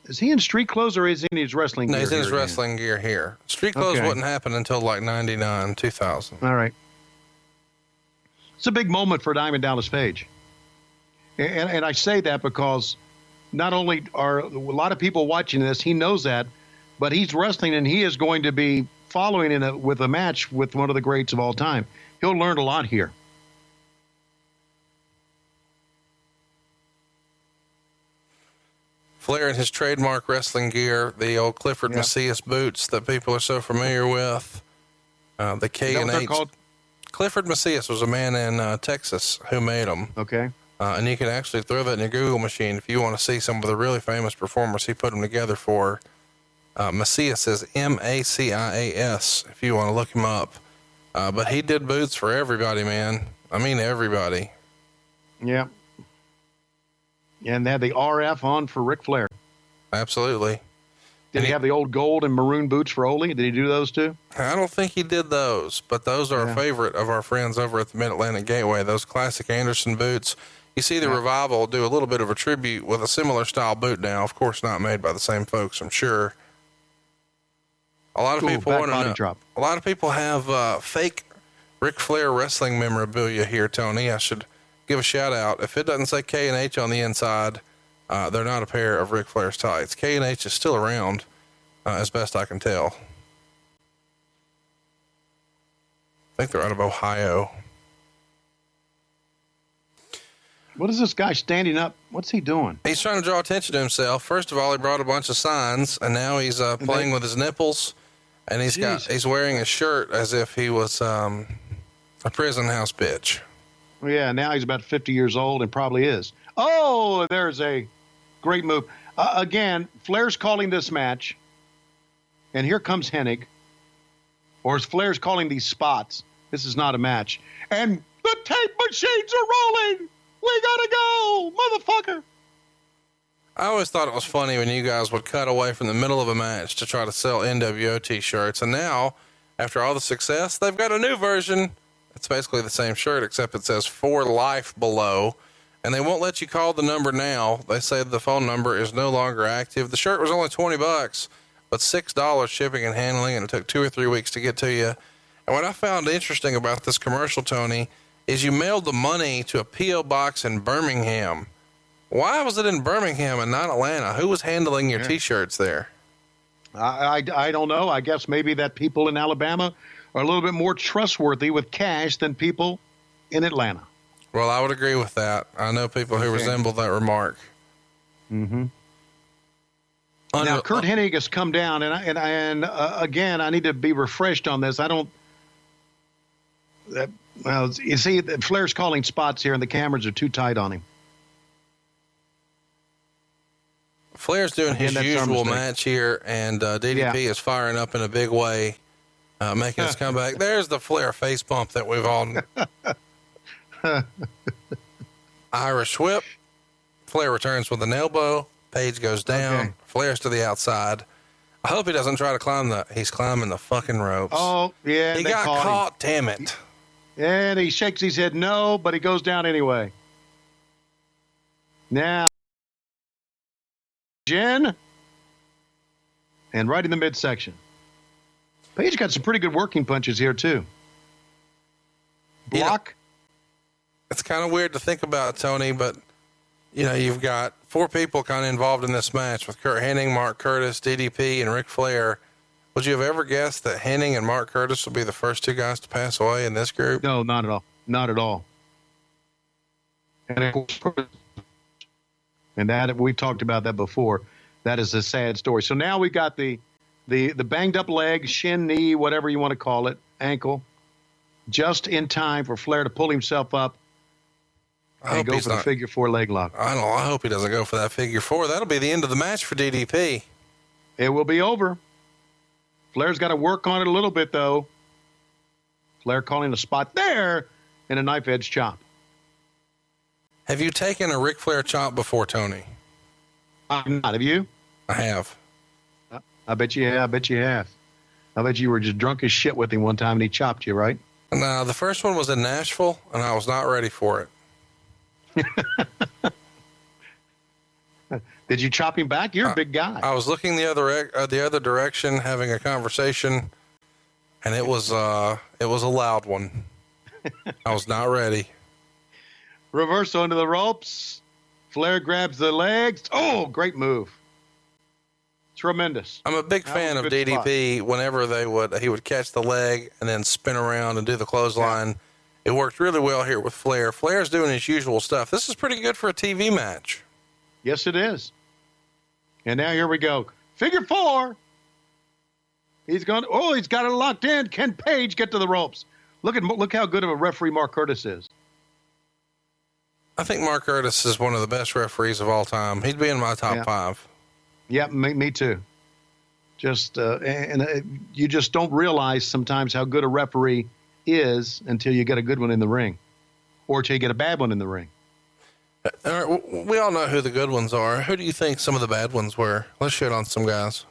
Is he in street clothes or is he in his wrestling gear? No, he's in his wrestling gear here. Street clothes wouldn't happen until like 99, 2000. All right. It's a big moment for Diamond Dallas Page. And I say that because not only are a lot of people watching this, he knows that, but he's wrestling and he is going to be following with a match with one of the greats of all time. He'll learn a lot here. Flair in his trademark wrestling gear, the old Clifford Macias boots that people are so familiar with. The K&H Clifford Macias was a man in Texas who made them. Okay. And you can actually throw that in your Google machine if you want to see some of the really famous performers he put them together for. Macias is Macias, if you want to look him up. But he did boots for everybody, man. I mean, everybody. Yeah. And they had the RF on for Ric Flair. Absolutely. Did he have the old gold and maroon boots for Ole? Did he do those too? I don't think he did those, but those are a favorite of our friends over at the Mid-Atlantic Gateway, those classic Anderson boots. You see the Revival do a little bit of a tribute with a similar style boot now. Of course, not made by the same folks, I'm sure. A lot of people want to know. A lot of people have fake Ric Flair wrestling memorabilia here, Tony. I should give a shout out. If it doesn't say K&H on the inside, they're not a pair of Ric Flair's tights. K&H is still around, as best I can tell. I think they're out of Ohio. What is this guy standing up? What's he doing? He's trying to draw attention to himself. First of all, he brought a bunch of signs, and now he's playing with his nipples, and he's wearing a shirt as if he was a prison house bitch. Well, yeah, now he's about 50 years old and probably is. Oh, there's a great move. Again, Flair's calling this match, and here comes Hennig. Or as Flair's calling these spots, this is not a match. And the tape machines are rolling! We gotta go, motherfucker! I always thought it was funny when you guys would cut away from the middle of a match to try to sell NWO t-shirts. And now, after all the success, they've got a new version. It's basically the same shirt, except it says "For Life" below. And they won't let you call the number now. They say the phone number is no longer active. The shirt was only $20, but $6 shipping and handling, and it took 2 or 3 weeks to get to you. And what I found interesting about this commercial, Tony, is you mailed the money to a P.O. box in Birmingham. Why was it in Birmingham and not Atlanta? Who was handling your t-shirts there? I don't know. I guess maybe that people in Alabama are a little bit more trustworthy with cash than people in Atlanta. Well, I would agree with that. I know people who resemble that remark. Mm-hmm. Now, Kurt Hennig has come down, and again, I need to be refreshed on this. Well, you see, Flair's calling spots here, and the cameras are too tight on him. Flair's doing his usual match here, and DDP is firing up in a big way, making his comeback. There's the Flair face bump that we've all... Irish whip. Flair returns with an elbow. Page goes down. Okay. Flair's to the outside. I hope he doesn't try to he's climbing the fucking ropes. Oh, yeah. He got caught, damn it. And he shakes his head no, but he goes down anyway. Now, Jen, and right in the midsection. Page got some pretty good working punches here, too. Block. Yeah. It's kind of weird to think about, Tony, but, you know, you've got 4 people kind of involved in this match with Kurt Hennig, Mark Curtis, DDP, and Ric Flair. Would you have ever guessed that Hennig and Mark Curtis would be the first 2 guys to pass away in this group? No, not at all. Not at all. And of course, and that we've talked about that before. That is a sad story. So now we got the banged up leg, shin, knee, whatever you want to call it, ankle, just in time for Flair to pull himself up and go for the figure 4 leg lock. I hope he doesn't go for that figure 4. That'll be the end of the match for DDP. It will be over. Flair's got to work on it a little bit, though. Flair calling a spot there and a knife edge chop. Have you taken a Ric Flair chop before, Tony? I'm not. Have you? I have. I bet you have. I bet you were just drunk as shit with him one time and he chopped you, right? No, the first one was in Nashville, and I was not ready for it. Did you chop him back? You're a big guy. I was looking the other direction, having a conversation, and it was a loud one. I was not ready. Reversal into the ropes. Flair grabs the legs. Oh, great move. Tremendous. I'm a big fan of DDP. Spot. Whenever he would catch the leg and then spin around and do the clothesline. Yeah. It worked really well here with Flair. Flair's doing his usual stuff. This is pretty good for a TV match. Yes, it is. And now here we go. Figure 4. He's got it locked in. Can Page get to the ropes? Look how good of a referee Mark Curtis is. I think Mark Curtis is one of the best referees of all time. He'd be in my top 5. Yeah, me too. You just don't realize sometimes how good a referee is until you get a good one in the ring, or until you get a bad one in the ring. All right, we all know who the good ones are. Who do you think some of the bad ones were? Let's shit on some guys.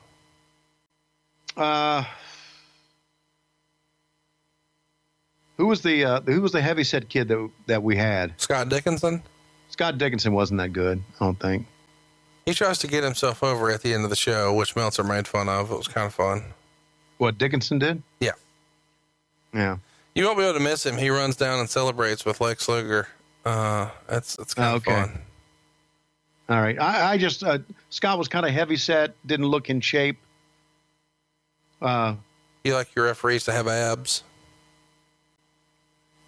Who was the heavyset kid that we had? Scott Dickinson? Scott Dickinson wasn't that good, I don't think. He tries to get himself over at the end of the show, which Meltzer made fun of. It was kind of fun. What, Dickinson did? Yeah. Yeah. You won't be able to miss him. He runs down and celebrates with Lex Luger. That's kind of fun. All right. I just, Scott was kind of heavy set, didn't look in shape. You like your referees to have abs?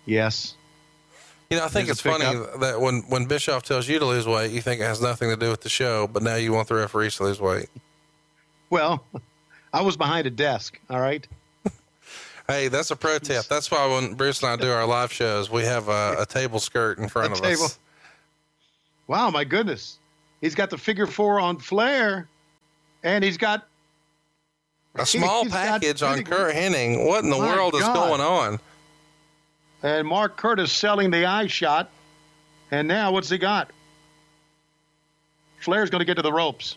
Yes. You know, I think it's funny that when Bischoff tells you to lose weight, you think it has nothing to do with the show, but now you want the referees to lose weight. Well, I was behind a desk. All right. Hey, that's a pro tip. That's why when Bruce and I do our live shows, we have a table skirt in front of us. Wow, my goodness. He's got the figure 4 on Flair, and he's got a small package on Kurt Hennig. What in the world is going on? And Mark Curtis selling the eye shot. And now what's he got? Flair's going to get to the ropes.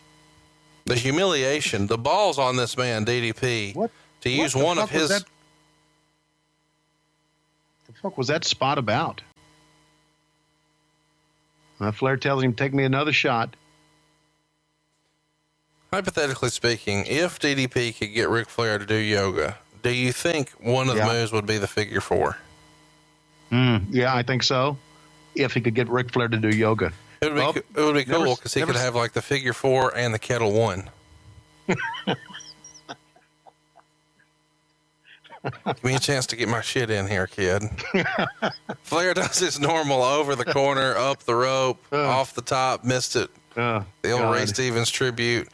The humiliation, the balls on this man, DDP, to use one of his. What the fuck was that spot about? Flair tells him, take me another shot. Hypothetically speaking, if DDP could get Ric Flair to do yoga, do you think one of the moves would be the figure 4? Yeah, I think so. If he could get Ric Flair to do yoga. It would be cool because he could have like the figure 4 and the kettle 1. Give me a chance to get my shit in here, kid. Flair does his normal over the corner, up the rope, off the top, missed it. The old Ray Stevens tribute.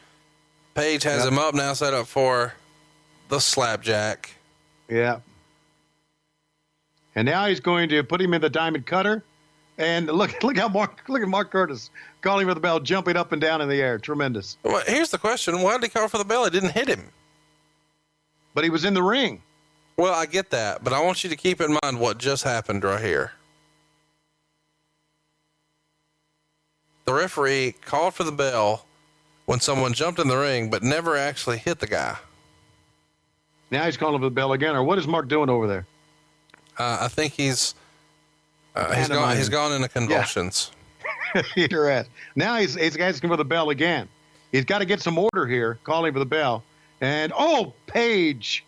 Page has him up now, set up for the slapjack. Yeah. And now he's going to put him in the diamond cutter. And look at Mark Curtis calling for the bell, jumping up and down in the air. Tremendous. Well, here's the question. Why did he call for the bell? It didn't hit him. But he was in the ring. Well, I get that, but I want you to keep in mind what just happened right here. The referee called for the bell when someone jumped in the ring, but never actually hit the guy. Now he's calling for the bell again. Or what is Mark doing over there? I think he's gone into convulsions. Your ass. Now he's asking for the bell again. He's got to get some order here, calling for the bell. And Page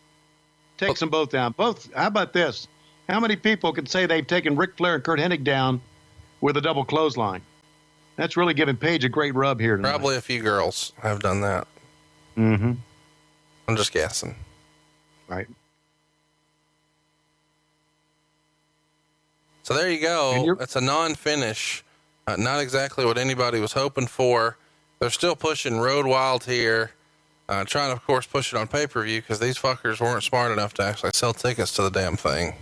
takes them both down. How about this? How many people can say they've taken Ric Flair and Kurt Hennig down with a double clothesline? That's really giving Page a great rub here tonight. Probably a few girls have done that. Mm-hmm. I'm just guessing. Right. So there you go. It's a non-finish. Not exactly what anybody was hoping for. They're still pushing Road Wild here. Trying to, of course, push it on pay-per-view because these fuckers weren't smart enough to actually sell tickets to the damn thing.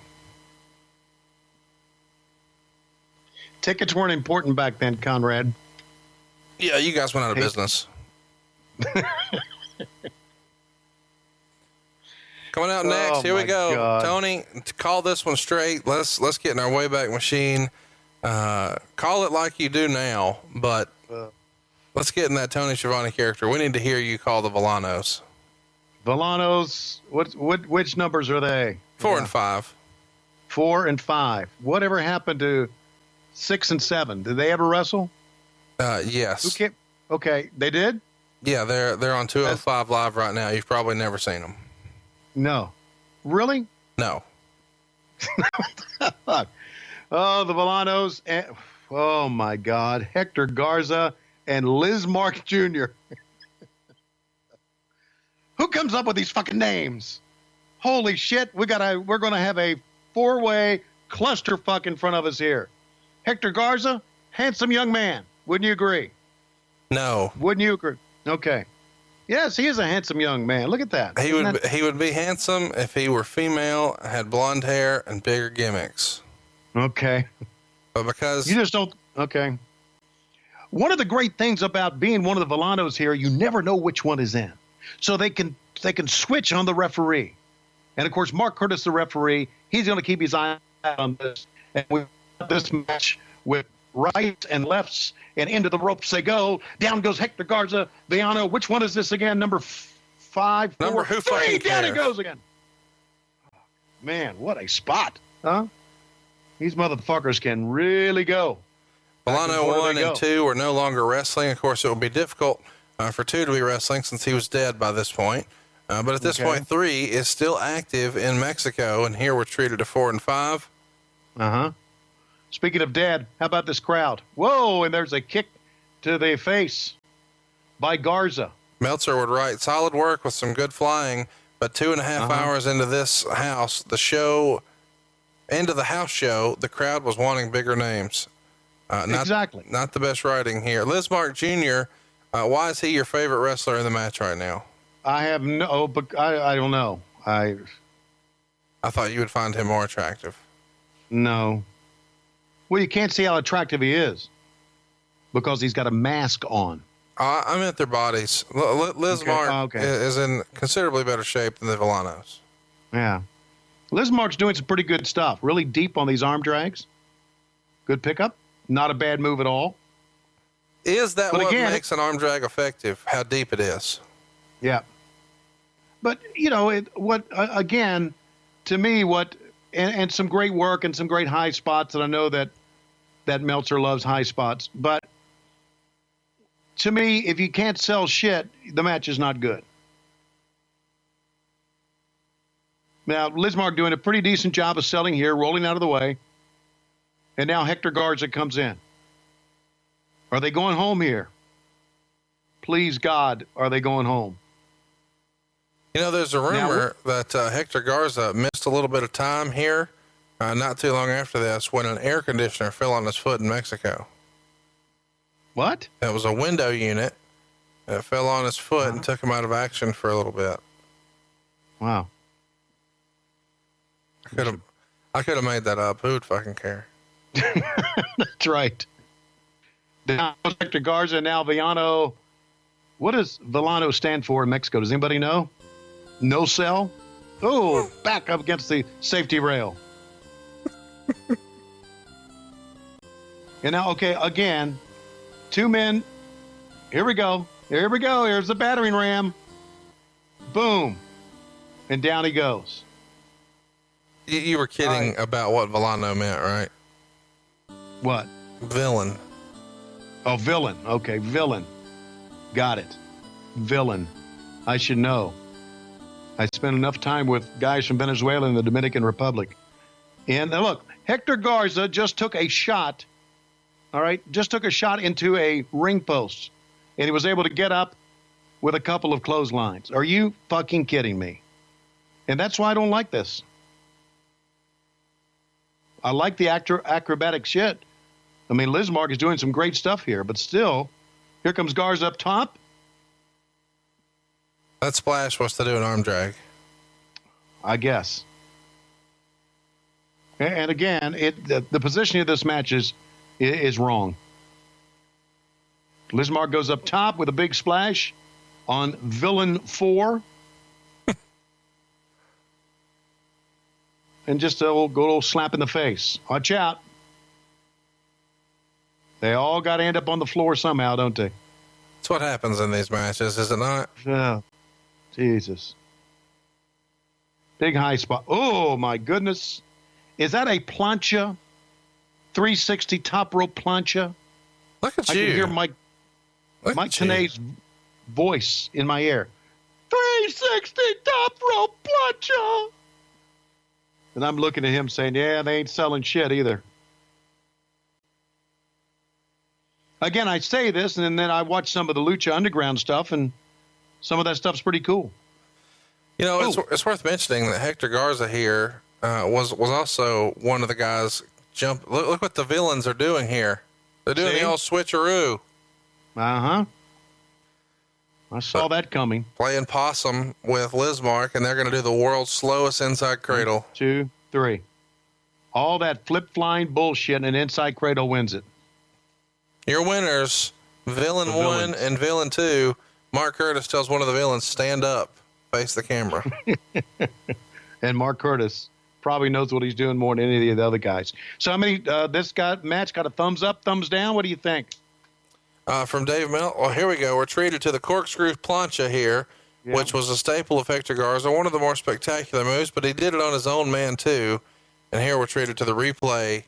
Tickets weren't important back then, Conrad. Yeah, you guys went out of business. Coming out next, here we go. God. Tony, to call this one straight, let's get in our Wayback Machine. Call it like you do now, but let's get in that Tony Schiavone character. We need to hear you call the Villanos. Villanos, which numbers are they? 4 and 5. 4 and 5. Whatever happened to 6 and 7? Did they ever wrestle? Yes. Okay, they did? Yeah, they're on 205 Live right now. You've probably never seen them. No. Really? No. Fuck. Oh, the Villanos. Oh, my God. Hector Garza and Liz Mark Jr. Who comes up with these fucking names? Holy shit. We're going to have a 4-way clusterfuck in front of us here. Hector Garza, handsome young man. Wouldn't you agree? No. Wouldn't you agree? Okay. Yes, he is a handsome young man. Look at that. He would be handsome if he were female, had blonde hair, and bigger gimmicks. Okay. But because you just don't. Okay. One of the great things about being one of the Villanos here, you never know which one is in, so they can switch on the referee, and of course Mark Curtis, the referee, he's going to keep his eye on this, and with this match with rights and lefts and into the ropes they go. Down goes Hector Garza. Villano, which one is this again? Number 5, 4, Number who 3. fucking Down cares? it goes again. Man, what a spot, huh? These motherfuckers can really go. Villano 1 and 2 are no longer wrestling. Of course, it would be difficult for 2 to be wrestling since he was dead by this point. But at this point, 3 is still active in Mexico, and here we're treated to 4 and 5. Uh-huh. Speaking of dead, how about this crowd? Whoa, and there's a kick to the face by Garza. Meltzer would write, solid work with some good flying, but 2.5 hours into this house, the house show, the crowd was wanting bigger names. Exactly. Not the best writing here. Lismark Jr., why is he your favorite wrestler in the match right now? I don't know. I thought you would find him more attractive. No. Well, you can't see how attractive he is because he's got a mask on. I meant their bodies. Lismark is in considerably better shape than the Villanos. Yeah. Lismark's doing some pretty good stuff. Really deep on these arm drags. Good pickup. Not a bad move at all. Is that what makes an arm drag effective? How deep it is? Yeah. But, again, to me, and some great work and some great high spots, and I know that Meltzer loves high spots. But to me, if you can't sell shit, the match is not good. Now, Lismark doing a pretty decent job of selling here, rolling out of the way. And now Hector Garza comes in. Are they going home here? Please, God, are they going home? There's a rumor that Hector Garza missed a little bit of time here, not too long after this, when an air conditioner fell on his foot in Mexico. What? It was a window unit that fell on his foot and took him out of action for a little bit. Wow. I could have made that up. Who would fucking care? That's right. Now Hector Garza, now Villano. What does Villano stand for in Mexico? Does anybody know? No sell? Oh, back up against the safety rail. And now, again, 2 men. Here we go. Here's the battering ram. Boom. And down he goes. You were kidding about what Villano meant, right? What? Villain. Oh, villain. Okay, villain. Got it. Villain. I should know. I spent enough time with guys from Venezuela and the Dominican Republic. And look, Hector Garza just took a shot. All right, just took a shot into a ring post. And he was able to get up with a couple of clotheslines. Are you fucking kidding me? And that's why I don't like this. I like the acrobatic shit. I mean, Lismark is doing some great stuff here, but still, here comes Garza up top. That splash was to do an arm drag. I guess. And again, the positioning of this match is wrong. Lismark goes up top with a big splash on Villain 4. And just a good old slap in the face. Watch out. They all got to end up on the floor somehow, don't they? That's what happens in these matches, is it not? Yeah. Jesus. Big high spot. Oh, my goodness. Is that a plancha? 360 top rope plancha? Look at I you. can hear Mike Tenay's voice in my ear. 360 top rope plancha. And I'm looking at him saying, yeah, they ain't selling shit either. Again, I say this, and then I watch some of the Lucha Underground stuff, and some of that stuff's pretty cool. It's worth mentioning that Hector Garza here was also one of the guys Look what the villains are doing here. They're doing the old switcheroo. Uh-huh. I saw that coming. Playing possum with Lismark, and they're going to do the world's slowest inside cradle. 1, 2, 3. All that flip-flying bullshit, and an inside cradle wins it. Your winners, Villain 1 and Villain 2. Mark Curtis tells one of the villains, stand up, face the camera. And Mark Curtis probably knows what he's doing more than any of the other guys. So how many, this match got a thumbs up, thumbs down? What do you think? From Dave Mel. Well, here we go. We're treated to the corkscrew plancha here, which was a staple of Hector Garza, one of the more spectacular moves, but he did it on his own man too. And here we're treated to the replay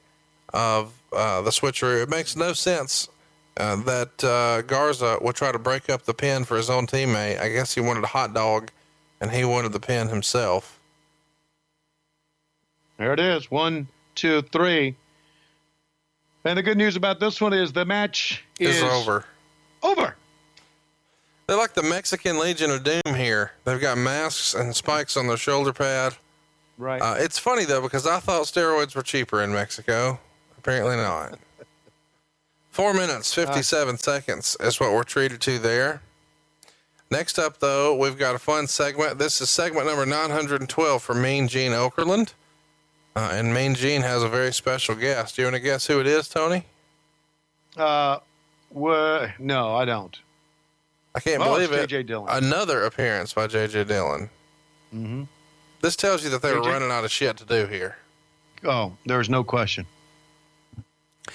of the switcheroo. It makes no sense that Garza would try to break up the pin for his own teammate. I guess he wanted a hot dog, and he wanted the pin himself. There it is. 1, 2, 3. And the good news about this one is the match is over. Over. They're like the Mexican Legion of Doom here. They've got masks and spikes on their shoulder pad. Right. It's funny, though, because I thought steroids were cheaper in Mexico. Apparently not. 4 minutes, 57 seconds is what we're treated to there. Next up, though, we've got a fun segment. This is segment number 912 for Mean Gene Okerlund. And Mean Gene has a very special guest. Do you want to guess who it is, Tony? No, I don't. I can't believe it. J.J. Dillon. Another appearance by J.J. Dillon. Mm-hmm. This tells you that they were running out of shit to do here. Oh, there's no question.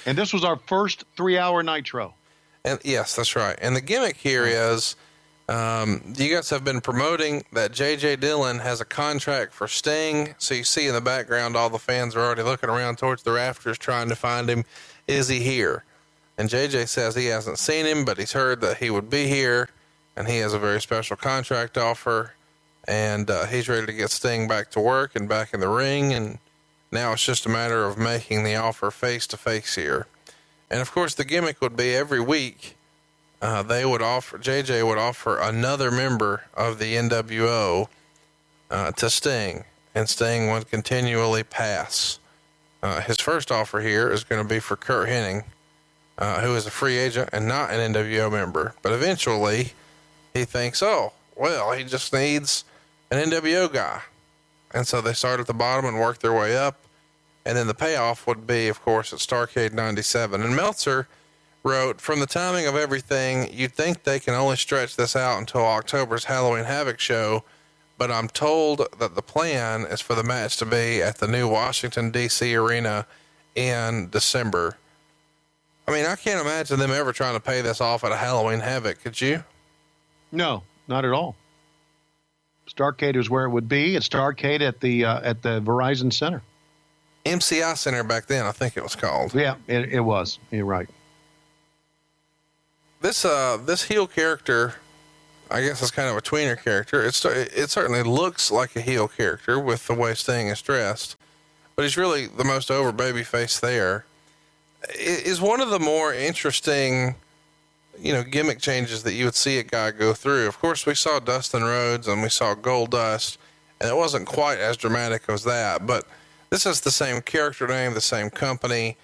And this was our first 3-hour Nitro. And yes, that's right. And the gimmick here is, you guys have been promoting that J.J. Dillon has a contract for Sting. So you see in the background, all the fans are already looking around towards the rafters trying to find him. Is he here? And J.J. says he hasn't seen him, but he's heard that he would be here, and he has a very special contract offer, and he's ready to get Sting back to work and back in the ring, and now it's just a matter of making the offer face-to-face here. And, of course, the gimmick would be every week JJ would offer another member of the NWO to Sting, and Sting would continually pass. His first offer here is going to be for Kurt Hennig, who is a free agent and not an NWO member. But eventually he thinks, he just needs an NWO guy. And so they start at the bottom and work their way up. And then the payoff would be, of course, at Starrcade 97. And Meltzer wrote, from the timing of everything, you'd think they can only stretch this out until October's Halloween Havoc show. But I'm told that the plan is for the match to be at the new Washington, D.C. arena in December. I mean, I can't imagine them ever trying to pay this off at a Halloween Havoc. Could you? No, not at all. Starrcade is where it would be. It's Starrcade at the Verizon Center. MCI Center back then, I think it was called. Yeah, it was. You're right. This heel character, I guess it's kind of a tweener character. It certainly looks like a heel character with the way Sting is dressed, but he's really the most over babyface there. It is one of the more interesting, gimmick changes that you would see a guy go through. Of course, we saw Dustin Rhodes and we saw Goldust, and it wasn't quite as dramatic as that, but this is the same character name, the same company,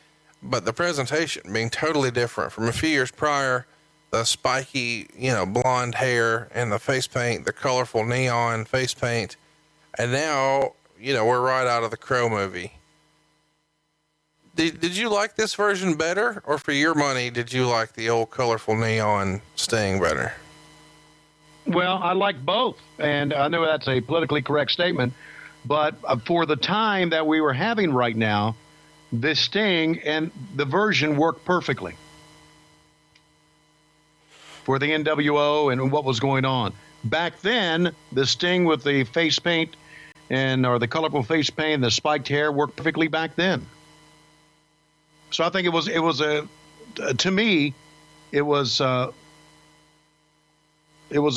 but the presentation being totally different from a few years prior. The spiky, blonde hair and the face paint, the colorful neon face paint. And now, we're right out of the Crow movie. Did you like this version better, or for your money, did you like the old colorful neon Sting better? Well, I like both. And I know that's a politically correct statement, but for the time that we were having right now, this Sting and the version worked perfectly for the NWO and what was going on. Back then, the Sting with the face paint or the colorful face paint and the spiked hair worked perfectly back then. So I think it was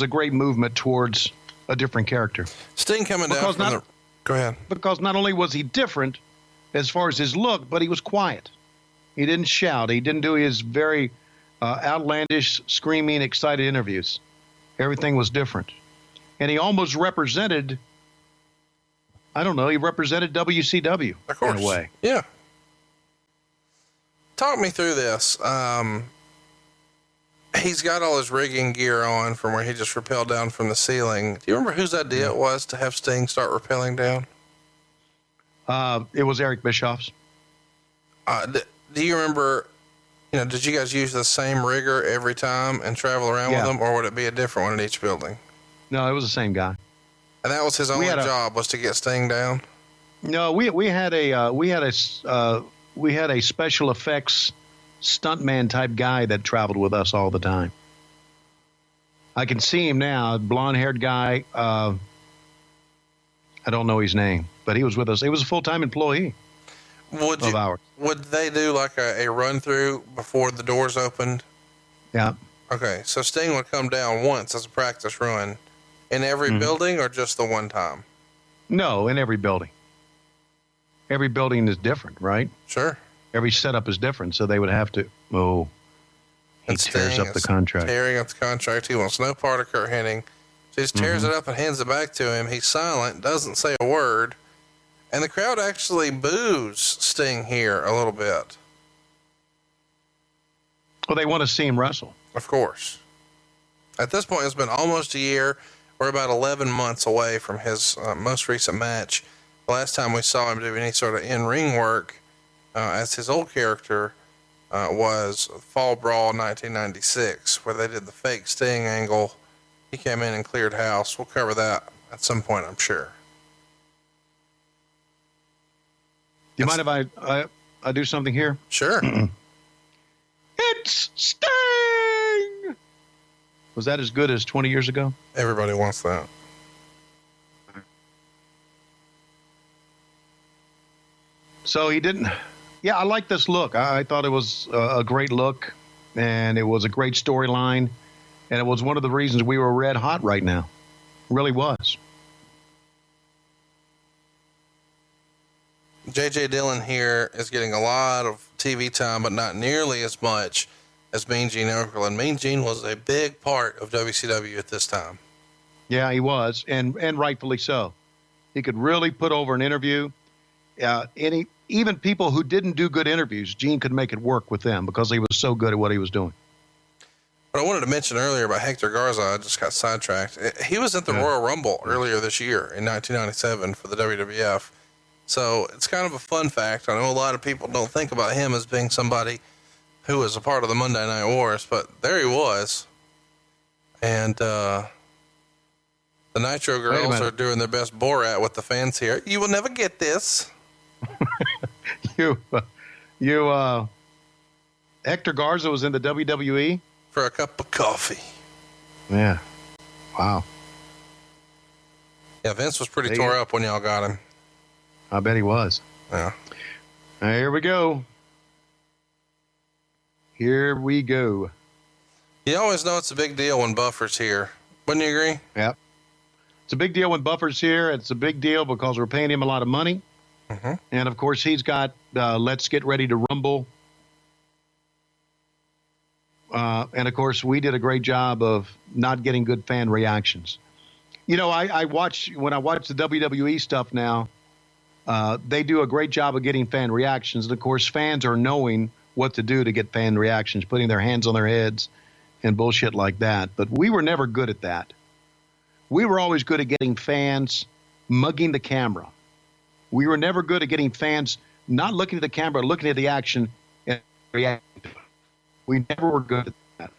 a great movement towards a different character. Sting coming down from go ahead. Because not only was he different as far as his look, but he was quiet. He didn't shout. He didn't do his very outlandish, screaming, excited interviews. Everything was different. And he almost represented, he represented WCW in a way. Yeah. Talk me through this. he's got all his rigging gear on from where he just rappelled down from the ceiling. Do you remember whose idea it was to have Sting start rappelling down? It was Eric Bischoff's. Do you remember, did you guys use the same rigger every time and travel around with them, or would it be a different one in each building? No, it was the same guy. And that was his only job, was to get Sting down? No, we had a special effects stuntman type guy that traveled with us all the time. I can see him now, blonde-haired guy. I don't know his name, but he was with us. He was a full-time employee of ours. Would they do like a run-through before the doors opened? Yeah. Okay, so Sting would come down once as a practice run in every building, or just the one time? No, in every building. Every building is different, right? Sure. Every setup is different, so they would have to. He tears up the contract. Tearing up the contract. He wants no part of Kurt Hennig. So he just tears it up and hands it back to him. He's silent, doesn't say a word, and the crowd actually boos Sting here a little bit. Well, they want to see him wrestle. Of course. At this point, it's been almost a year. We're about 11 months away from his most recent match. The last time we saw him do any sort of in-ring work as his old character was Fall Brawl 1996, where they did the fake Sting angle. He came in and cleared house. We'll cover that at some point, I'm sure. Do you mind if I do something here? Sure. It's Sting! Was that as good as 20 years ago? Everybody wants that. So he didn't. Yeah, I like this look. I thought it was a great look, and it was a great storyline, and it was one of the reasons we were red hot right now. It really was. J.J. Dillon here is getting a lot of TV time, but not nearly as much as Mean Gene Okerlund. Mean Gene was a big part of WCW at this time. Yeah, he was, and rightfully so. He could really put over an interview. Even people who didn't do good interviews, Gene could make it work with them because he was so good at what he was doing. But I wanted to mention earlier about Hector Garza. I just got sidetracked. He was at the Royal Rumble earlier this year in 1997 for the WWF. So it's kind of a fun fact. I know a lot of people don't think about him as being somebody who was a part of the Monday Night Wars, but there he was. And the Nitro girls are doing their best Borat with the fans here. You will never get this. Hector Garza was in the WWE for a cup of coffee. Yeah. Wow. Yeah, Vince was pretty tore up when y'all got him. I bet he was. Yeah. Here we go. Here we go. You always know it's a big deal when Buffer's here. Wouldn't you agree? Yeah. It's a big deal when Buffer's here. It's a big deal because we're paying him a lot of money. Mm-hmm. And, of course, he's got Let's Get Ready to Rumble. And, of course, we did a great job of not getting good fan reactions. When I watch the WWE stuff now, they do a great job of getting fan reactions. And, of course, fans are knowing what to do to get fan reactions, putting their hands on their heads and bullshit like that. But we were never good at that. We were always good at getting fans mugging the camera. We were never good at getting fans not looking at the camera, looking at the action and reacting. We never were good at that.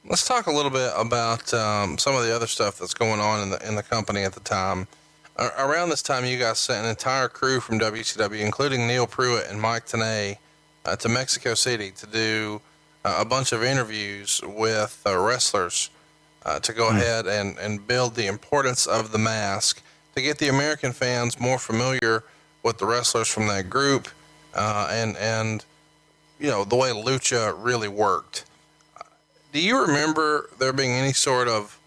Let's talk a little bit about some of the other stuff that's going on in the company at the time. Around this time, you guys sent an entire crew from WCW, including Neil Pruitt and Mike Tenay, to Mexico City to do a bunch of interviews with wrestlers to go ahead and build the importance of the mask, to get the American fans more familiar with the wrestlers from that group, and the way Lucha really worked. Do you remember there being any sort of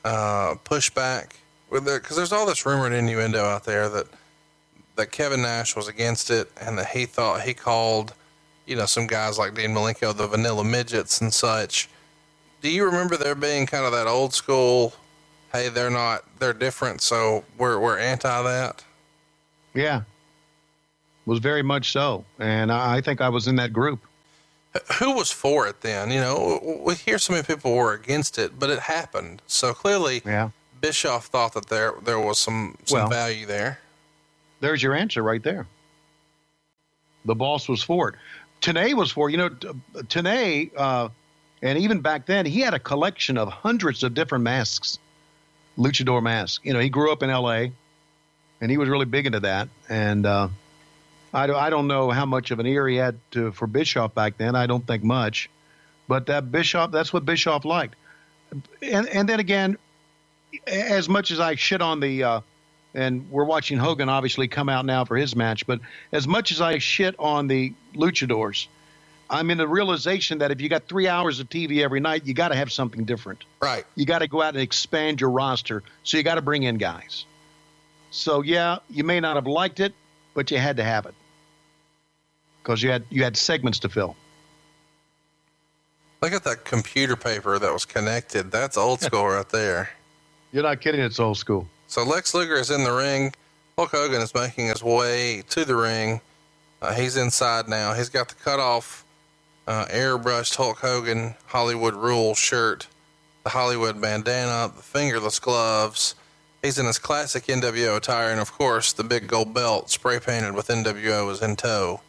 pushback? Because there's all this rumored innuendo out there that Kevin Nash was against it, and that he thought he called, some guys like Dean Malenko the vanilla midgets and such. Do you remember there being kind of that old school, hey, they're different, so we're anti that? Yeah. Was very much so. And I think I was in that group. Who was for it then? You know, we hear so many people were against it, but it happened. So clearly, Bischoff thought that there was some value there. There's your answer right there. The boss was for it. Tenay was for it. You know, Tenay, and even back then, he had a collection of hundreds of different masks, luchador masks. You know, he grew up in L.A., and he was really big into that. And I don't know how much of an ear he had for Bischoff back then. I don't think much. But that's what Bischoff liked. And then again, as much as I shit on and we're watching Hogan obviously come out now for his match, but as much as I shit on the luchadors, I'm in the realization that if you got 3 hours of TV every night, you got to have something different. Right. You got to go out and expand your roster. So you got to bring in guys. So yeah, you may not have liked it, but you had to have it because you had segments to fill. Look at that computer paper that was connected. That's old school right there. You're not kidding. It's old school. So Lex Luger is in the ring. Hulk Hogan is making his way to the ring. He's inside now. He's got the cutoff, airbrushed Hulk Hogan Hollywood Rules shirt, the Hollywood bandana, the fingerless gloves. He's in his classic NWO attire, and of course, the big gold belt spray painted with NWO is in tow.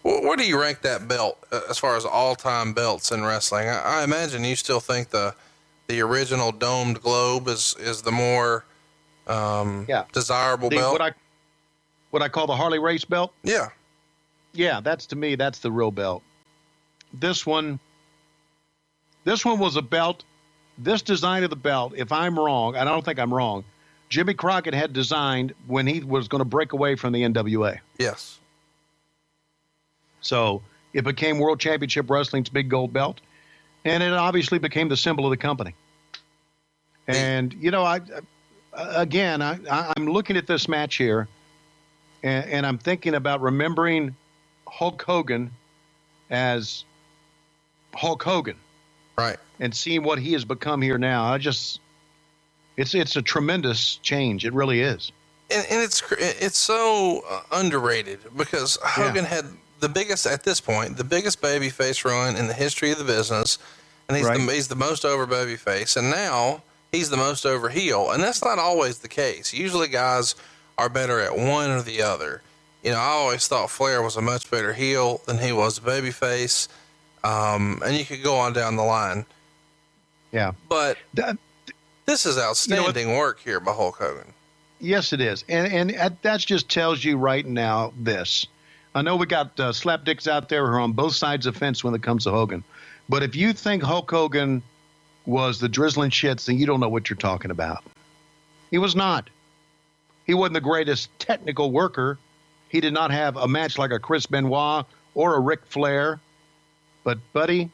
Where do you rank that belt as far as all-time belts in wrestling? I imagine you still think the original domed globe is the more desirable belt. What I call the Harley Race belt. Yeah. Yeah, that's the real belt. This one was a belt. This design of the belt, if I'm wrong, and I don't think I'm wrong, Jimmy Crockett had designed when he was going to break away from the NWA. Yes. So it became World Championship Wrestling's big gold belt, and it obviously became the symbol of the company. And, you know, I'm looking at this match here, and I'm thinking about remembering Hulk Hogan as Hulk Hogan. Right. And seeing what he has become here now. It's a tremendous change. It really is. And it's so underrated because Hogan had the biggest babyface run in the history of the business, and he's the most over babyface, and now he's the most over heel, and that's not always the case. Usually guys are better at one or the other. You know, I always thought Flair was a much better heel than he was a babyface, and you could go on down the line. Yeah. But this is outstanding work here by Hulk Hogan. Yes, it is. And that just tells you right now this. I know we got slapdicks out there who are on both sides of the fence when it comes to Hogan. But if you think Hulk Hogan was the drizzling shits, then you don't know what you're talking about. He was not. He wasn't the greatest technical worker. He did not have a match like a Chris Benoit or a Ric Flair. But, buddy,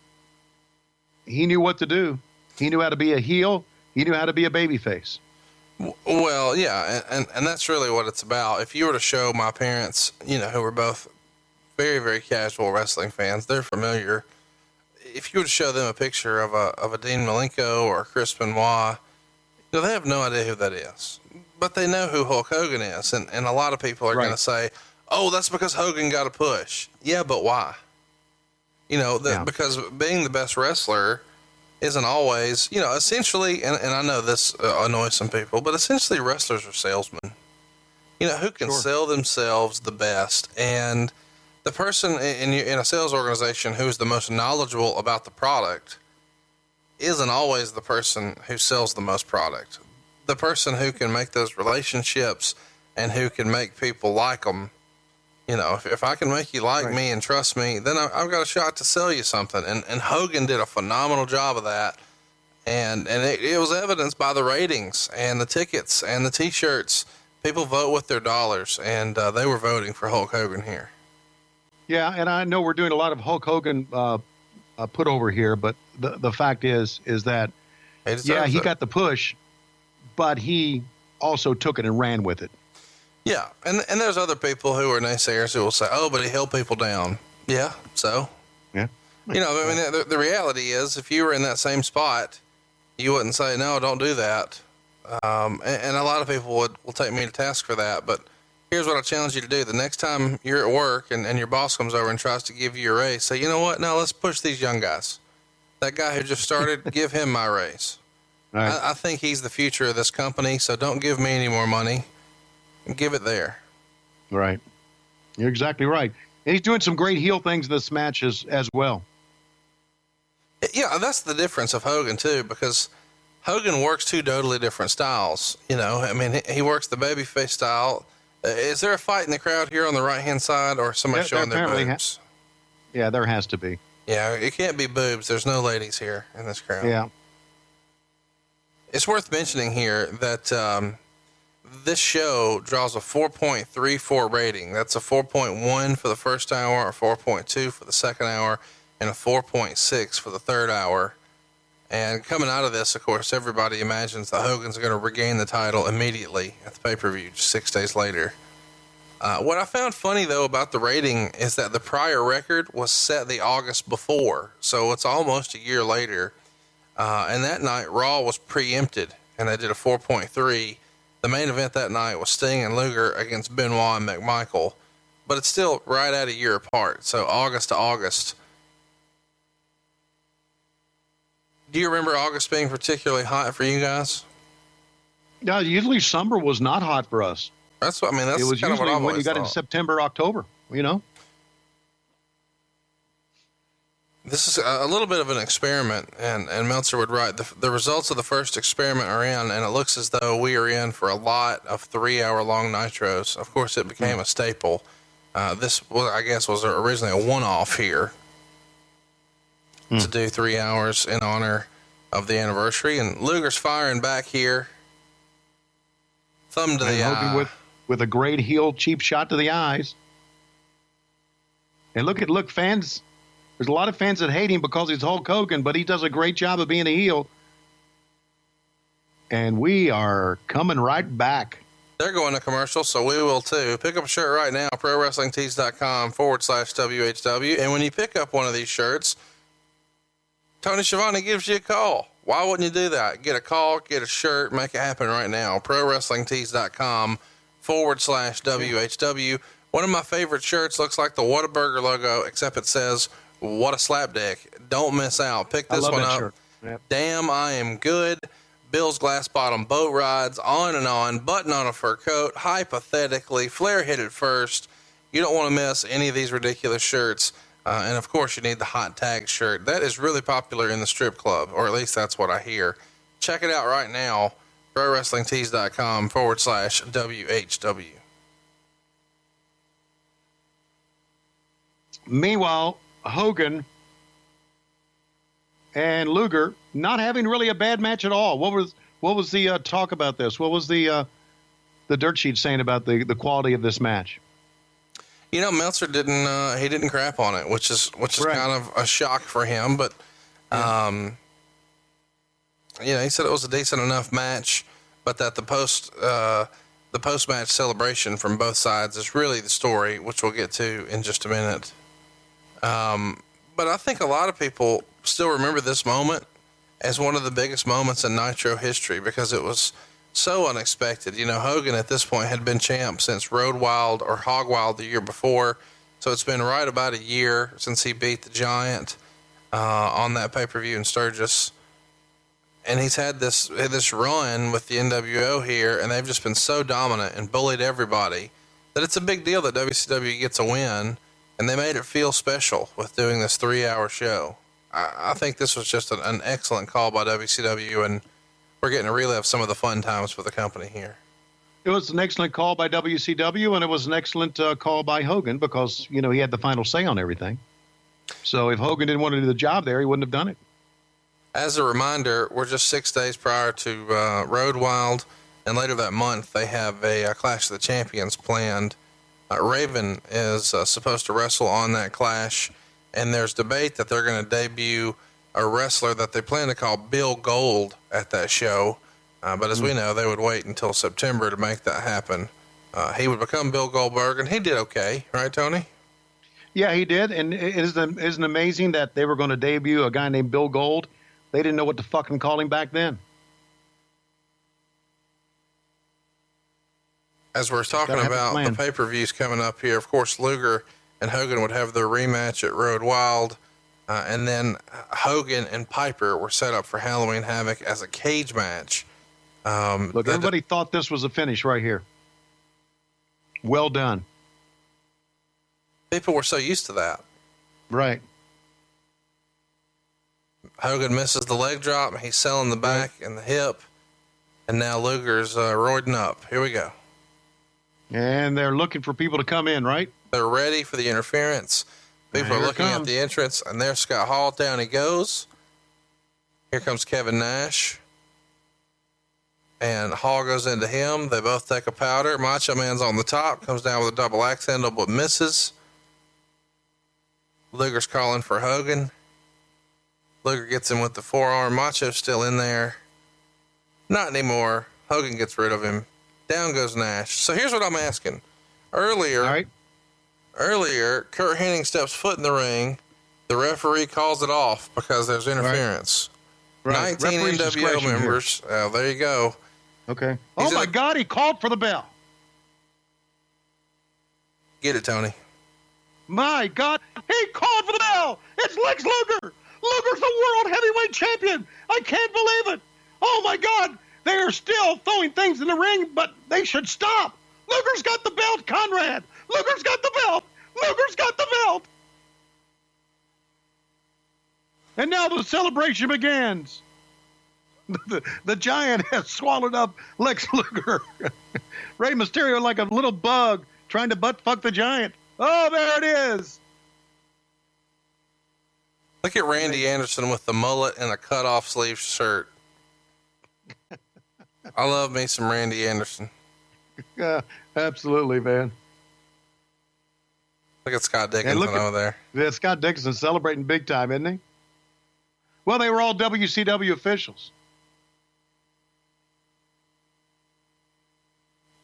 he knew what to do. He knew how to be a heel. He knew how to be a babyface. Well, yeah, and that's really what it's about. If you were to show my parents, you know, who were both very, very casual wrestling fans, they're familiar. If you were to show them a picture of a Dean Malenko or a Chris Benoit, you know, they have no idea who that is. But they know who Hulk Hogan is, and a lot of people are going to say, oh, that's because Hogan got a push. Yeah, but why? You know, because being the best wrestler isn't always, you know, essentially, and I know this annoys some people, but essentially wrestlers are salesmen, you know, who can sell themselves the best. And the person in a sales organization who's the most knowledgeable about the product isn't always the person who sells the most product. The person who can make those relationships and who can make people like them. You know, if I can make you like me and trust me, then I've got a shot to sell you something. And Hogan did a phenomenal job of that. And it was evidenced by the ratings and the tickets and the T-shirts. People vote with their dollars, and they were voting for Hulk Hogan here. Yeah, and I know we're doing a lot of Hulk Hogan put over here, but the fact is that, he got the push, but he also took it and ran with it. Yeah, and there's other people who are naysayers who will say, oh, but he held people down. Yeah, so? Yeah. You know, I mean, the reality is, if you were in that same spot, you wouldn't say, no, don't do that. And a lot of people will take me to task for that, but, Here's what I challenge you to do. The next time you're at work and your boss comes over and tries to give you a raise, say, you know what? No, let's push these young guys. That guy who just started, give him my raise. Right. I think he's the future of this company, so don't give me any more money. Give it there. Right. You're exactly right. And he's doing some great heel things in this match as well. Yeah, that's the difference of Hogan, too, because Hogan works two totally different styles. You know, I mean, he works the babyface style. Is there a fight in the crowd here on the right-hand side, or somebody showing their boobs? Yeah, there has to be. Yeah, it can't be boobs. There's no ladies here in this crowd. Yeah. It's worth mentioning here that this show draws a 4.34 rating. That's a 4.1 for the first hour, a 4.2 for the second hour, and a 4.6 for the third hour. And coming out of this, of course, everybody imagines that Hogan's going to regain the title immediately at the pay-per-view just 6 days later. What I found funny, though, about the rating is that the prior record was set the August before, so it's almost a year later. And that night, Raw was preempted, and they did a 4.3. The main event that night was Sting and Luger against Benoit and McMichael, but it's still right at a year apart, so August to August. Do you remember August being particularly hot for you guys? No, usually summer was not hot for us. That's what I mean. That's it was kind of what usually I've when you got thought. into September, October. You know. This is a little bit of an experiment, and Meltzer would write, the results of the first experiment are in, and it looks as though we are in for a lot of 3-hour-long Nitros. Of course, it became a staple. This, I guess, was originally a one-off here to do 3 hours in honor of the anniversary, and Luger's firing back here. Thumb to the eye. With a great heel cheap shot to the eyes. And look, fans... There's a lot of fans that hate him because he's Hulk Hogan, but he does a great job of being a heel. And we are coming right back. They're going to commercial, so we will too. Pick up a shirt right now, ProWrestlingTees.com/WHW. And when you pick up one of these shirts, Tony Schiavone gives you a call. Why wouldn't you do that? Get a call, get a shirt, make it happen right now. ProWrestlingTees.com/WHW. One of my favorite shirts looks like the Whataburger logo, except it says, "What a slapdick." Don't miss out. Pick this one up. Yep. Damn, I am good. Bill's glass bottom boat rides, on and on, button on a fur coat, hypothetically, Flair hit it first. You don't want to miss any of these ridiculous shirts. And of course you need the hot tag shirt. That is really popular in the strip club, or at least that's what I hear. Check it out right now. ProWrestlingTees.com/WHW. Meanwhile, Hogan and Luger not having really a bad match at all. What was the talk about this? What was the dirt sheet saying about the quality of this match? You know, Meltzer didn't crap on it, which is right. Kind of a shock for him. But he said it was a decent enough match, but that the post match celebration from both sides is really the story, which we'll get to in just a minute. But I think a lot of people still remember this moment as one of the biggest moments in Nitro history because it was so unexpected. You know, Hogan at this point had been champ since Road Wild or Hog Wild the year before. So it's been right about a year since he beat the Giant on that pay-per-view in Sturgis. And he's had this run with the NWO here, and they've just been so dominant and bullied everybody that it's a big deal that WCW gets a win. And they made it feel special with doing this 3-hour show. I think this was just an excellent call by WCW, and we're getting to relive some of the fun times for the company here. It was an excellent call by WCW, and it was an excellent call by Hogan because, he had the final say on everything. So if Hogan didn't want to do the job there, he wouldn't have done it. As a reminder, we're just 6 days prior to Road Wild, and later that month they have a Clash of the Champions planned. Raven is supposed to wrestle on that clash, and there's debate that they're going to debut a wrestler that they plan to call Bill Gold at that show. But as we know, they would wait until September to make that happen. He would become Bill Goldberg, and he did okay, right, Tony? Yeah, he did. And isn't it amazing that they were going to debut a guy named Bill Gold? They didn't know what to fucking call him back then. As we're talking about the pay-per-views coming up here, of course, Luger and Hogan would have their rematch at Road Wild. And then Hogan and Piper were set up for Halloween Havoc as a cage match. Look, everybody thought this was a finish right here. Well done. People were so used to that. Right. Hogan misses the leg drop. He's selling the back and the hip. And now Luger's roiding up. Here we go. And they're looking for people to come in, right? They're ready for the interference. People are looking at the entrance, and there's Scott Hall. Down he goes. Here comes Kevin Nash. And Hall goes into him. They both take a powder. Macho Man's on the top. Comes down with a double axe handle, but misses. Luger's calling for Hogan. Luger gets him with the forearm. Macho's still in there. Not anymore. Hogan gets rid of him. Down goes Nash. So here's what I'm asking. Earlier, Kurt Hennig steps foot in the ring. The referee calls it off because there's interference. Right. 19 NWO members. There you go. Okay. Oh my God, he called for the bell. Get it, Tony. My God, he called for the bell. It's Lex Luger. Luger's the world heavyweight champion. I can't believe it. Oh my God, they are still throwing things in the ring, but they should stop. Luger's got the belt, Conrad. Luger's got the belt. Luger's got the belt. And now the celebration begins. The Giant has swallowed up Lex Luger. Rey Mysterio like a little bug trying to butt fuck the Giant. Oh, there it is. Look at Randy Anderson with the mullet and a cut-off sleeve shirt. I love me some Randy Anderson. Yeah, absolutely, man. Look at Scott Dickinson over there. Yeah, Scott Dickinson celebrating big time, isn't he? Well, they were all WCW officials.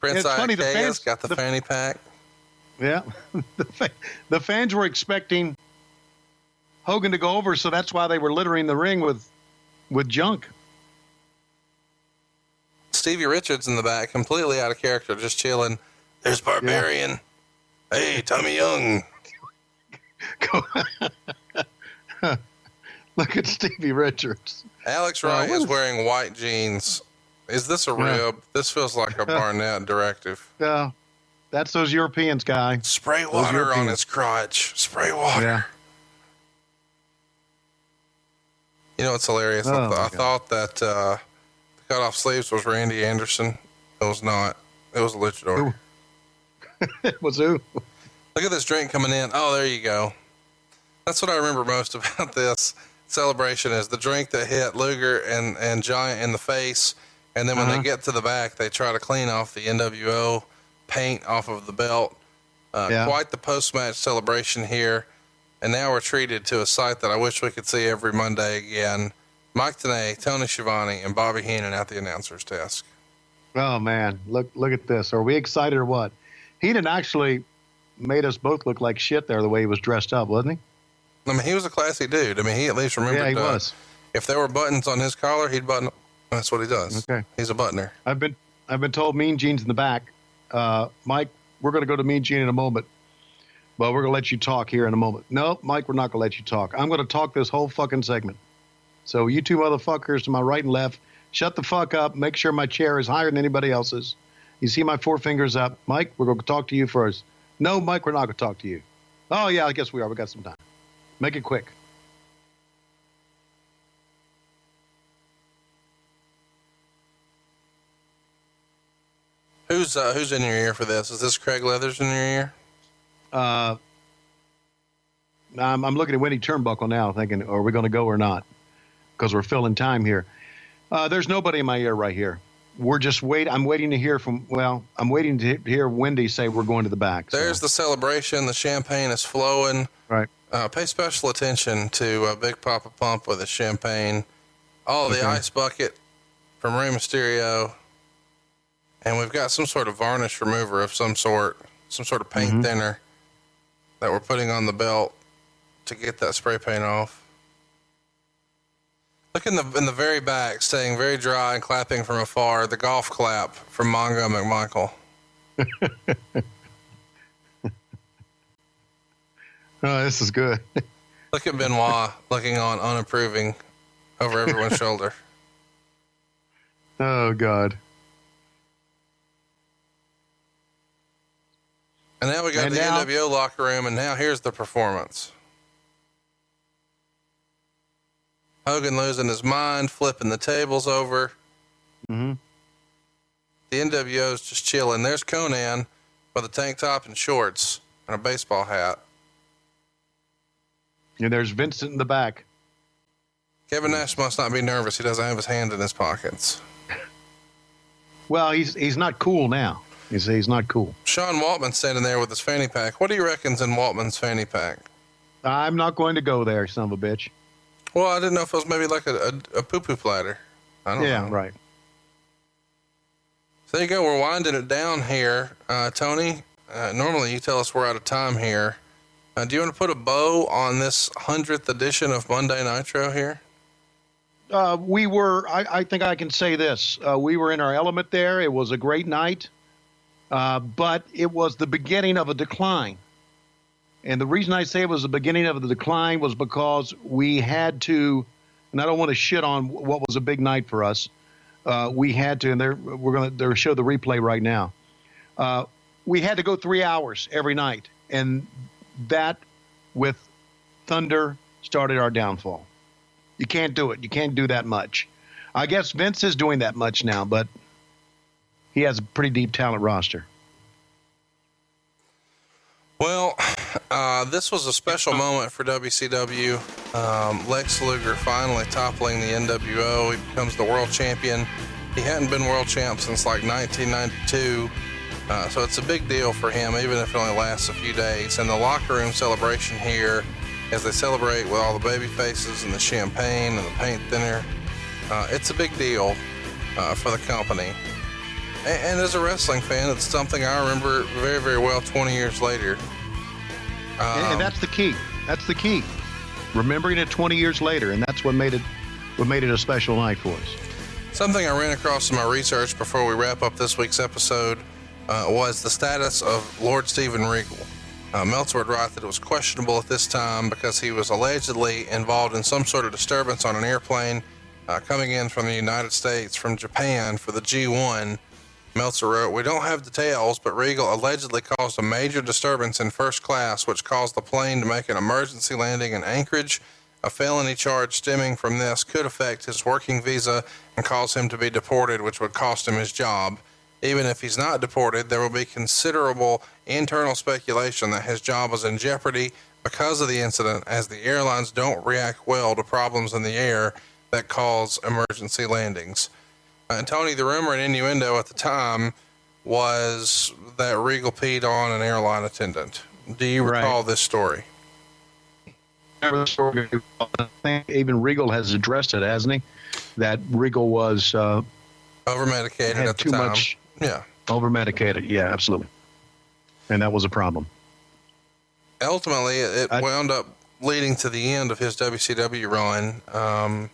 Prince Iaukea got the fanny pack. Yeah. The fans were expecting Hogan to go over, so that's why they were littering the ring with junk. Stevie Richards in the back, completely out of character, just chilling. There's Barbarian. Yeah. Hey, Tommy Young. Look at Stevie Richards. Alex Wright is wearing white jeans. Is this a rib? This feels like a Barnett directive. Yeah. That's those Europeans, guy. Spray water on his crotch. Spray water. Yeah. You know what's hilarious? I thought that the cut-off sleeves was Randy Anderson. It was not. It was a luchador. It was who? Look at this drink coming in. Oh, there you go. That's what I remember most about this celebration is the drink that hit Luger and Giant in the face. And then when they get to the back, they try to clean off the NWO paint off of the belt. Quite the post-match celebration here. And now we're treated to a sight that I wish we could see every Monday again. Mike Tenay, Tony Schiavone, and Bobby Heenan at the announcer's desk. Oh, man. Look at this. Are we excited or what? Heenan actually made us both look like shit there the way he was dressed up, wasn't he? I mean, he was a classy dude. I mean, he at least remembered. Yeah, he was. If there were buttons on his collar, he'd button. That's what he does. Okay. He's a buttoner. I've been told Mean Gene's in the back. Mike, we're going to go to Mean Gene in a moment. Well, we're going to let you talk here in a moment. No, Mike, we're not going to let you talk. I'm going to talk this whole fucking segment. So you two motherfuckers to my right and left, shut the fuck up. Make sure my chair is higher than anybody else's. You see my 4 fingers up. Mike, we're going to talk to you first. No, Mike, we're not going to talk to you. Oh, yeah, I guess we are. We got some time. Make it quick. Who's in your ear for this? Is this Craig Leathers in your ear? I'm looking at Winnie Turnbuckle now thinking, are we going to go or not? Because we're filling time here. There's nobody in my ear right here. We're just I'm waiting to hear I'm waiting to hear Wendy say we're going to the back. There's the celebration. The champagne is flowing. Right. Pay special attention to Big Papa Pump with his champagne. The ice bucket from Rey Mysterio. And we've got some sort of varnish remover of some sort of paint thinner that we're putting on the belt to get that spray paint off. Look in the very back, staying very dry and clapping from afar, the golf clap from Mongo McMichael. Oh, this is good. Look at Benoit looking on unapproving over everyone's shoulder. Oh, God. And now we got the NWO locker room, and now here's the performance. Hogan losing his mind, flipping the tables over. Mm-hmm. The NWO's just chilling. There's Conan with a tank top and shorts and a baseball hat. And there's Vincent in the back. Kevin Nash must not be nervous. He doesn't have his hand in his pockets. Well, he's not cool now. He's not cool. Sean Waltman standing there with his fanny pack. What do you reckon's in Waltman's fanny pack? I'm not going to go there, son of a bitch. Well, I didn't know if it was maybe like a poo-poo platter. I don't know. Yeah, right. So there you go. We're winding it down here. Tony, normally you tell us we're out of time here. Do you want to put a bow on this 100th edition of Monday Nitro here? We were, I think I can say this. We were in our element there. It was a great night. But it was the beginning of a decline. And the reason I say it was the beginning of the decline was because we had to, and I don't want to shit on what was a big night for us. We had to, and we're going to show the replay right now. We had to go 3 hours every night. And that, with Thunder, started our downfall. You can't do it. You can't do that much. I guess Vince is doing that much now, but he has a pretty deep talent roster. Well, this was a special moment for WCW. Lex Luger finally toppling the NWO. He becomes the world champion. He hadn't been world champ since like 1992. So it's a big deal for him, even if it only lasts a few days. And the locker room celebration here, as they celebrate with all the baby faces and the champagne and the paint thinner, it's a big deal for the company. And as a wrestling fan, it's something I remember very, very well 20 years later. And that's the key. That's the key. Remembering it 20 years later, and that's what made it a special night for us. Something I ran across in my research before we wrap up this week's episode was the status of Lord Steven Regal. Meltzer would write that it was questionable at this time because he was allegedly involved in some sort of disturbance on an airplane coming in from the United States from Japan for the G1. Meltzer wrote, "We don't have details, but Regal allegedly caused a major disturbance in first class, which caused the plane to make an emergency landing in Anchorage. A felony charge stemming from this could affect his working visa and cause him to be deported, which would cost him his job. Even if he's not deported, there will be considerable internal speculation that his job was in jeopardy because of the incident, as the airlines don't react well to problems in the air that cause emergency landings." And Tony, the rumor and innuendo at the time was that Regal peed on an airline attendant. Do you recall this story? I think even Regal has addressed it, hasn't he? That Regal was over-medicated at the too time. much. Yeah. Over-medicated. Yeah, absolutely. And that was a problem. Ultimately, it wound up leading to the end of his WCW run.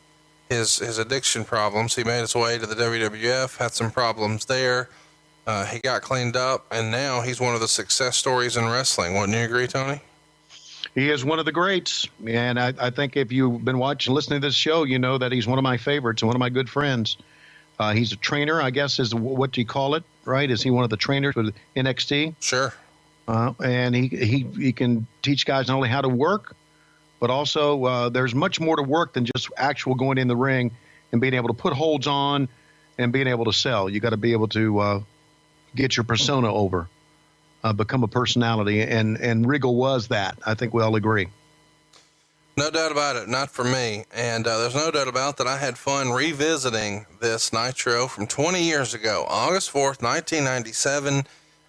His addiction problems. He made his way to the WWF, had some problems there. He got cleaned up, and now he's one of the success stories in wrestling. Wouldn't you agree, Tony? He is one of the greats. And I think if you've been listening to this show, you know that he's one of my favorites and one of my good friends. He's a trainer, I guess, is what do you call it, right? Is he one of the trainers with NXT? Sure. And he can teach guys not only how to work, but also there's much more to work than just actual going in the ring and being able to put holds on and being able to sell. You got to be able to get your persona over, become a personality, and Regal was that. I think we all agree. No doubt about it. Not for me. And there's no doubt about that. I had fun revisiting this Nitro from 20 years ago, August 4th, 1997.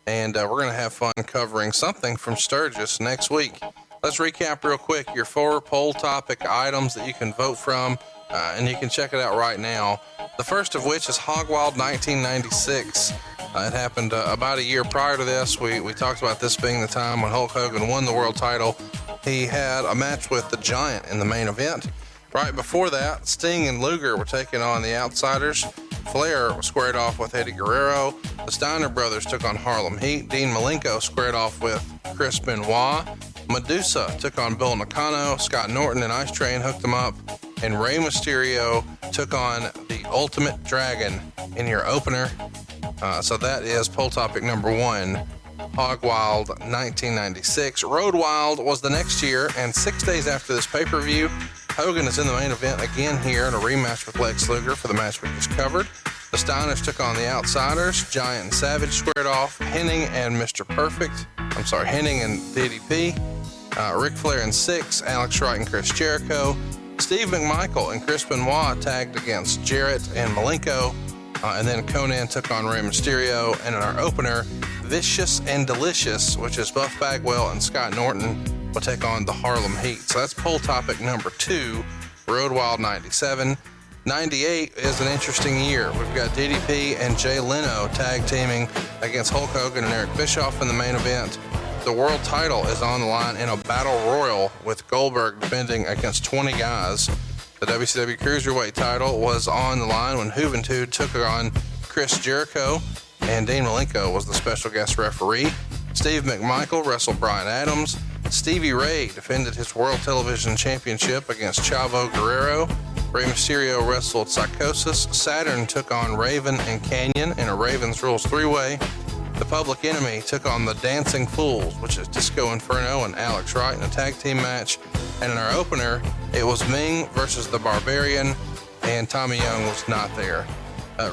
And we're going to have fun covering something from Sturgis next week. Let's recap real quick your 4 poll topic items that you can vote from, and you can check it out right now. The first of which is Hogwild 1996. It happened about a year prior to this. We talked about this being the time when Hulk Hogan won the world title. He had a match with the Giant in the main event. Right before that, Sting and Luger were taking on the Outsiders. Flair squared off with Eddie Guerrero. The Steiner Brothers took on Harlem Heat. Dean Malenko squared off with Chris Benoit. Medusa took on Bill Nakano. Scott Norton and Ice Train hooked them up. And Rey Mysterio took on the Ultimate Dragon in your opener. So that is poll topic number 1. Hog Wild 1996. Road Wild was the next year, and 6 days after this pay-per-view, Hogan is in the main event again here in a rematch with Lex Luger for the match we just covered. The Steiners took on the Outsiders. Giant and Savage squared off. Hennig and DDP. Ric Flair and Six. Alex Wright and Chris Jericho. Steve McMichael and Chris Benoit tagged against Jarrett and Malenko. And then Conan took on Rey Mysterio. And in our opener, Vicious and Delicious, which is Buff Bagwell and Scott Norton, will take on the Harlem Heat. So that's poll topic number 2, Road Wild 97. 98 is an interesting year. We've got DDP and Jay Leno tag teaming against Hulk Hogan and Eric Bischoff in the main event. The world title is on the line in a battle royal with Goldberg defending against 20 guys. The WCW Cruiserweight title was on the line when Juventud took on Chris Jericho, and Dean Malenko was the special guest referee. Steve McMichael wrestled Brian Adams. Stevie Ray defended his World Television Championship against Schiavone Guerrero. Rey Mysterio wrestled Psychosis. Saturn took on Raven and Canyon in a Ravens Rules 3-way. The Public Enemy took on the Dancing Fools, which is Disco Inferno and Alex Wright in a tag team match. And in our opener, it was Ming versus the Barbarian, and Tommy Young was not there.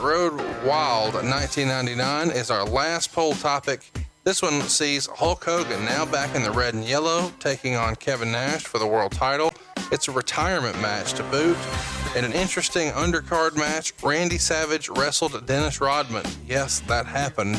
Road Wild 1999 is our last poll topic. This one sees Hulk Hogan, now back in the red and yellow, taking on Kevin Nash for the world title. It's a retirement match to boot. In an interesting undercard match, Randy Savage wrestled Dennis Rodman. Yes, that happened.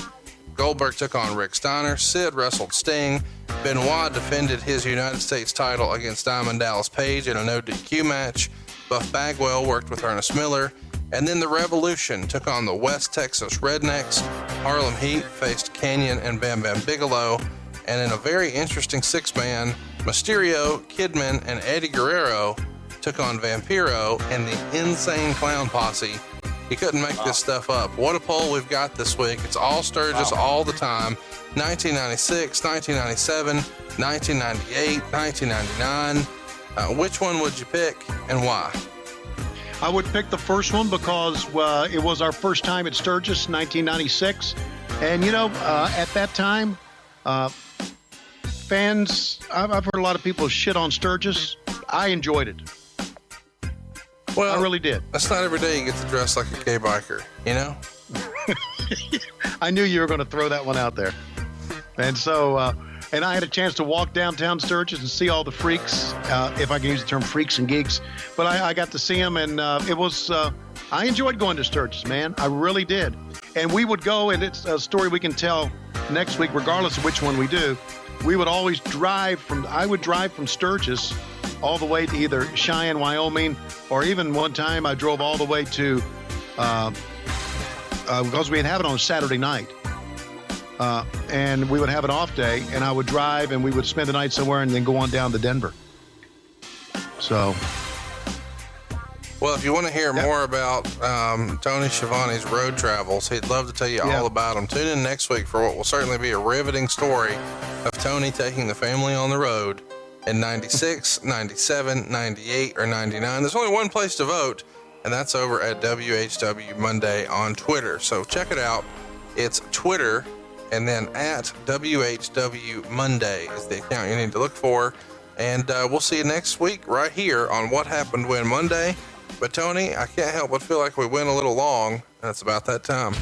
Goldberg took on Rick Steiner. Sid wrestled Sting. Benoit defended his United States title against Diamond Dallas Page in a no DQ match. Buff Bagwell worked with Ernest Miller. And then the Revolution took on the West Texas Rednecks. Harlem Heat faced Canyon and Bam Bam Bigelow. And in a very interesting six-man, Mysterio, Kidman, and Eddie Guerrero took on Vampiro and the Insane Clown Posse. You couldn't make this stuff up. What a poll we've got this week. It's all Sturgis all the time. 1996, 1997, 1998, 1999. Which one would you pick and why? I would pick the first one because it was our first time at Sturgis, 1996. And, at that time, fans, I've heard a lot of people shit on Sturgis. I enjoyed it. Well, I really did. That's not every day you get to dress like a gay biker, you know? I knew you were going to throw that one out there. And so, and I had a chance to walk downtown Sturgis and see all the freaks, if I can use the term freaks and geeks. But I got to see them, and it was, I enjoyed going to Sturgis, man. I really did. And we would go, and it's a story we can tell next week, regardless of which one we do. We would always I would drive from Sturgis all the way to either Cheyenne, Wyoming, or even one time I drove all the way to, because we'd have it on Saturday night. And we would have an off day, and I would drive, and we would spend the night somewhere and then go on down to Denver. So. Well, if you want to hear more about Tony Schiavone's road travels, he'd love to tell you all about them. Tune in next week for what will certainly be a riveting story of Tony taking the family on the road in 96, 97, 98, or 99. There's only one place to vote, and that's over at WHW Monday on Twitter. So check it out. It's Twitter, and then at WHW Monday is the account you need to look for. And we'll see you next week right here on What Happened When Monday. But Tony, I can't help but feel like we went a little long, and it's about that time.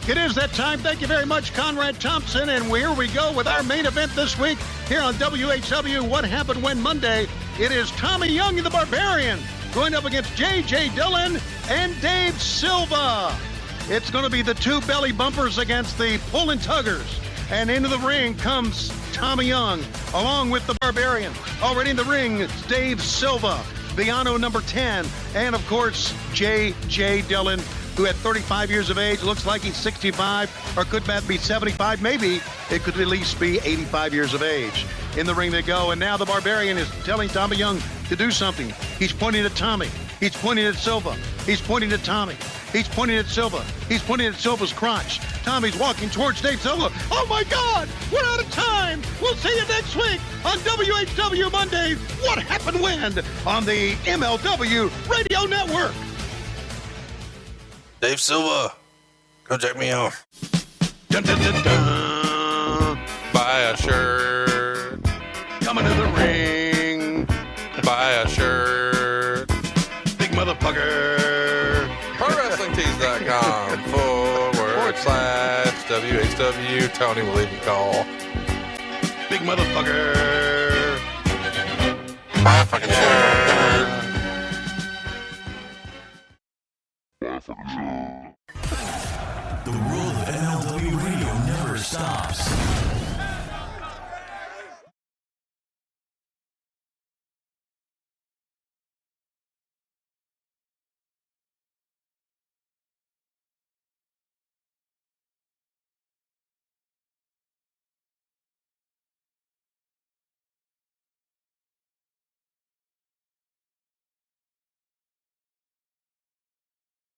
It is that time. Thank you very much, Conrad Thompson. And here we go with our main event this week here on WHW What Happened When Monday. It is Tommy Young and the Barbarian going up against J.J. Dillon and Dave Silva. It's going to be the two belly bumpers against the pulling tuggers. And into the ring comes Tommy Young along with the Barbarian. Already in the ring, it's Dave Silva, Villanos number 10, and of course, J.J. Dillon, who at 35 years of age looks like he's 65, or could that be 75? Maybe it could at least be 85 years of age. In the ring they go, and now the Barbarian is telling Tommy Young to do something. He's pointing at Tommy. He's pointing at Silva. He's pointing at Tommy. He's pointing at Silva. He's pointing at Silva's crotch. Tommy's walking towards Dave Silva. Oh my God, we're out of time. We'll see you next week on WHW Monday. What happened when on the MLW Radio Network? Dave Silva, go check me out. Dun, dun, dun, dun. Buy a shirt. Coming to the ring. Buy a shirt. Big motherfucker. ProWrestlingTees.com/WHW. Tony will even call. Big motherfucker. Buy a fucking shirt. The world of MLW Radio never stops.